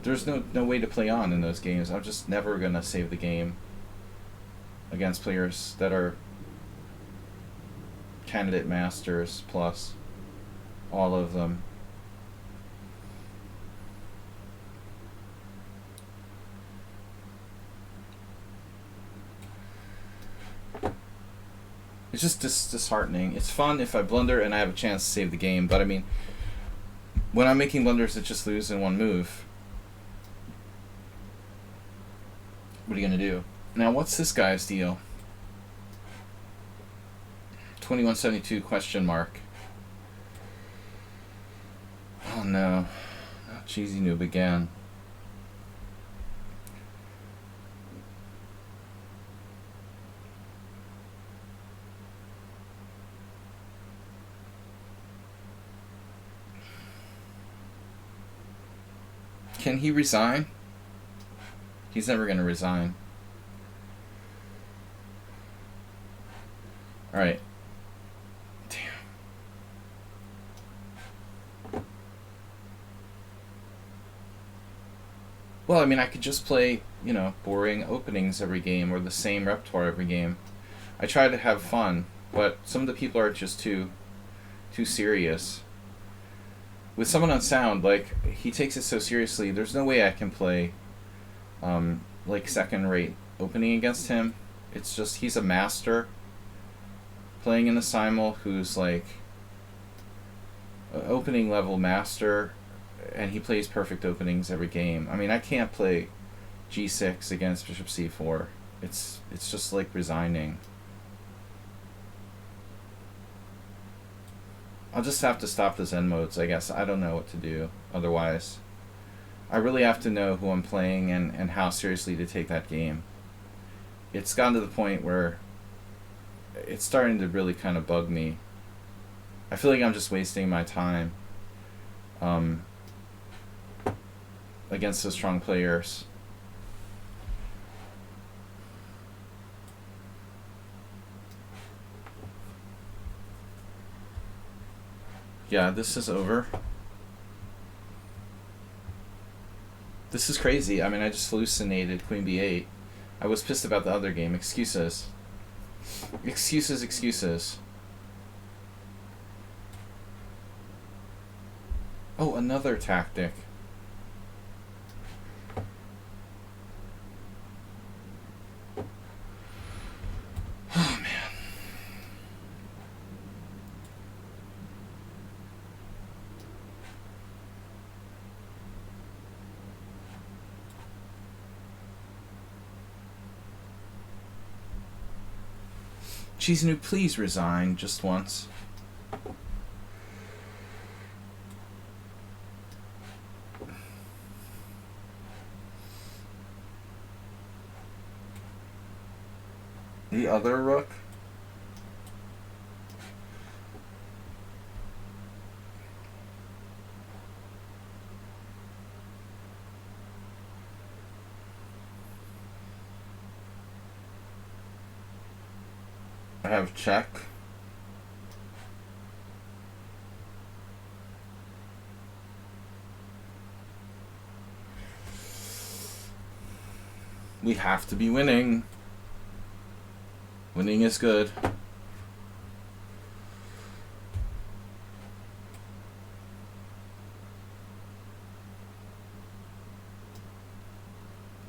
There's no way to play on in those games. I'm just never gonna save the game against players that are candidate masters plus all of them. It's just disheartening. It's fun if I blunder and I have a chance to save the game, but I mean, when I'm making blunders that just lose in one move, what are you going to do? Now, what's this guy's deal? 2172 question mark. Oh no. Not cheesy noob again. Can he resign? He's never going to resign. Alright. Damn. Well, I mean, I could just play, you know, boring openings every game or the same repertoire every game. I try to have fun, but some of the people are just too serious. With someone on sound, like, he takes it so seriously, there's no way I can play, like, second-rate opening against him. It's just, he's a master playing in the Simul who's, like, an opening-level master, and he plays perfect openings every game. I mean, I can't play g6 against bishop c4. It's just, like, resigning. I'll just have to stop the Zen modes, I guess. I don't know what to do otherwise. I really have to know who I'm playing and how seriously to take that game. It's gotten to the point where it's starting to really kind of bug me. I feel like I'm just wasting my time against those strong players. Yeah, this is over. This is crazy. I mean, I just hallucinated Queen b8. I was pissed about the other game. Excuses. Excuses, excuses. Oh, another tactic. Oh, man. Chizunu, please resign just once. The other rook? I have check. We have to be winning. Winning is good.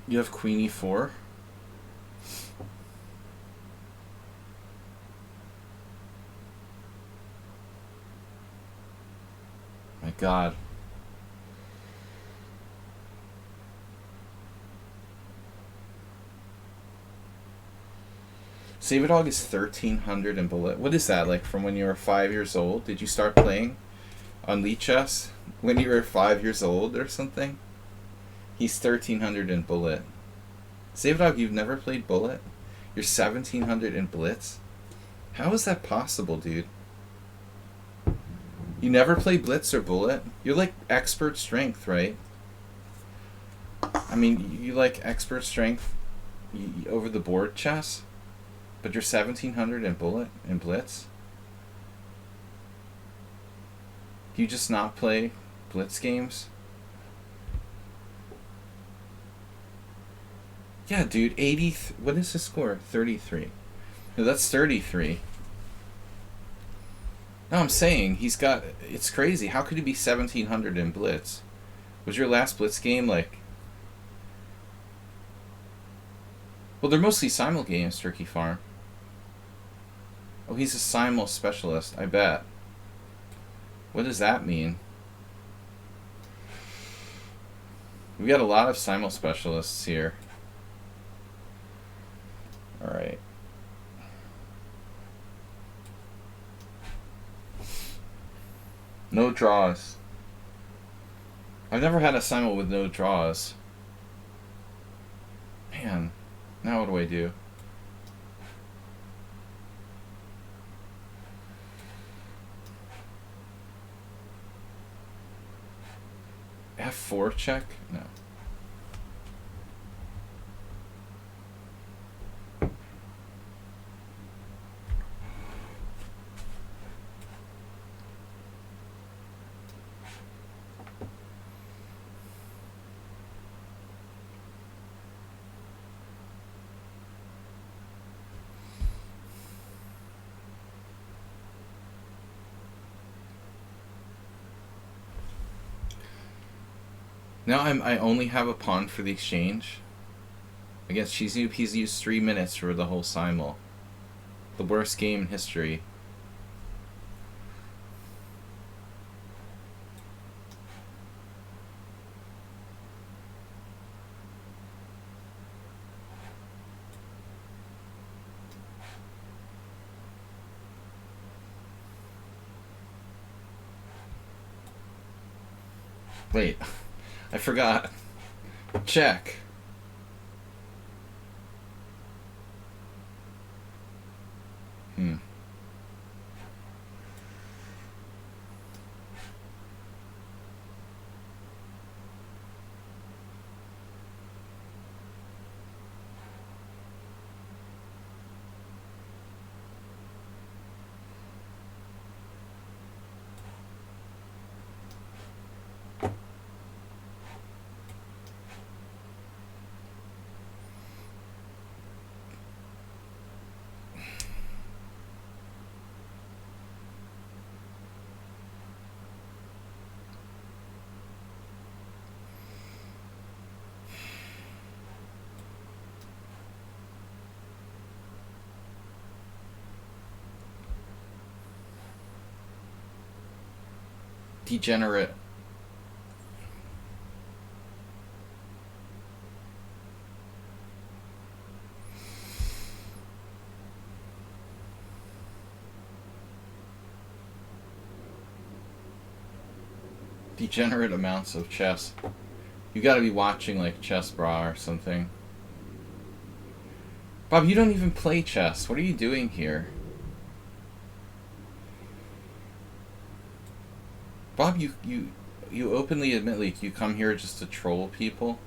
You have Queen e4. My God. Savadog is 1300 in bullet. What is that, like from when you were 5 years old? Did you start playing on lichess when you were 5 years old or something? He's 1300 in bullet. Savadog, you've never played bullet? You're 1700 in blitz? How is that possible, dude? You never play blitz or bullet? You're like expert strength, right? I mean, you like expert strength over the board chess? But you're 1700 in bullet and blitz? Do you just not play blitz games? Yeah, dude, 80. What is his score? 33. No, that's 33. No, I'm saying he's got. It's crazy. How could he be 1700 in blitz? Was your last blitz game like? Well, they're mostly simul games, Turkey Farm. Oh, he's a Simul specialist, I bet. What does that mean? We got a lot of Simul specialists here. Alright. No draws. I've never had a Simul with no draws. Man, now what do I do? F4 check? No. Now I only have a pawn for the exchange. Against Chizu, he's used 3 minutes for the whole Simul. The worst game in history. Wait, I forgot. Check. Degenerate. Degenerate amounts of chess. You gotta be watching like Chess Bra or something. Bob, you don't even play chess. What are you doing here? Bob, you openly admit like you come here just to troll people.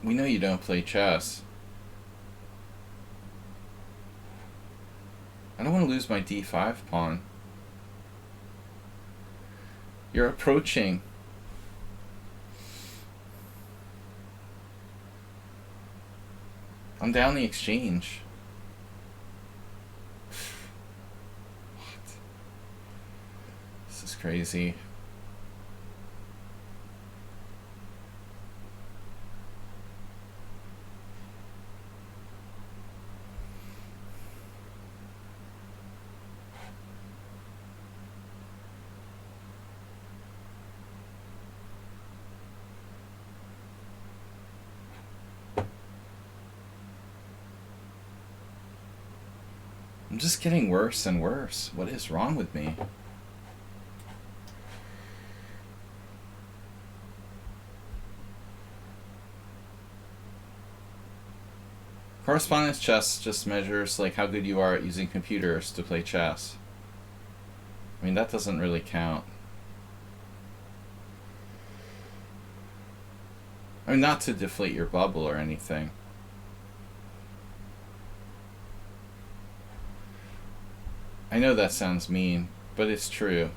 We know you don't play chess. I don't want to lose my d5 pawn. You're approaching. I'm down the exchange. What? This is crazy. I'm just getting worse and worse. What is wrong with me? Correspondence chess just measures like how good you are at using computers to play chess. I mean, that doesn't really count. I mean, not to deflate your bubble or anything. I know that sounds mean, but it's true.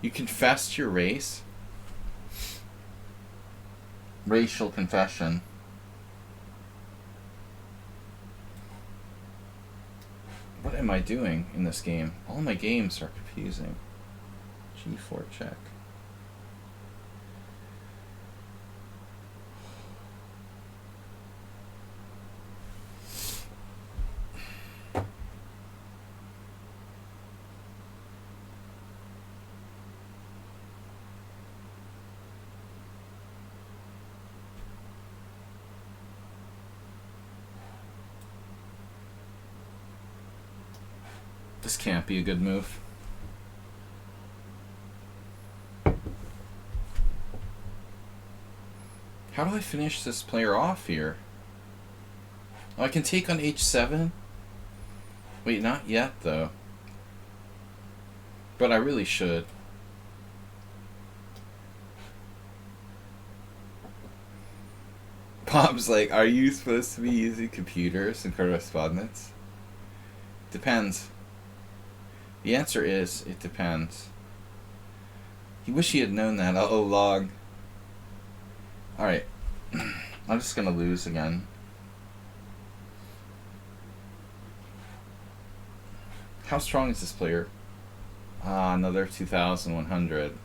You confessed your race? Racial confession. What am I doing in this game? All my games are confusing. G4 check. This can't be a good move. How do I finish this player off here? Oh, I can take on h7? Wait, not yet, though. But I really should. Bob's like, are you supposed to be using computers and correspondence? Depends. The answer is, it depends. You wish he had known that all along. Alright. I'm just gonna lose again. How strong is this player? Another 2,100.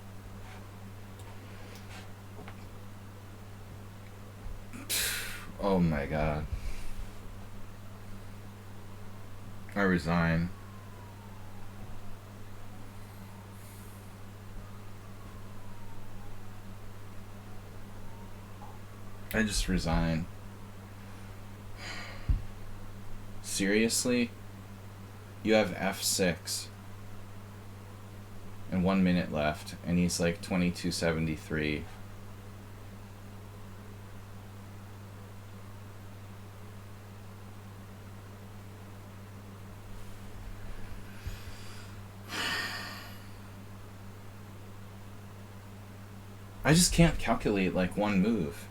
Oh my god. I resign. I just resign. Seriously? You have f6 and 1 minute left, and he's like 2273. I just can't calculate like one move.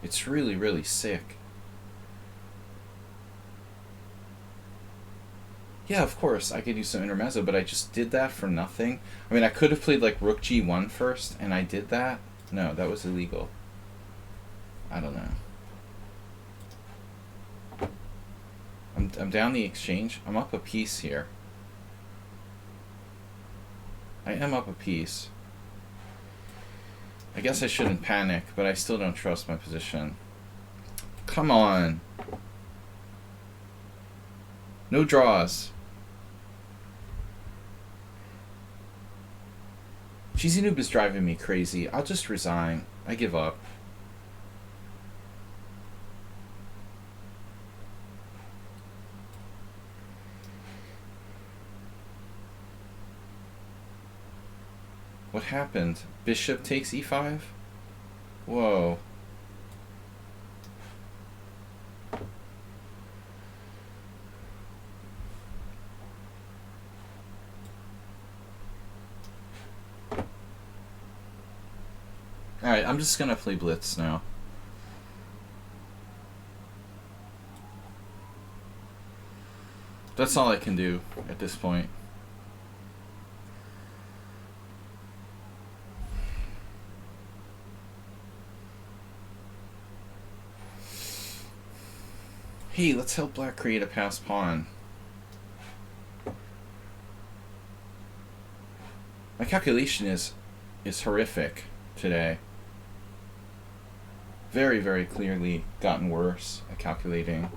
It's really, really sick. Yeah, of course, I could do some intermezzo, but I just did that for nothing. I mean, I could have played like rook g1 first, and I did that. No, that was illegal. I don't know. I'm down the exchange. I'm up a piece here. I am up a piece. I guess I shouldn't panic, but I still don't trust my position. Come on. No draws. Cheesy Noob is driving me crazy. I'll just resign. I give up. What happened? Bishop takes e5? Whoa. Alright, I'm just gonna play blitz now. That's all I can do at this point. Hey, let's help black create a passed pawn. My calculation is horrific today. Very, very clearly gotten worse at calculating.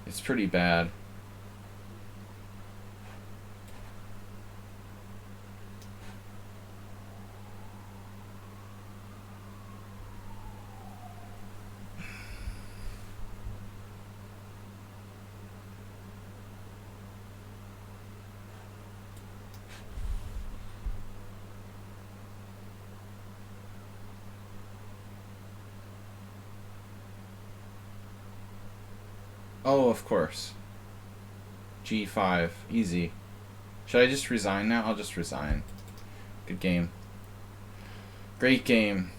It's pretty bad. Oh, of course. G5. Easy. Should I just resign now? I'll just resign. Good game. Great game.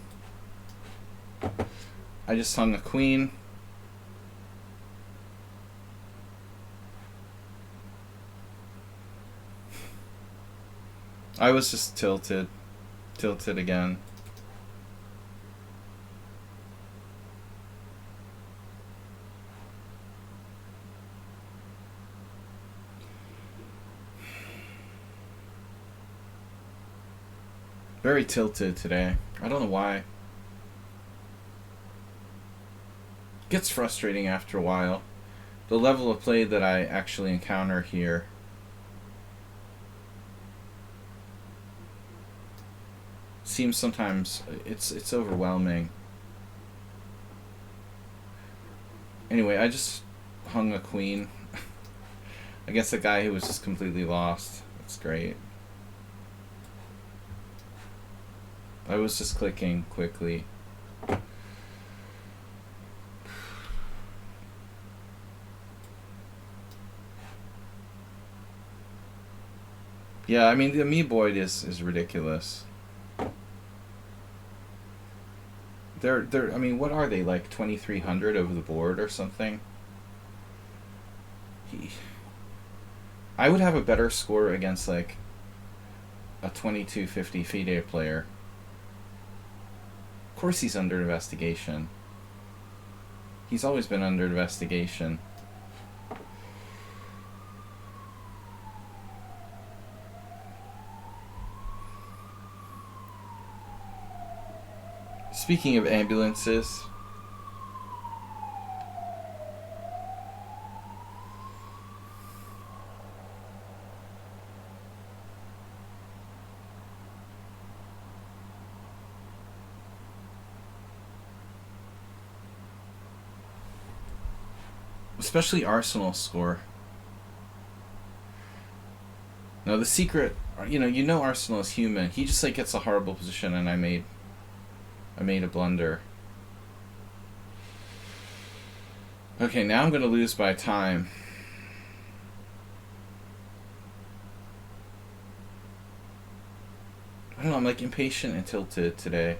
I just hung the queen. I was just tilted. Tilted again. Very tilted today. I don't know why. Gets frustrating after a while. The level of play that I actually encounter here seems sometimes it's overwhelming. Anyway, I just hung a queen against a guy who was just completely lost. That's great. I was just clicking quickly. Yeah, I mean, the amoeboid is ridiculous. They're I mean, what are they, like 2,300 over the board or something? I would have a better score against like a 2250 FIDE player. Of course he's under investigation. He's always been under investigation. Speaking of ambulances, especially Arsenal's score. No, the secret, you know Arsenal is human. He just like gets a horrible position, and I made a blunder. Okay, now I'm gonna lose by time. I don't know, I'm like impatient and tilted today.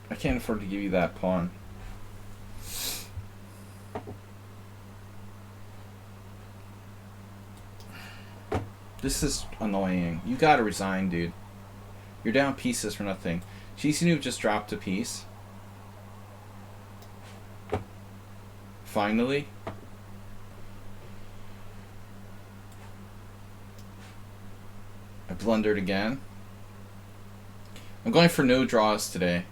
I can't afford to give you that pawn. This is annoying. You gotta resign, dude. You're down pieces for nothing. Chisinau just dropped a piece. Finally. I blundered again. I'm going for no draws today.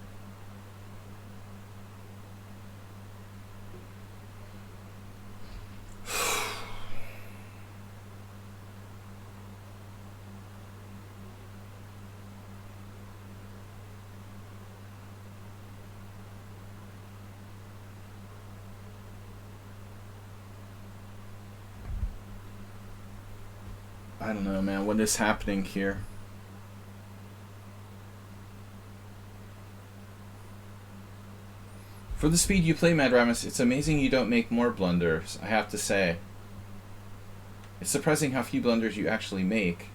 I don't know, man. What is happening here? For the speed you play, Mad Ramus, it's amazing you don't make more blunders, I have to say. It's surprising how few blunders you actually make.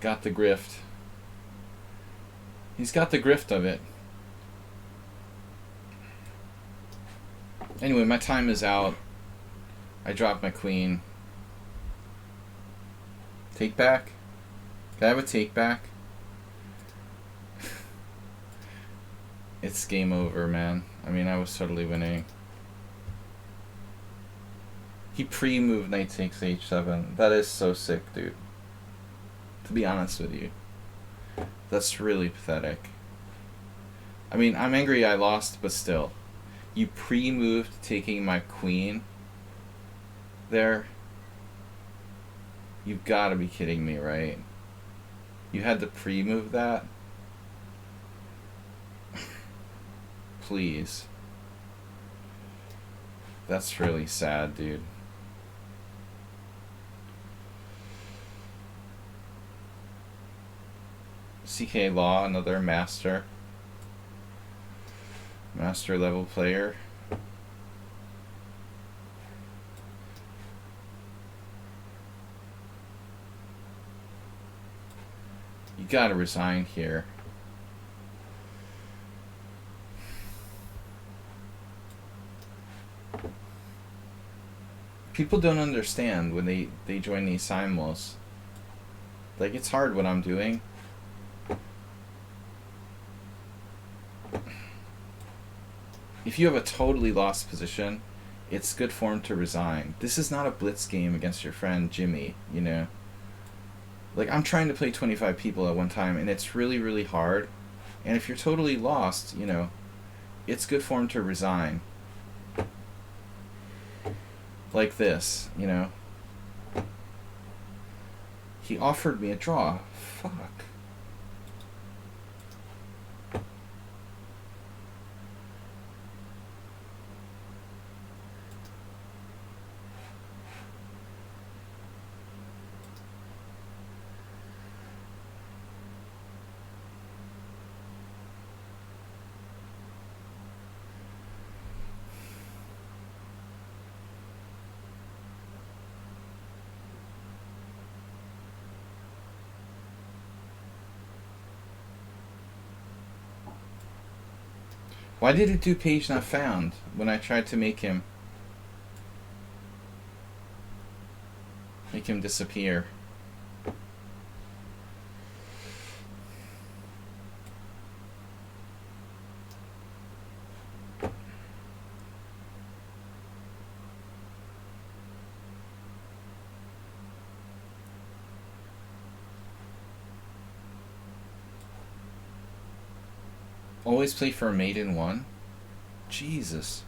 Got the grift. He's got the grift of it. Anyway, my time is out. I dropped my queen. Take back? Can I have a take back? It's game over, man. I mean, I was totally winning. He pre-moved knight takes h7. That is so sick, dude. To be honest with you. That's really pathetic. I mean, I'm angry I lost, but still. You pre-moved taking my queen there. You've got to be kidding me, right? You had to pre-move that? Please. That's really sad, dude. CK Law, another master level player. You gotta resign here. People don't understand when they join these simuls. Like, it's hard what I'm doing. If you have a totally lost position, it's good form to resign. This is not a blitz game against your friend Jimmy, you know? Like, I'm trying to play 25 people at one time, and it's really, really hard. And if you're totally lost, you know, it's good for him to resign. Like this, you know. He offered me a draw. Fuck. Why did it do page not found when I tried to make him disappear? Always play for a mate in one? Jesus.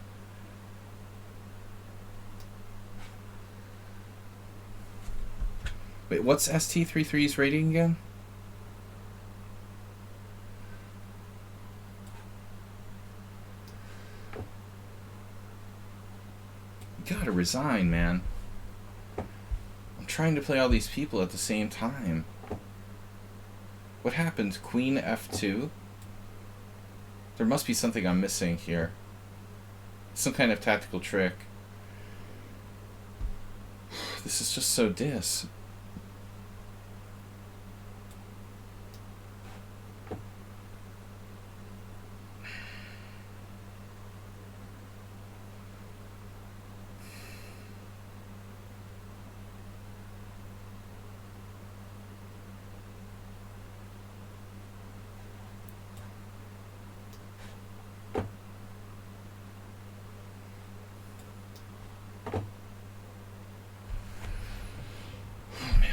Wait, what's ST33's rating again? You gotta resign, man. I'm trying to play all these people at the same time. What happened? Queen F2? There must be something I'm missing here. Some kind of tactical trick. This is just so dis.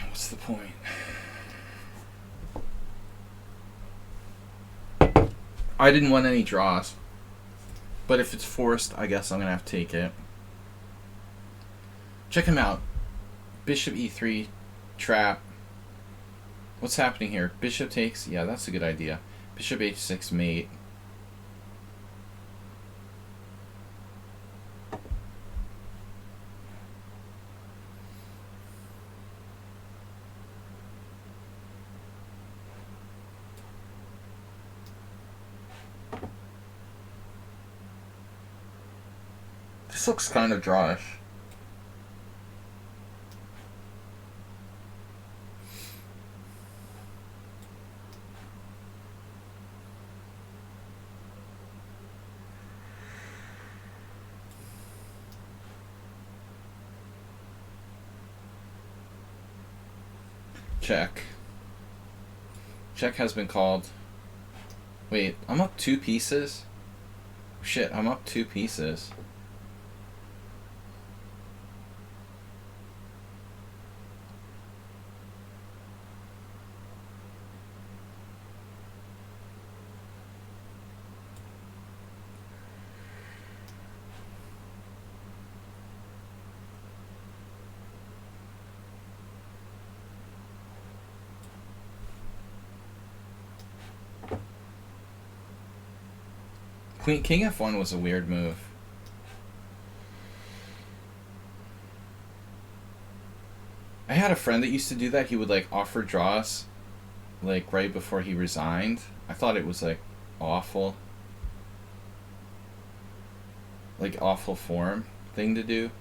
What's the point? I didn't want any draws. But if it's forced, I guess I'm going to have to take it. Check him out. Bishop E3, trap. What's happening here? Bishop takes? Yeah, that's a good idea. Bishop H6, mate. This looks kind of drawish. Check. Check has been called. Wait, I'm up 2 pieces? Shit, I'm up 2 pieces. King F1 was a weird move. I had a friend that used to do that. He would like offer draws like right before he resigned. I thought it was like awful. Like awful form thing to do.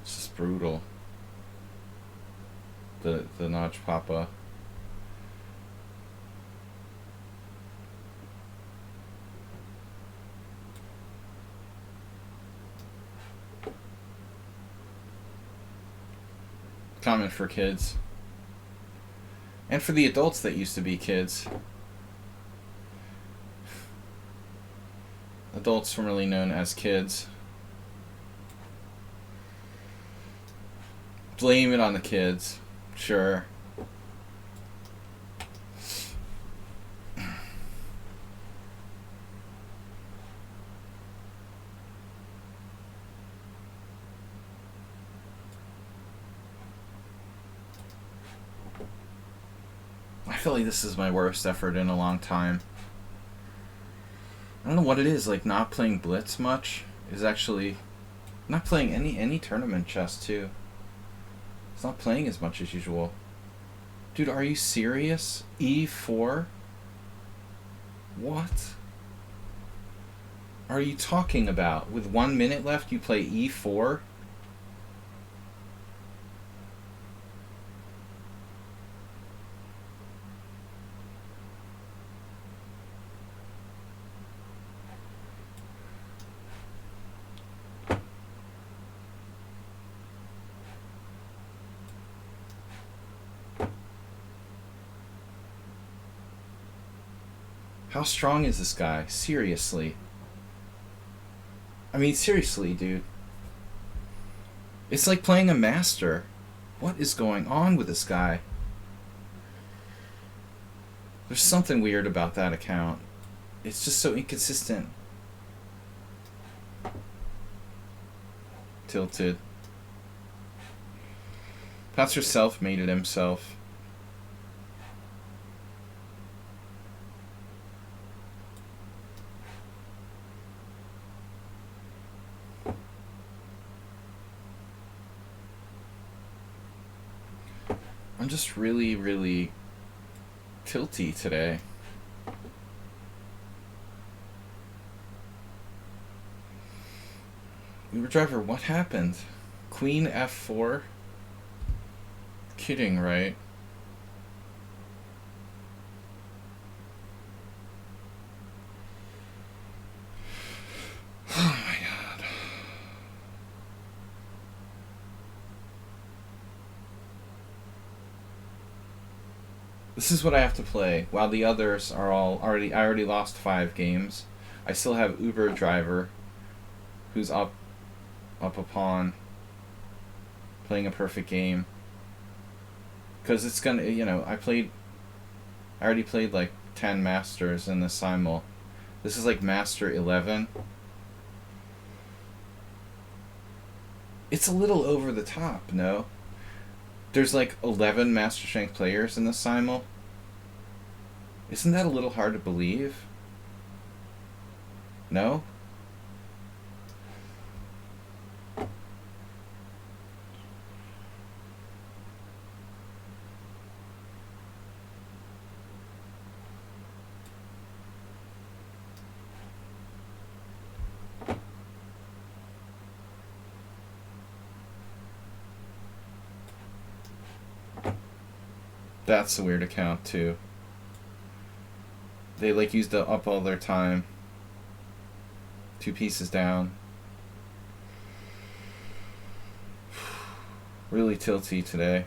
It's just brutal. The Notch Papa. Common for kids. And for the adults that used to be kids. Adults formerly known as kids. Blame it on the kids. Sure. feel like this is my worst effort in a long time. I don't know what it is, like not playing Blitz much is actually not playing any tournament chess too. It's not playing as much as usual. Dude, are you serious? E4? What are you talking about? With 1 minute left, you play E4? How strong is this guy? Seriously. I mean, seriously, dude. It's like playing a master. What is going on with this guy? There's something weird about that account. It's just so inconsistent. Tilted. Pastor self-made himself. I'm just really, really tilty today. Uber driver, what happened? Queen F4? Kidding, right? Oh my god. This is what I have to play, while the others are all I already lost 5 games. I still have Uber driver, who's up a pawn, playing a perfect game. Because it's gonna, I already played like 10 masters in the Simul. This is like master 11. It's a little over the top, no? There's like 11 master strength players in the Simul. Isn't that a little hard to believe? No? That's a weird account too. They like used up all their time. 2 pieces down. Really tilty today.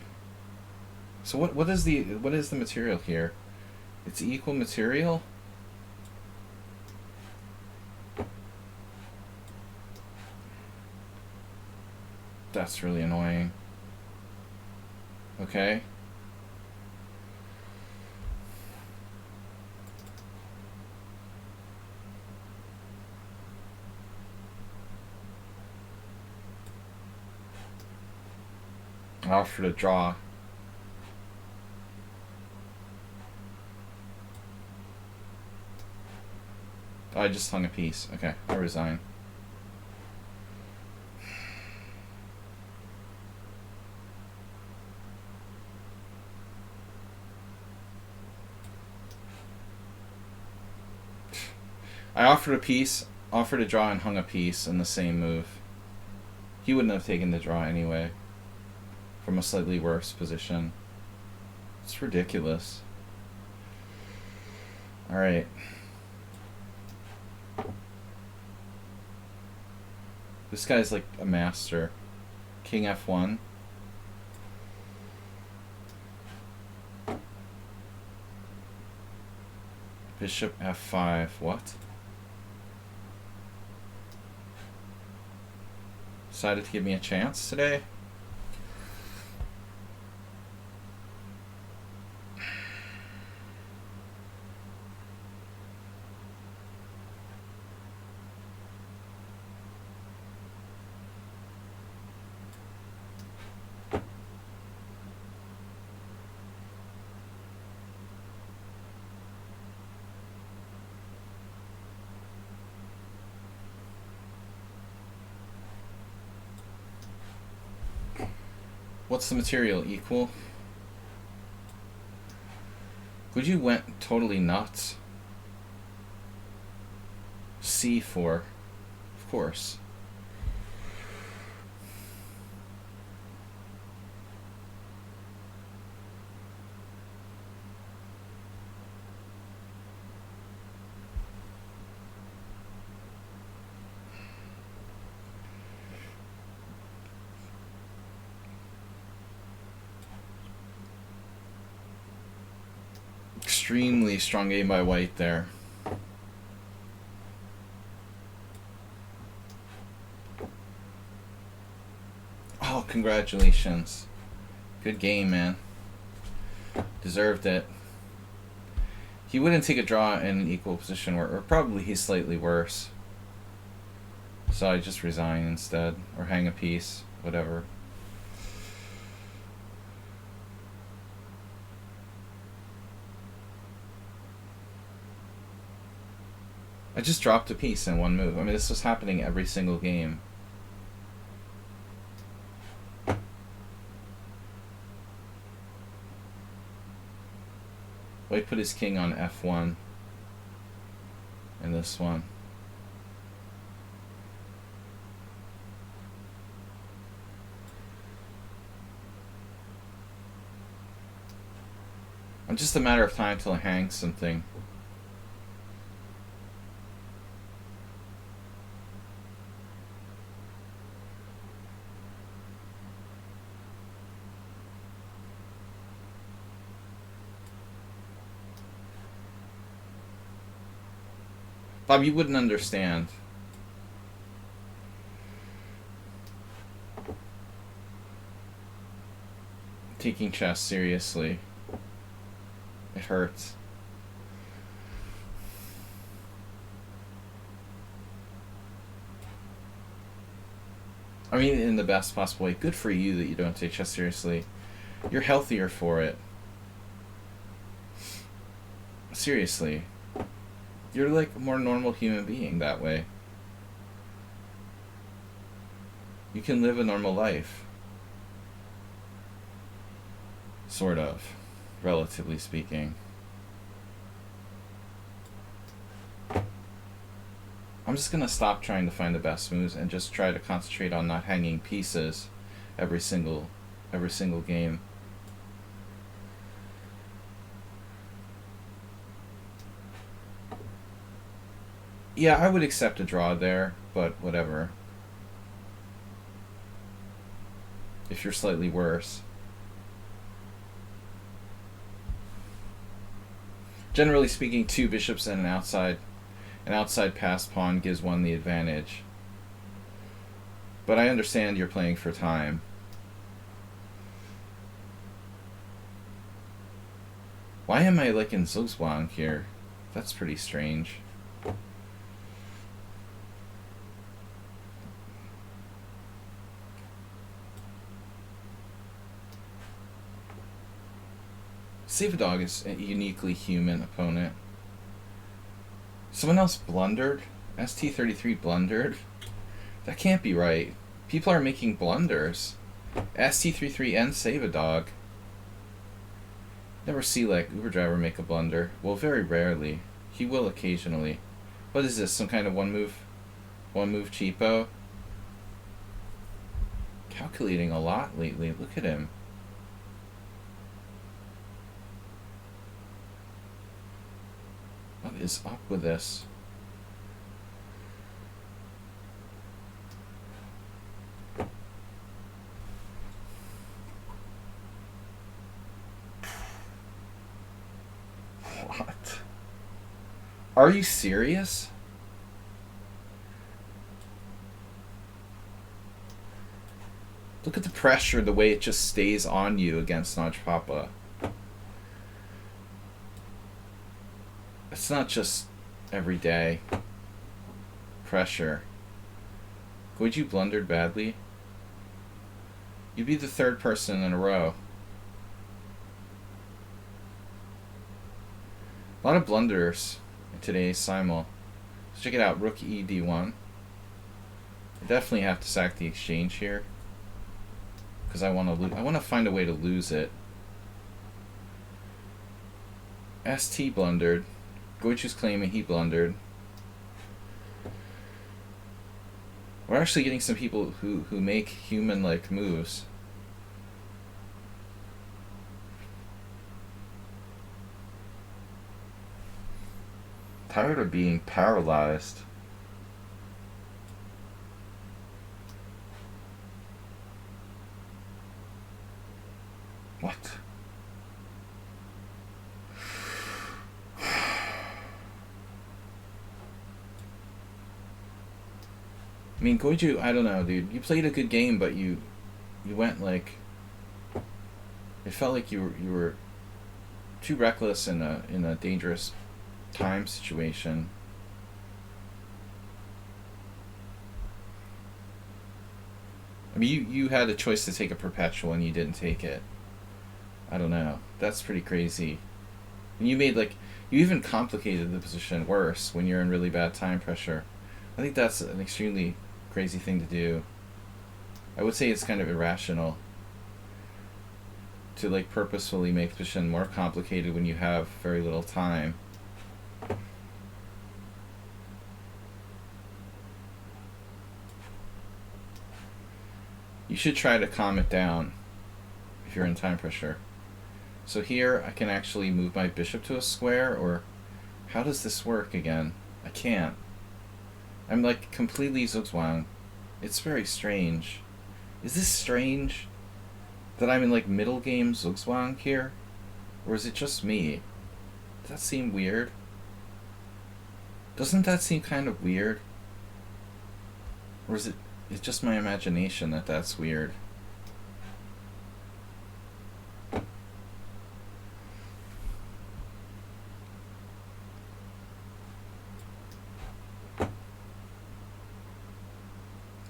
So what is the material here? It's equal material? That's really annoying. Okay. I offered a draw. Oh, I just hung a piece. Okay, I resign. I offered a piece, offered a draw, and hung a piece in the same move. He wouldn't have taken the draw anyway. From a slightly worse position. It's ridiculous. Alright. This guy's like a master. King F1. Bishop F5. What? Decided to give me a chance today? What's the material? Equal? Guju went totally nuts. C4. Of course. Extremely strong game by white there. Oh, congratulations. Good game, man. Deserved it. He wouldn't take a draw in an equal position, or probably he's slightly worse. So I just resign instead, or hang a piece, whatever. I just dropped a piece in one move. I mean, this was happening every single game. White put his king on f1 in this one. I'm just a matter of time till I hang something. Bob, you wouldn't understand. Taking chess seriously. It hurts. I mean, in the best possible way. Good for you that you don't take chess seriously. You're healthier for it. Seriously. You're like a more normal human being that way. You can live a normal life. Sort of. Relatively speaking. I'm just gonna stop trying to find the best moves and just try to concentrate on not hanging pieces every single game. Yeah, I would accept a draw there, but whatever. If you're slightly worse. Generally speaking, two bishops and an outside passed pawn gives one the advantage. But I understand you're playing for time. Why am I like in Zugzwang here? That's pretty strange. Save-A-Dog is a uniquely human opponent. Someone else blundered? ST33 blundered? That can't be right. People are making blunders. ST33 and Save-A-Dog. Never see like Uberdriver make a blunder. Well, very rarely. He will occasionally. What is this? Some kind of one move cheapo? Calculating a lot lately. Look at him. What is up with this? What? Are you serious? Look at the pressure, the way it just stays on you against Notch Papa. It's not just every day. Pressure. Would you blundered badly? You'd be the third person in a row. A lot of blunders in today's Simul. Let's check it out. Rook E D1. I definitely have to sack the exchange here. because I want to find a way to lose it. ST blundered. Goichu's claiming he blundered. We're actually getting some people who make human-like moves. Tired of being paralyzed. What? I mean, Goiju, I don't know, dude. You played a good game, but you went like, it felt like you were too reckless in a dangerous time situation. I mean, you had a choice to take a perpetual and you didn't take it. I don't know. That's pretty crazy. And you even complicated the position worse when you're in really bad time pressure. I think that's an extremely crazy thing to do. I would say it's kind of irrational to like purposefully make the position more complicated when you have very little time. You should try to calm it down if you're in time pressure. So here I can actually move my bishop to a square, or how does this work again? I can't. I'm like completely zugzwang. It's very strange. Is this strange that I'm in like middle game zugzwang here? Or is it just me? Does that seem weird? Doesn't that seem kind of weird? Or is it's just my imagination that that's weird?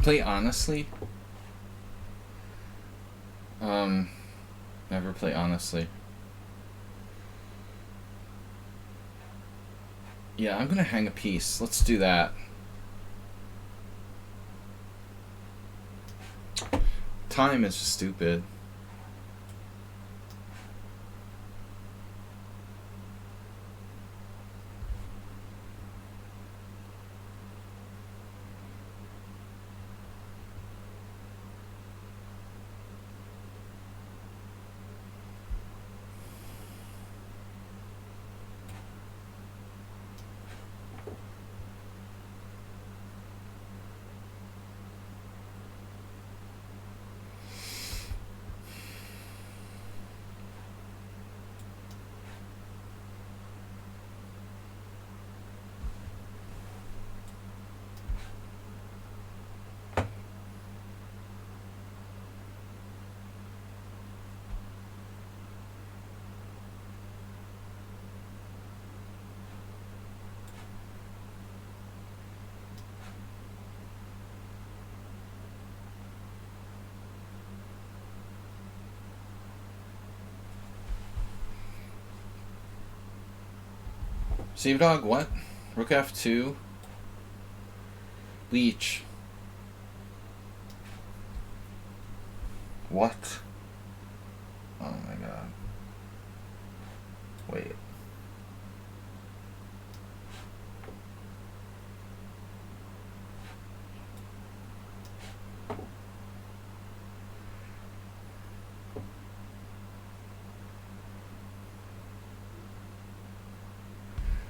Play honestly? Never play honestly. Yeah, I'm gonna hang a piece. Let's do that. Time is just stupid. Save dog, what? Rook F2. Leech. What? Oh my god. Wait.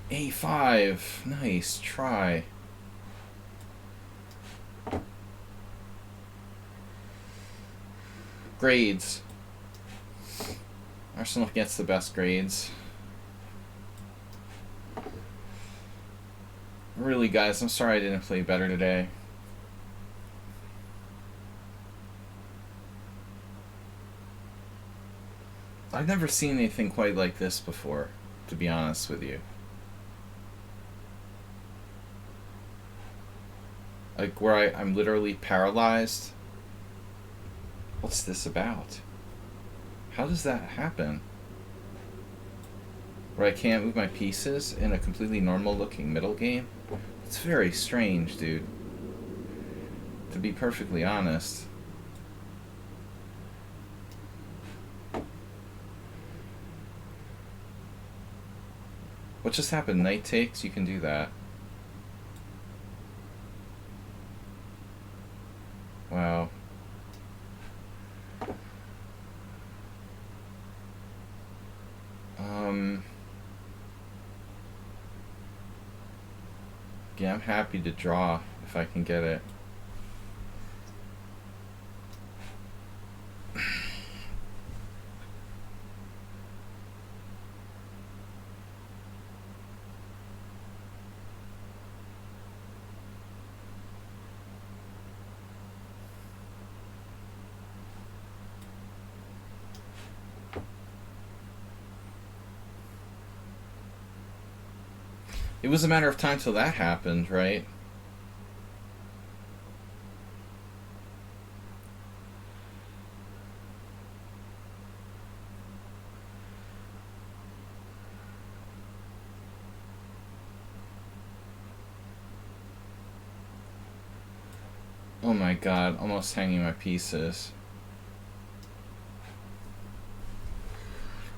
A5. Nice try. Grades. Arsenal gets the best grades. Really, guys, I'm sorry I didn't play better today. I've never seen anything quite like this before, to be honest with you. Like, where I'm literally paralyzed. What's this about? How does that happen? Where I can't move my pieces in a completely normal-looking middle game? It's very strange, dude. To be perfectly honest. What just happened? Knight takes? You can do that. Wow. Yeah, I'm happy to draw if I can get it. It was a matter of time till that happened, right? Oh my god, almost hanging my pieces.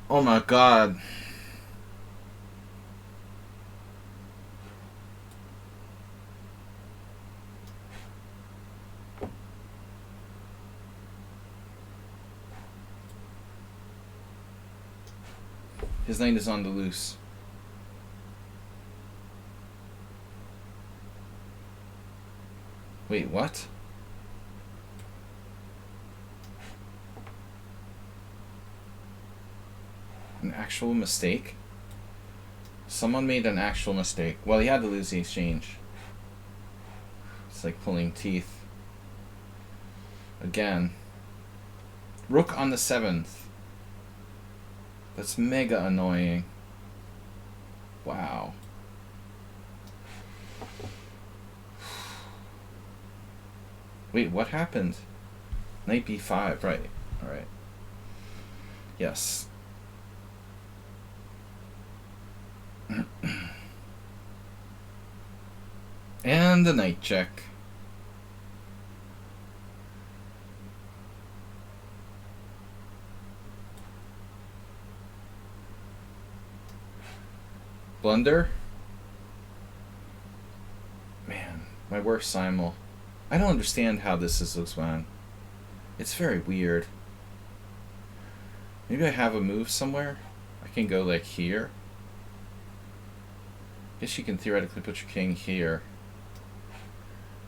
Oh my god. His knight is on the loose. Wait, what? An actual mistake? Someone made an actual mistake. Well, he had to lose the exchange. It's like pulling teeth. Again. Rook on the 7th. That's mega annoying. Wow. Wait, what happened? Knight b5, right. Alright. Yes. And the knight check. Blunder? Man, my worst Simul. I don't understand how this is looks man. It's very weird. Maybe I have a move somewhere? I can go like here. Guess you can theoretically put your king here.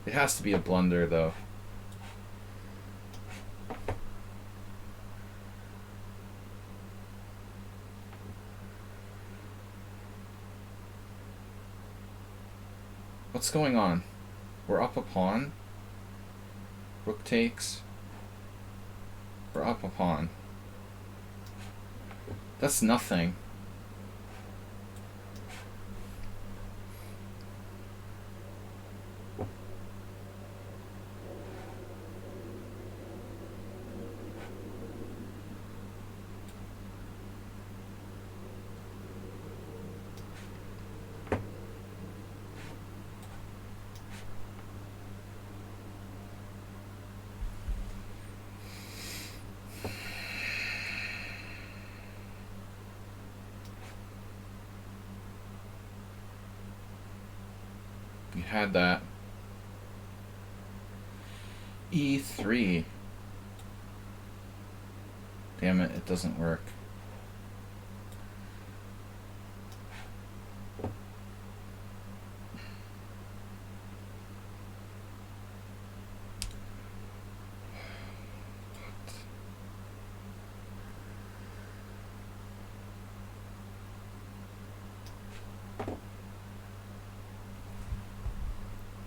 It has to be a blunder though. What's going on? We're up a pawn. Rook takes. We're up a pawn. That's nothing. You had that. E3. Damn it, it doesn't work.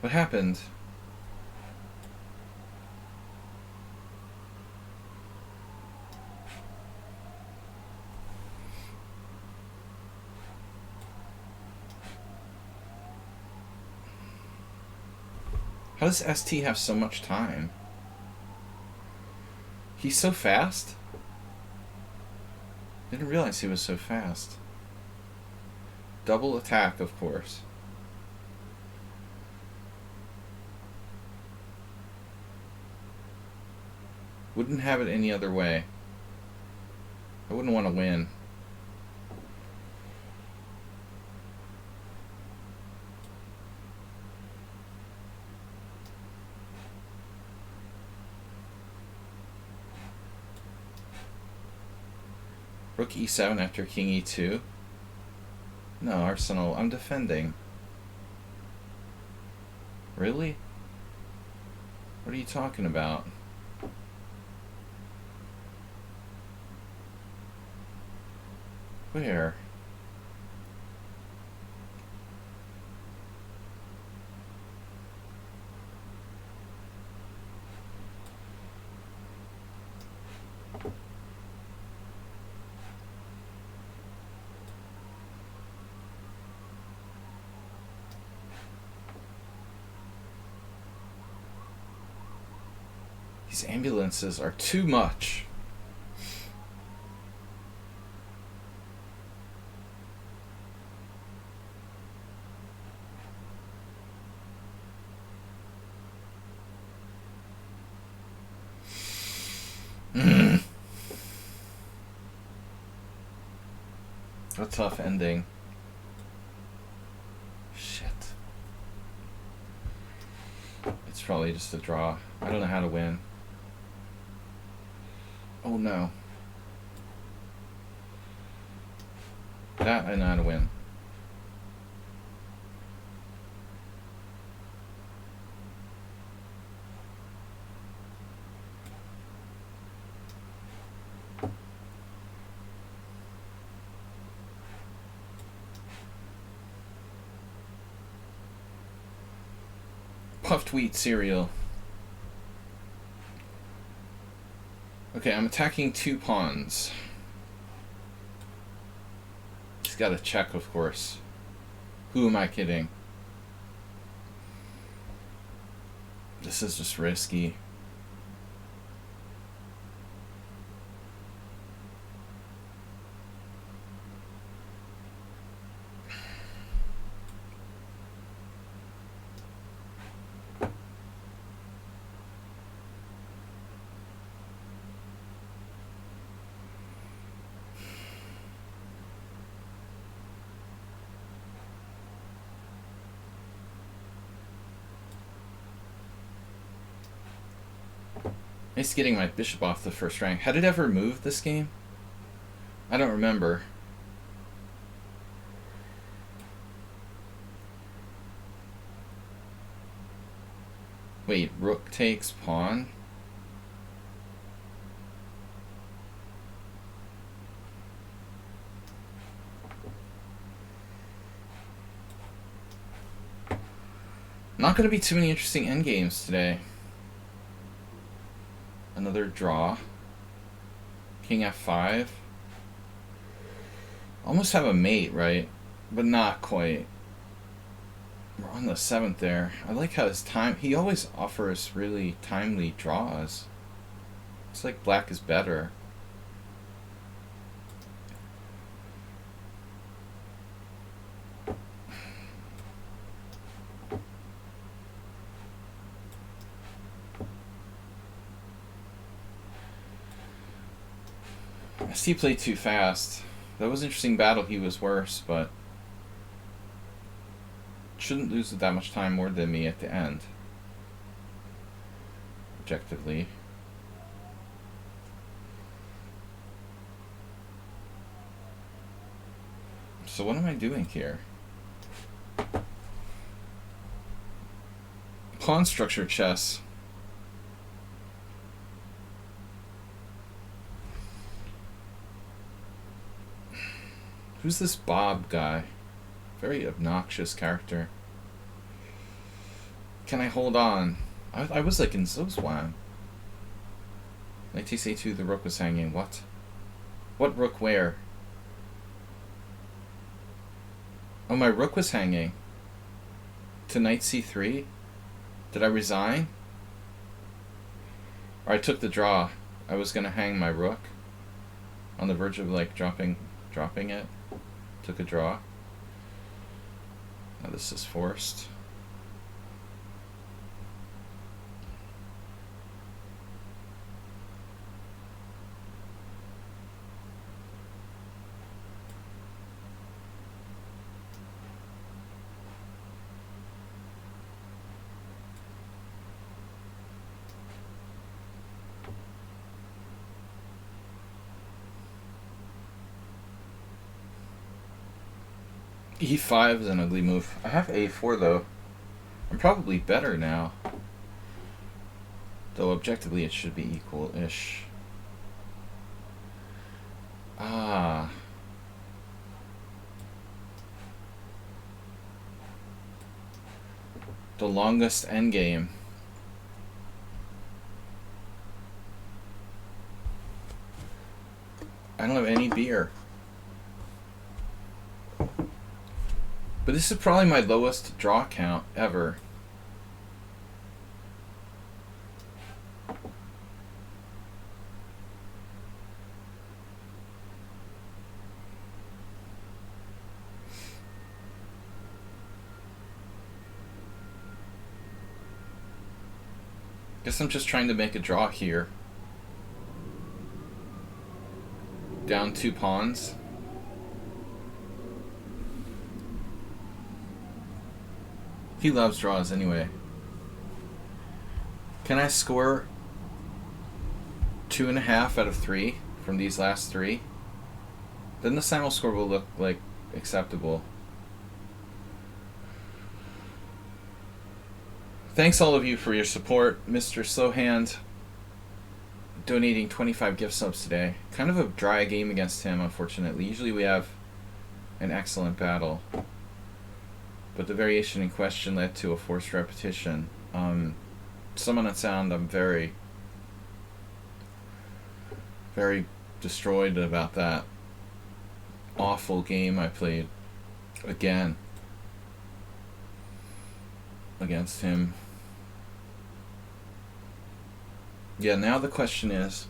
What happened? How does ST have so much time? He's so fast? Didn't realize he was so fast. Double attack, of course. Wouldn't have it any other way. I wouldn't want to win. Rook e7 after king e2. No, Arsenal, I'm defending. Really? What are you talking about? Where? These ambulances are too much. A tough ending. Shit. It's probably just a draw. I don't know how to win. Oh no. That I know how to win. Puffed wheat cereal. Okay, I'm attacking 2 pawns. He's got a check, of course. Who am I kidding? This is just risky. Nice getting my bishop off the first rank. Had it ever moved this game? I don't remember. Wait, rook takes pawn? Not going to be too many interesting endgames today. Another draw. King f5. Almost have a mate, right? But not quite. We're on the 7th there. I like how his time... He always offers really timely draws. It's like black is better. He played too fast. That was an interesting battle. He was worse, but shouldn't lose with that much time more than me at the end. Objectively. So what am I doing here? Pawn structure chess. Who's this Bob guy? Very obnoxious character. Can I hold on? I was like in Zoswan. Knight takes a2, the rook was hanging. What? What rook where? Oh, my rook was hanging. To knight c3? Did I resign? Or I took the draw. I was gonna hang my rook. On the verge of like dropping it. Took a draw. Now this is forced. E5 is an ugly move. I have A4 though. I'm probably better now. Though objectively it should be equal-ish. Ah. The longest endgame. I don't have any beer. But this is probably my lowest draw count ever. Guess I'm just trying to make a draw here. Down 2 pawns. He loves draws anyway. Can I score 2.5 out of 3 from these last 3? Then the Simul score will look like acceptable. Thanks all of you for your support. Mr. Slowhand donating 25 gift subs today. Kind of a dry game against him, unfortunately. Usually we have an excellent battle. But the variation in question led to a forced repetition. Summon and Sound, I'm very, very destroyed about that awful game I played again against him. Yeah, now the question is,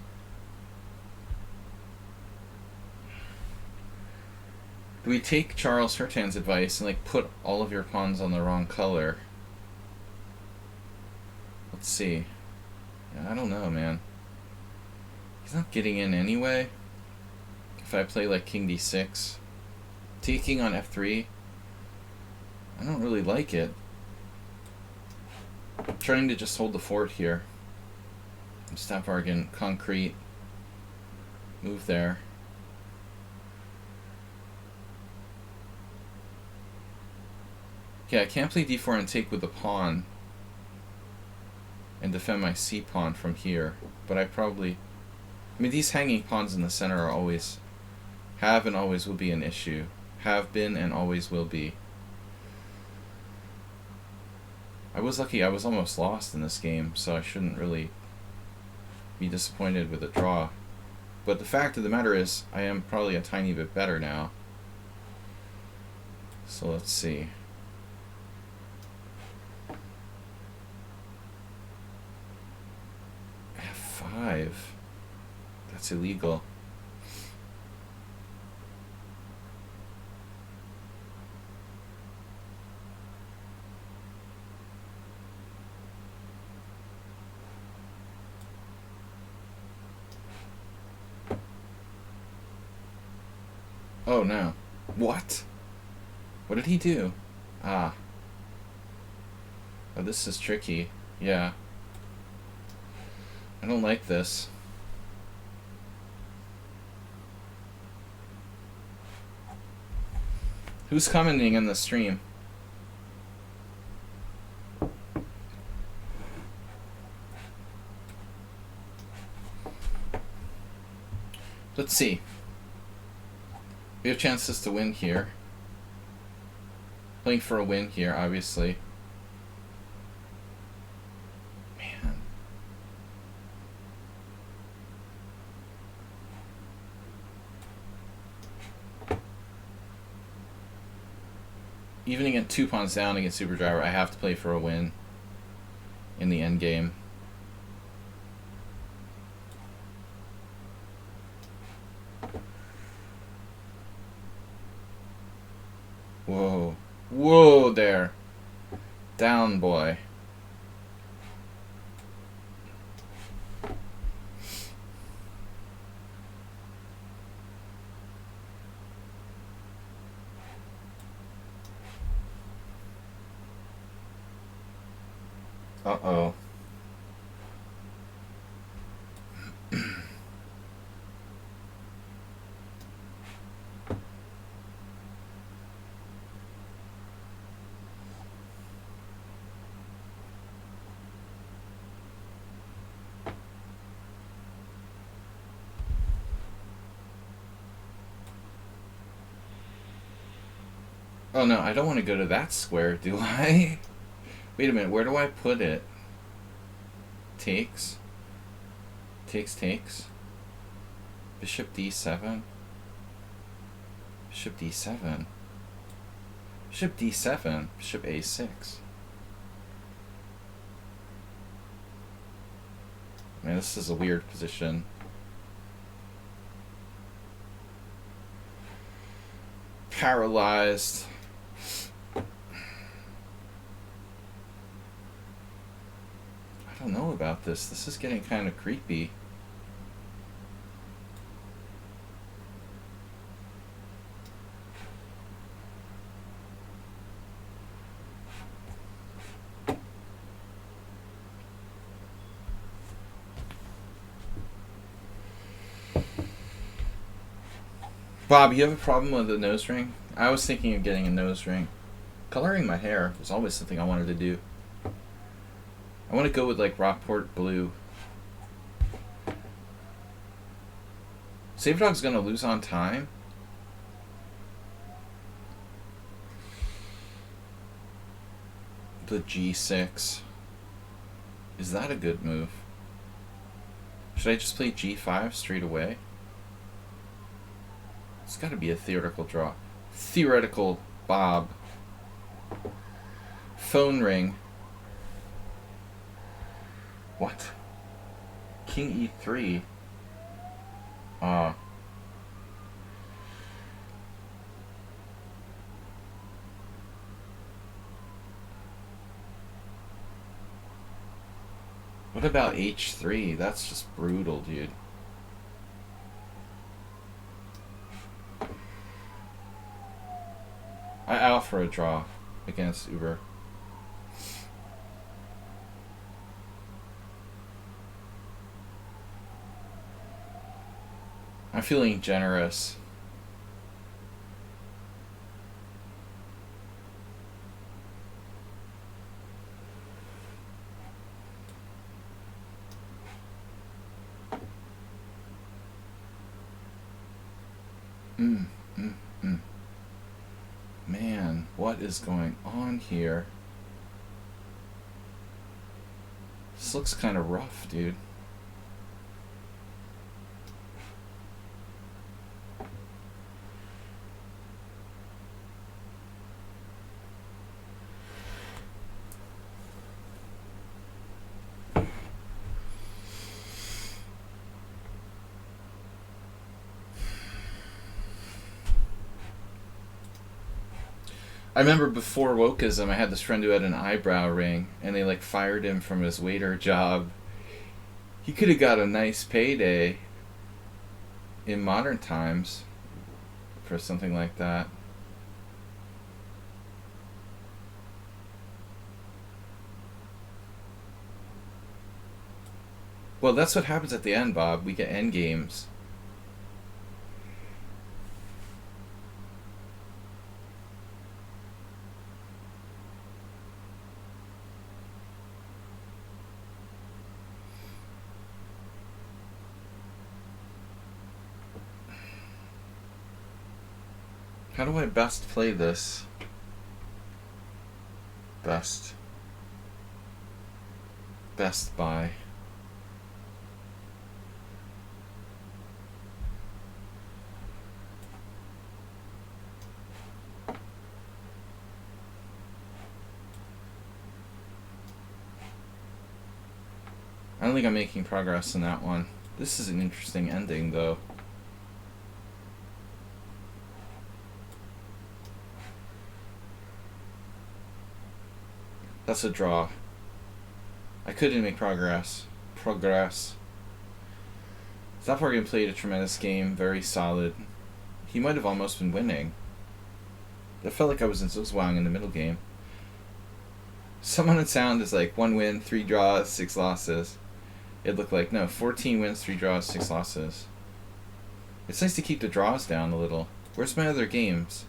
do we take Charles Hurtan's advice and like put all of your pawns on the wrong color? Let's see. Yeah, I don't know, man. He's not getting in anyway. If I play like King D6, taking on F3, I don't really like it. I'm trying to just hold the fort here. Stop Argan, concrete. Move there. Okay, I can't play D4 and take with the pawn and defend my C pawn from here, but I mean, these hanging pawns in the center are always, have and always will be an issue. Have been and always will be. I was lucky, I was almost lost in this game, so I shouldn't really be disappointed with a draw. But the fact of the matter is, I am probably a tiny bit better now. So let's see. F5. That's illegal. Oh no. What? What did he do? Ah. Oh, this is tricky. Yeah. I don't like this. Who's commenting in the stream? Let's see. We have chances to win here. Playing for a win here, obviously. Man. Even against 2 pawns down against Super Driver, I have to play for a win in the end game. Whoa. Whoa there. Down, boy. Uh-oh. Oh no, I don't want to go to that square, do I? Wait a minute, where do I put it? Takes? Takes. Bishop d7. Bishop d7. Bishop d7. Bishop a6. Man, this is a weird position. Paralyzed. I don't know about this. This is getting kind of creepy. Bob, you have a problem with a nose ring? I was thinking of getting a nose ring. Coloring my hair was always something I wanted to do. I want to go with like Rockport blue. Saverdog's gonna lose on time. The g6. Is that a good move? Should I just play g5 straight away? It's got to be a theoretical draw. Theoretical Bob. Phone ring. What? King e3. What about h3? That's just brutal, dude. I offer a draw against Uber. I'm feeling generous. Man, what is going on here? This looks kind of rough, dude. I remember before wokeism, I had this friend who had an eyebrow ring, and they like fired him from his waiter job. He could have got a nice payday in modern times for something like that. Well, that's what happens at the end, Bob. We get end games. How do I best play this? Best by. I don't think I'm making progress in that one. This is an interesting ending, though. That's a draw. I couldn't make progress. Zappargan played a tremendous game, very solid. He might have almost been winning. I felt like I was in Zugzwang in the middle game. Someone in sound is like 1 win, 3 draws, 6 losses. It looked like, no, 14 wins, 3 draws, 6 losses. It's nice to keep the draws down a little. Where's my other games?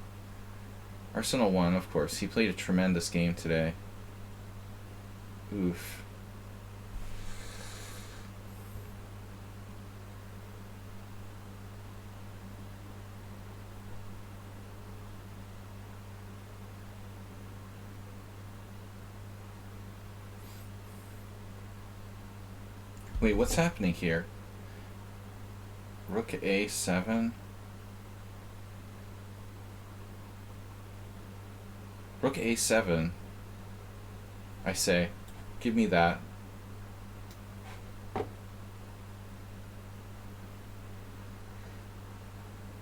Arsenal won, of course. He played a tremendous game today. Oof. Wait, what's happening here? Rook a7. Rook a7. I say, give me that.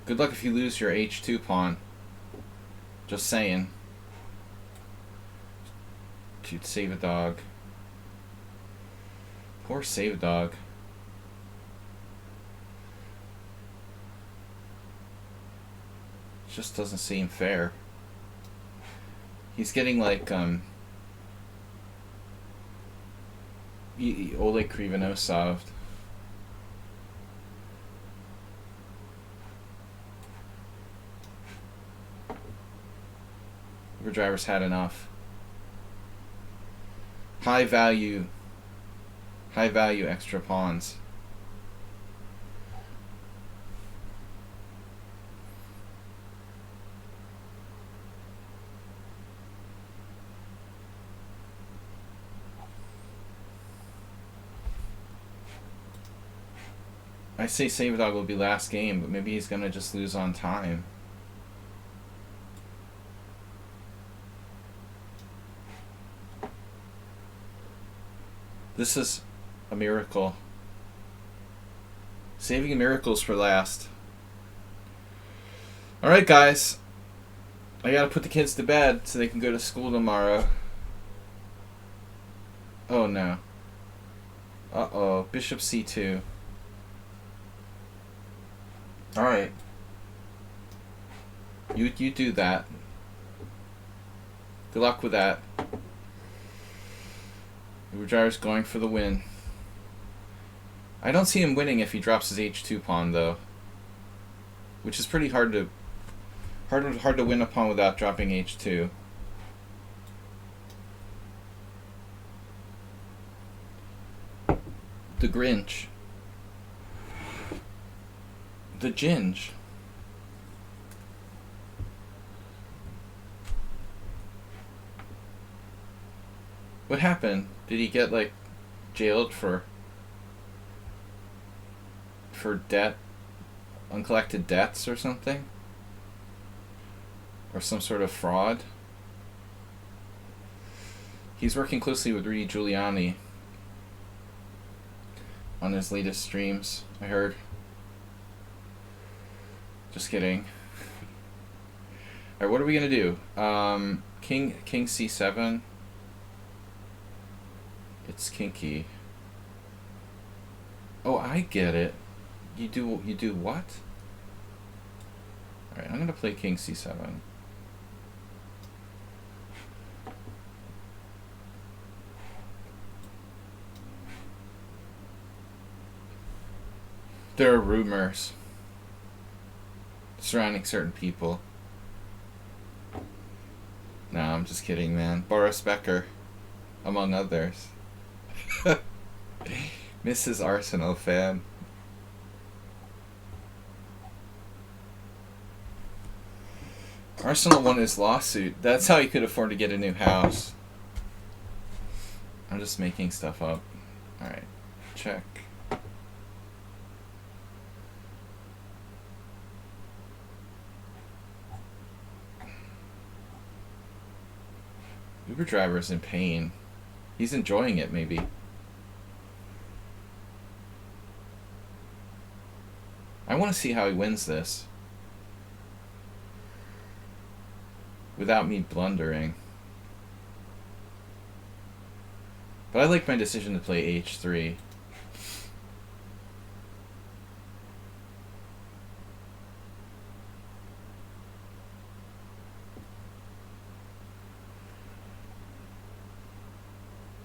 Good luck if you lose your h2 pawn. Just saying. Shoot, save a dog. Poor save a dog. Just doesn't seem fair. He's getting like Oleg Krivonosov. Uber drivers had enough. High value extra pawns. I say Savadog will be last game, but maybe he's gonna just lose on time. This is a miracle. Saving miracles for last. Alright guys. I gotta put the kids to bed so they can go to school tomorrow. Oh no. Uh-oh. Bishop c2. Alright. You do that. Good luck with that. Uber driver's going for the win. I don't see him winning if he drops his h2 pawn though, which is pretty hard to win a pawn without dropping h2. The Grinch. The Ginge. What happened? Did he get like jailed for debt, uncollected debts or something? Or some sort of fraud? He's working closely with Rudy Giuliani on his latest streams, I heard. Just kidding. Alright, what are we gonna do? King c7. It's kinky. Oh, I get it. You do what? Alright, I'm gonna play king c7. There are rumors surrounding certain people. No, I'm just kidding, man. Boris Becker, among others. Mrs. Arsenal fan. Arsenal won his lawsuit. That's how he could afford to get a new house. I'm just making stuff up. Alright, check. Uber driver's in pain. He's enjoying it, maybe. I want to see how he wins this without me blundering. But I like my decision to play h3.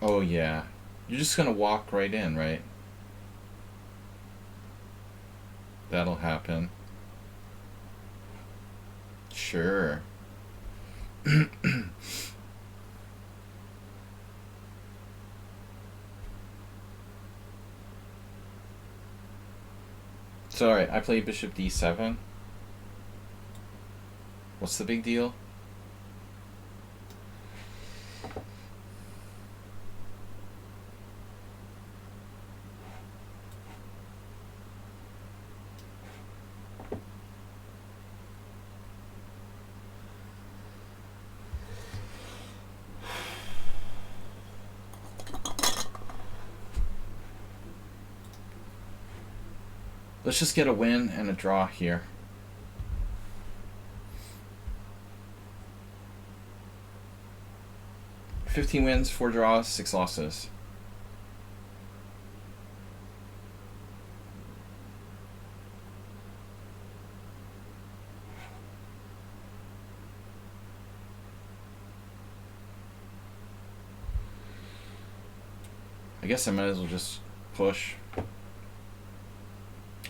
Oh yeah. You're just gonna walk right in, right? That'll happen. Sure. So alright, I play bishop d7. What's the big deal? Let's just get a win and a draw here. $15 wins, 4 draws, 6 losses. I guess I might as well just push.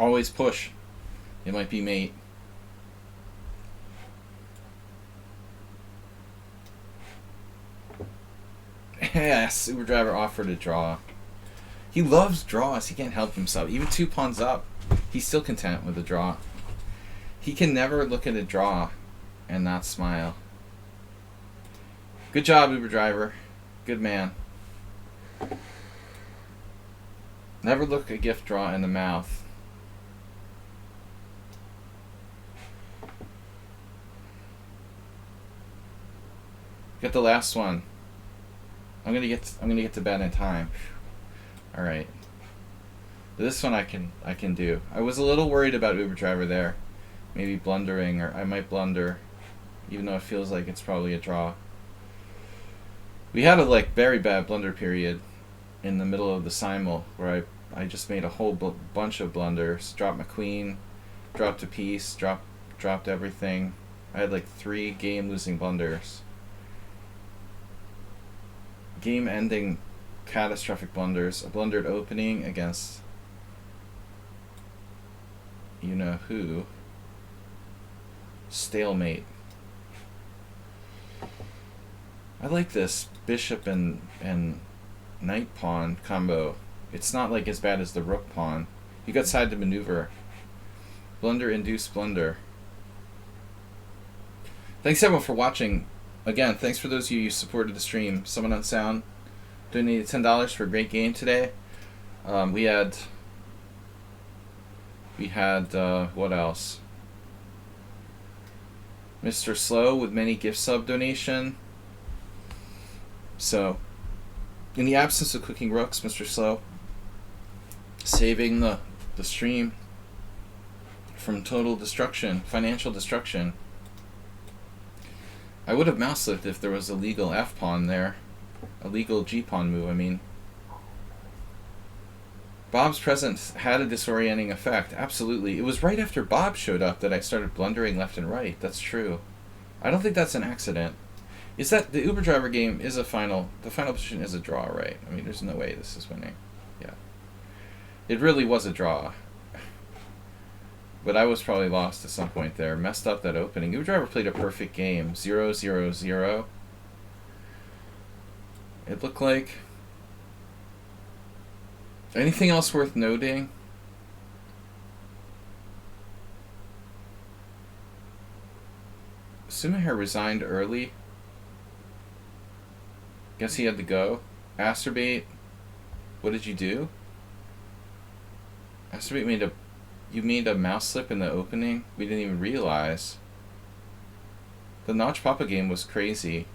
Always push. It might be mate. Yes, Uber driver offered a draw. He loves draws. He can't help himself. Even 2 pawns up, he's still content with a draw. He can never look at a draw and not smile. Good job, Uber driver. Good man. Never look a gift draw in the mouth. Get the last one. I'm gonna get to bed in time. All right. This one I can do. I was a little worried about Uber driver there, maybe blundering, or I might blunder, even though it feels like it's probably a draw. We had a very bad blunder period in the middle of the Simul where I just made a whole bunch of blunders. Dropped my queen, dropped a piece, dropped everything. I had 3 game-losing blunders. Game-ending catastrophic blunders. A blundered opening against you-know-who. Stalemate. I like this bishop and knight pawn combo. It's not as bad as the rook pawn. You got side to maneuver. Blunder induced blunder. Thanks everyone for watching. Again, thanks for those of you who supported the stream. Someone on Sound donated $10 for a great game today. We had what else? Mr. Slow with many gift sub donation. So, in the absence of cooking rooks, Mr. Slow, saving the stream from total destruction, financial destruction. I would have mouse clicked if there was a legal F-pawn there. A legal G-pawn move, I mean. Bob's presence had a disorienting effect. Absolutely. It was right after Bob showed up that I started blundering left and right. That's true. I don't think that's an accident. Is that the Uber driver game is the final position is a draw, right? I mean, there's no way this is winning. Yeah. It really was a draw. But I was probably lost at some point there. Messed up that opening. Uber driver played a perfect game. 0-0-0. It looked like... Anything else worth noting? Sumaher resigned early. Guess he had to go. Asterbate. What did you do? Asterbate made a... You made a mouse slip in the opening? We didn't even realize. The Notch Papa game was crazy.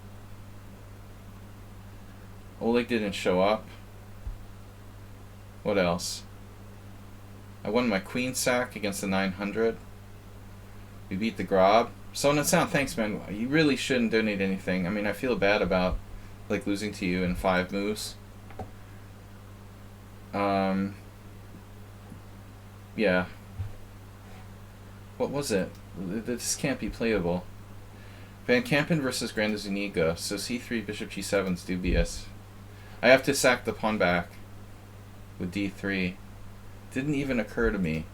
Oleg didn't show up. What else? I won my queen sack against the 900. We beat the Grob. Someone on Sound, thanks man. You really shouldn't donate anything. I mean, I feel bad about losing to you in 5 moves. Yeah. What was it? This can't be playable. Van Kampen versus Grande Zuniga. So c3, bishop g7 is dubious. I have to sack the pawn back with d3. Didn't even occur to me.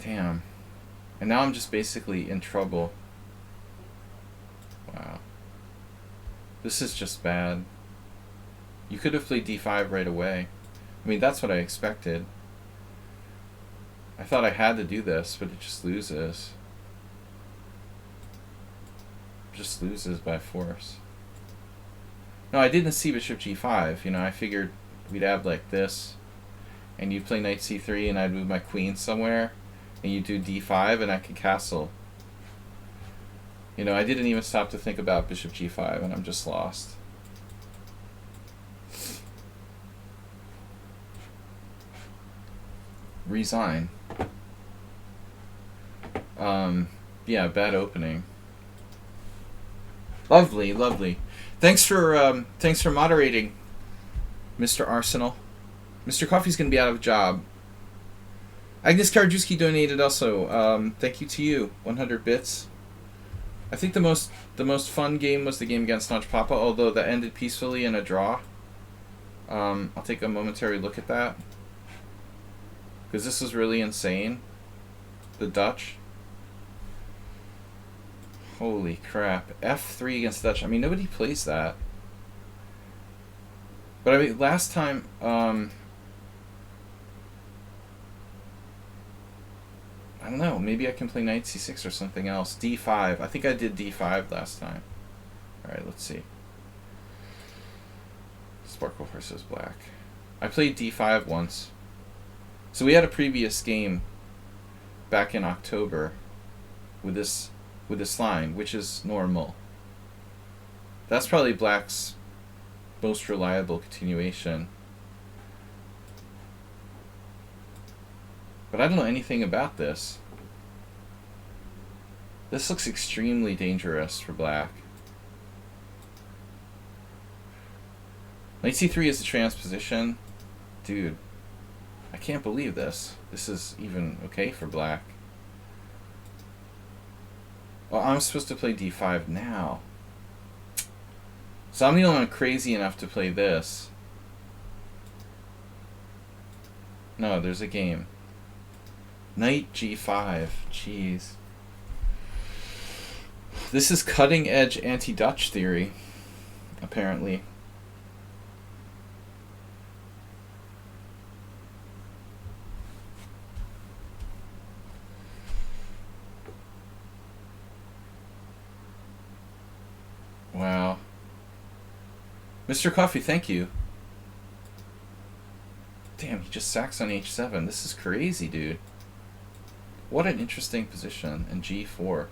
Damn. And now I'm just basically in trouble. Wow. This is just bad. You could have played d5 right away. I mean, that's what I expected. I thought I had to do this, but it just loses. Just loses by force. No, I didn't see bishop g5. You know, I figured we'd have like this, and you'd play knight c3, and I'd move my queen somewhere, and you do d5, and I could castle. You know, I didn't even stop to think about bishop g5, and I'm just lost. resign. Yeah, bad opening. Lovely, lovely. Thanks for moderating, Mr. Arsenal. Mr. Coffee's gonna be out of a job. Agnes Karajewski donated also. Thank you to you. 100 bits. I think the most fun game was the game against Notch Papa, although that ended peacefully in a draw. I'll take a momentary look at that, because this was really insane. The Dutch. Holy crap. F3 against Dutch. I mean, nobody plays that. But I mean, last time, I don't know, maybe I can play knight c6 or something else. d5. I think I did d5 last time. Alright, let's see. Sparkle versus black. I played d5 once. So we had a previous game back in October with this line, which is normal. That's probably black's most reliable continuation. But I don't know anything about this. This looks extremely dangerous for black. Knight c3 is the transposition. Dude, I can't believe this. This is even okay for black. Oh, I'm supposed to play d5 now. So I'm the only one crazy enough to play this. No, there's a game. Knight g5. Jeez. This is cutting edge anti-Dutch theory, apparently. Wow. Mr. Coffee, thank you. Damn, he just sacks on h7. This is crazy, dude. What an interesting position. And g4.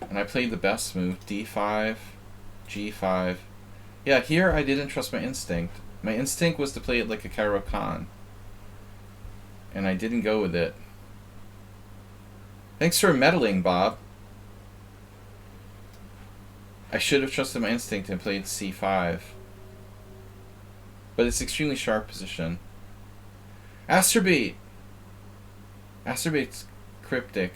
And I played the best move. d5, g5. Yeah, here I didn't trust my instinct. My instinct was to play it like a Caro-Kann. And I didn't go with it. Thanks for meddling, Bob. I should have trusted my instinct and played c5. But it's extremely sharp position. Asterbait! Asterbait's cryptic.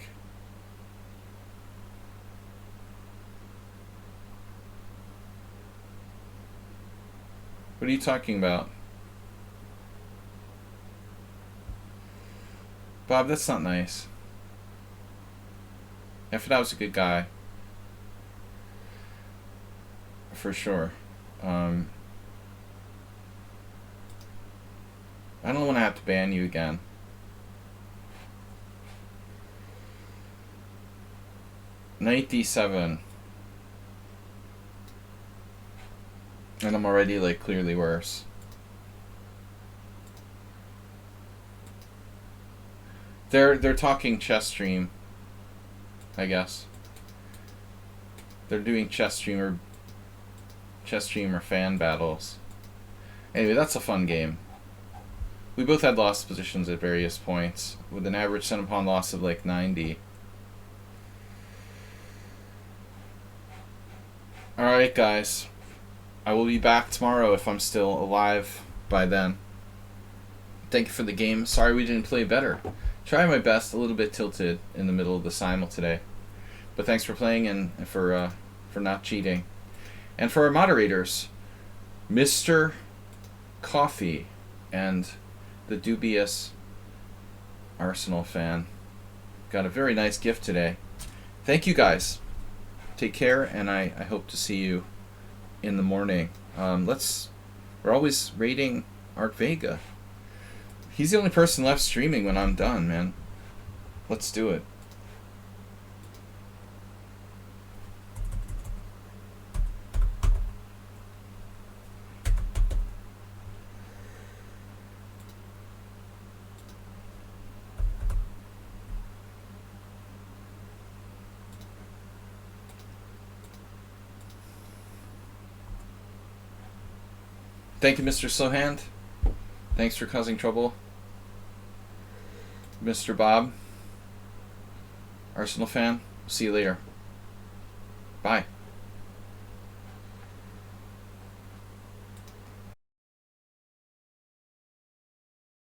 What are you talking about? Bob, that's not nice. Infidel was a good guy. For sure. I don't want to have to ban you again. Knight d7. And I'm already, like, clearly worse. They're talking chess stream, I guess. They're doing chess stream or fan battles. Anyway, that's a fun game. We both had lost positions at various points, with an average center pawn loss of like 90. Alright, guys. I will be back tomorrow if I'm still alive by then. Thank you for the game. Sorry we didn't play better. Try my best, a little bit tilted in the middle of the Simul today. But thanks for playing and for not cheating. And for our moderators, Mr. Coffee and the dubious Arsenal fan. Got a very nice gift today. Thank you guys. Take care, and I hope to see you in the morning. We're always rating Art Vega. He's the only person left streaming when I'm done, man. Let's do it. Thank you, Mr. Slowhand. Thanks for causing trouble. Mr. Bob. Arsenal fan. See you later. Bye.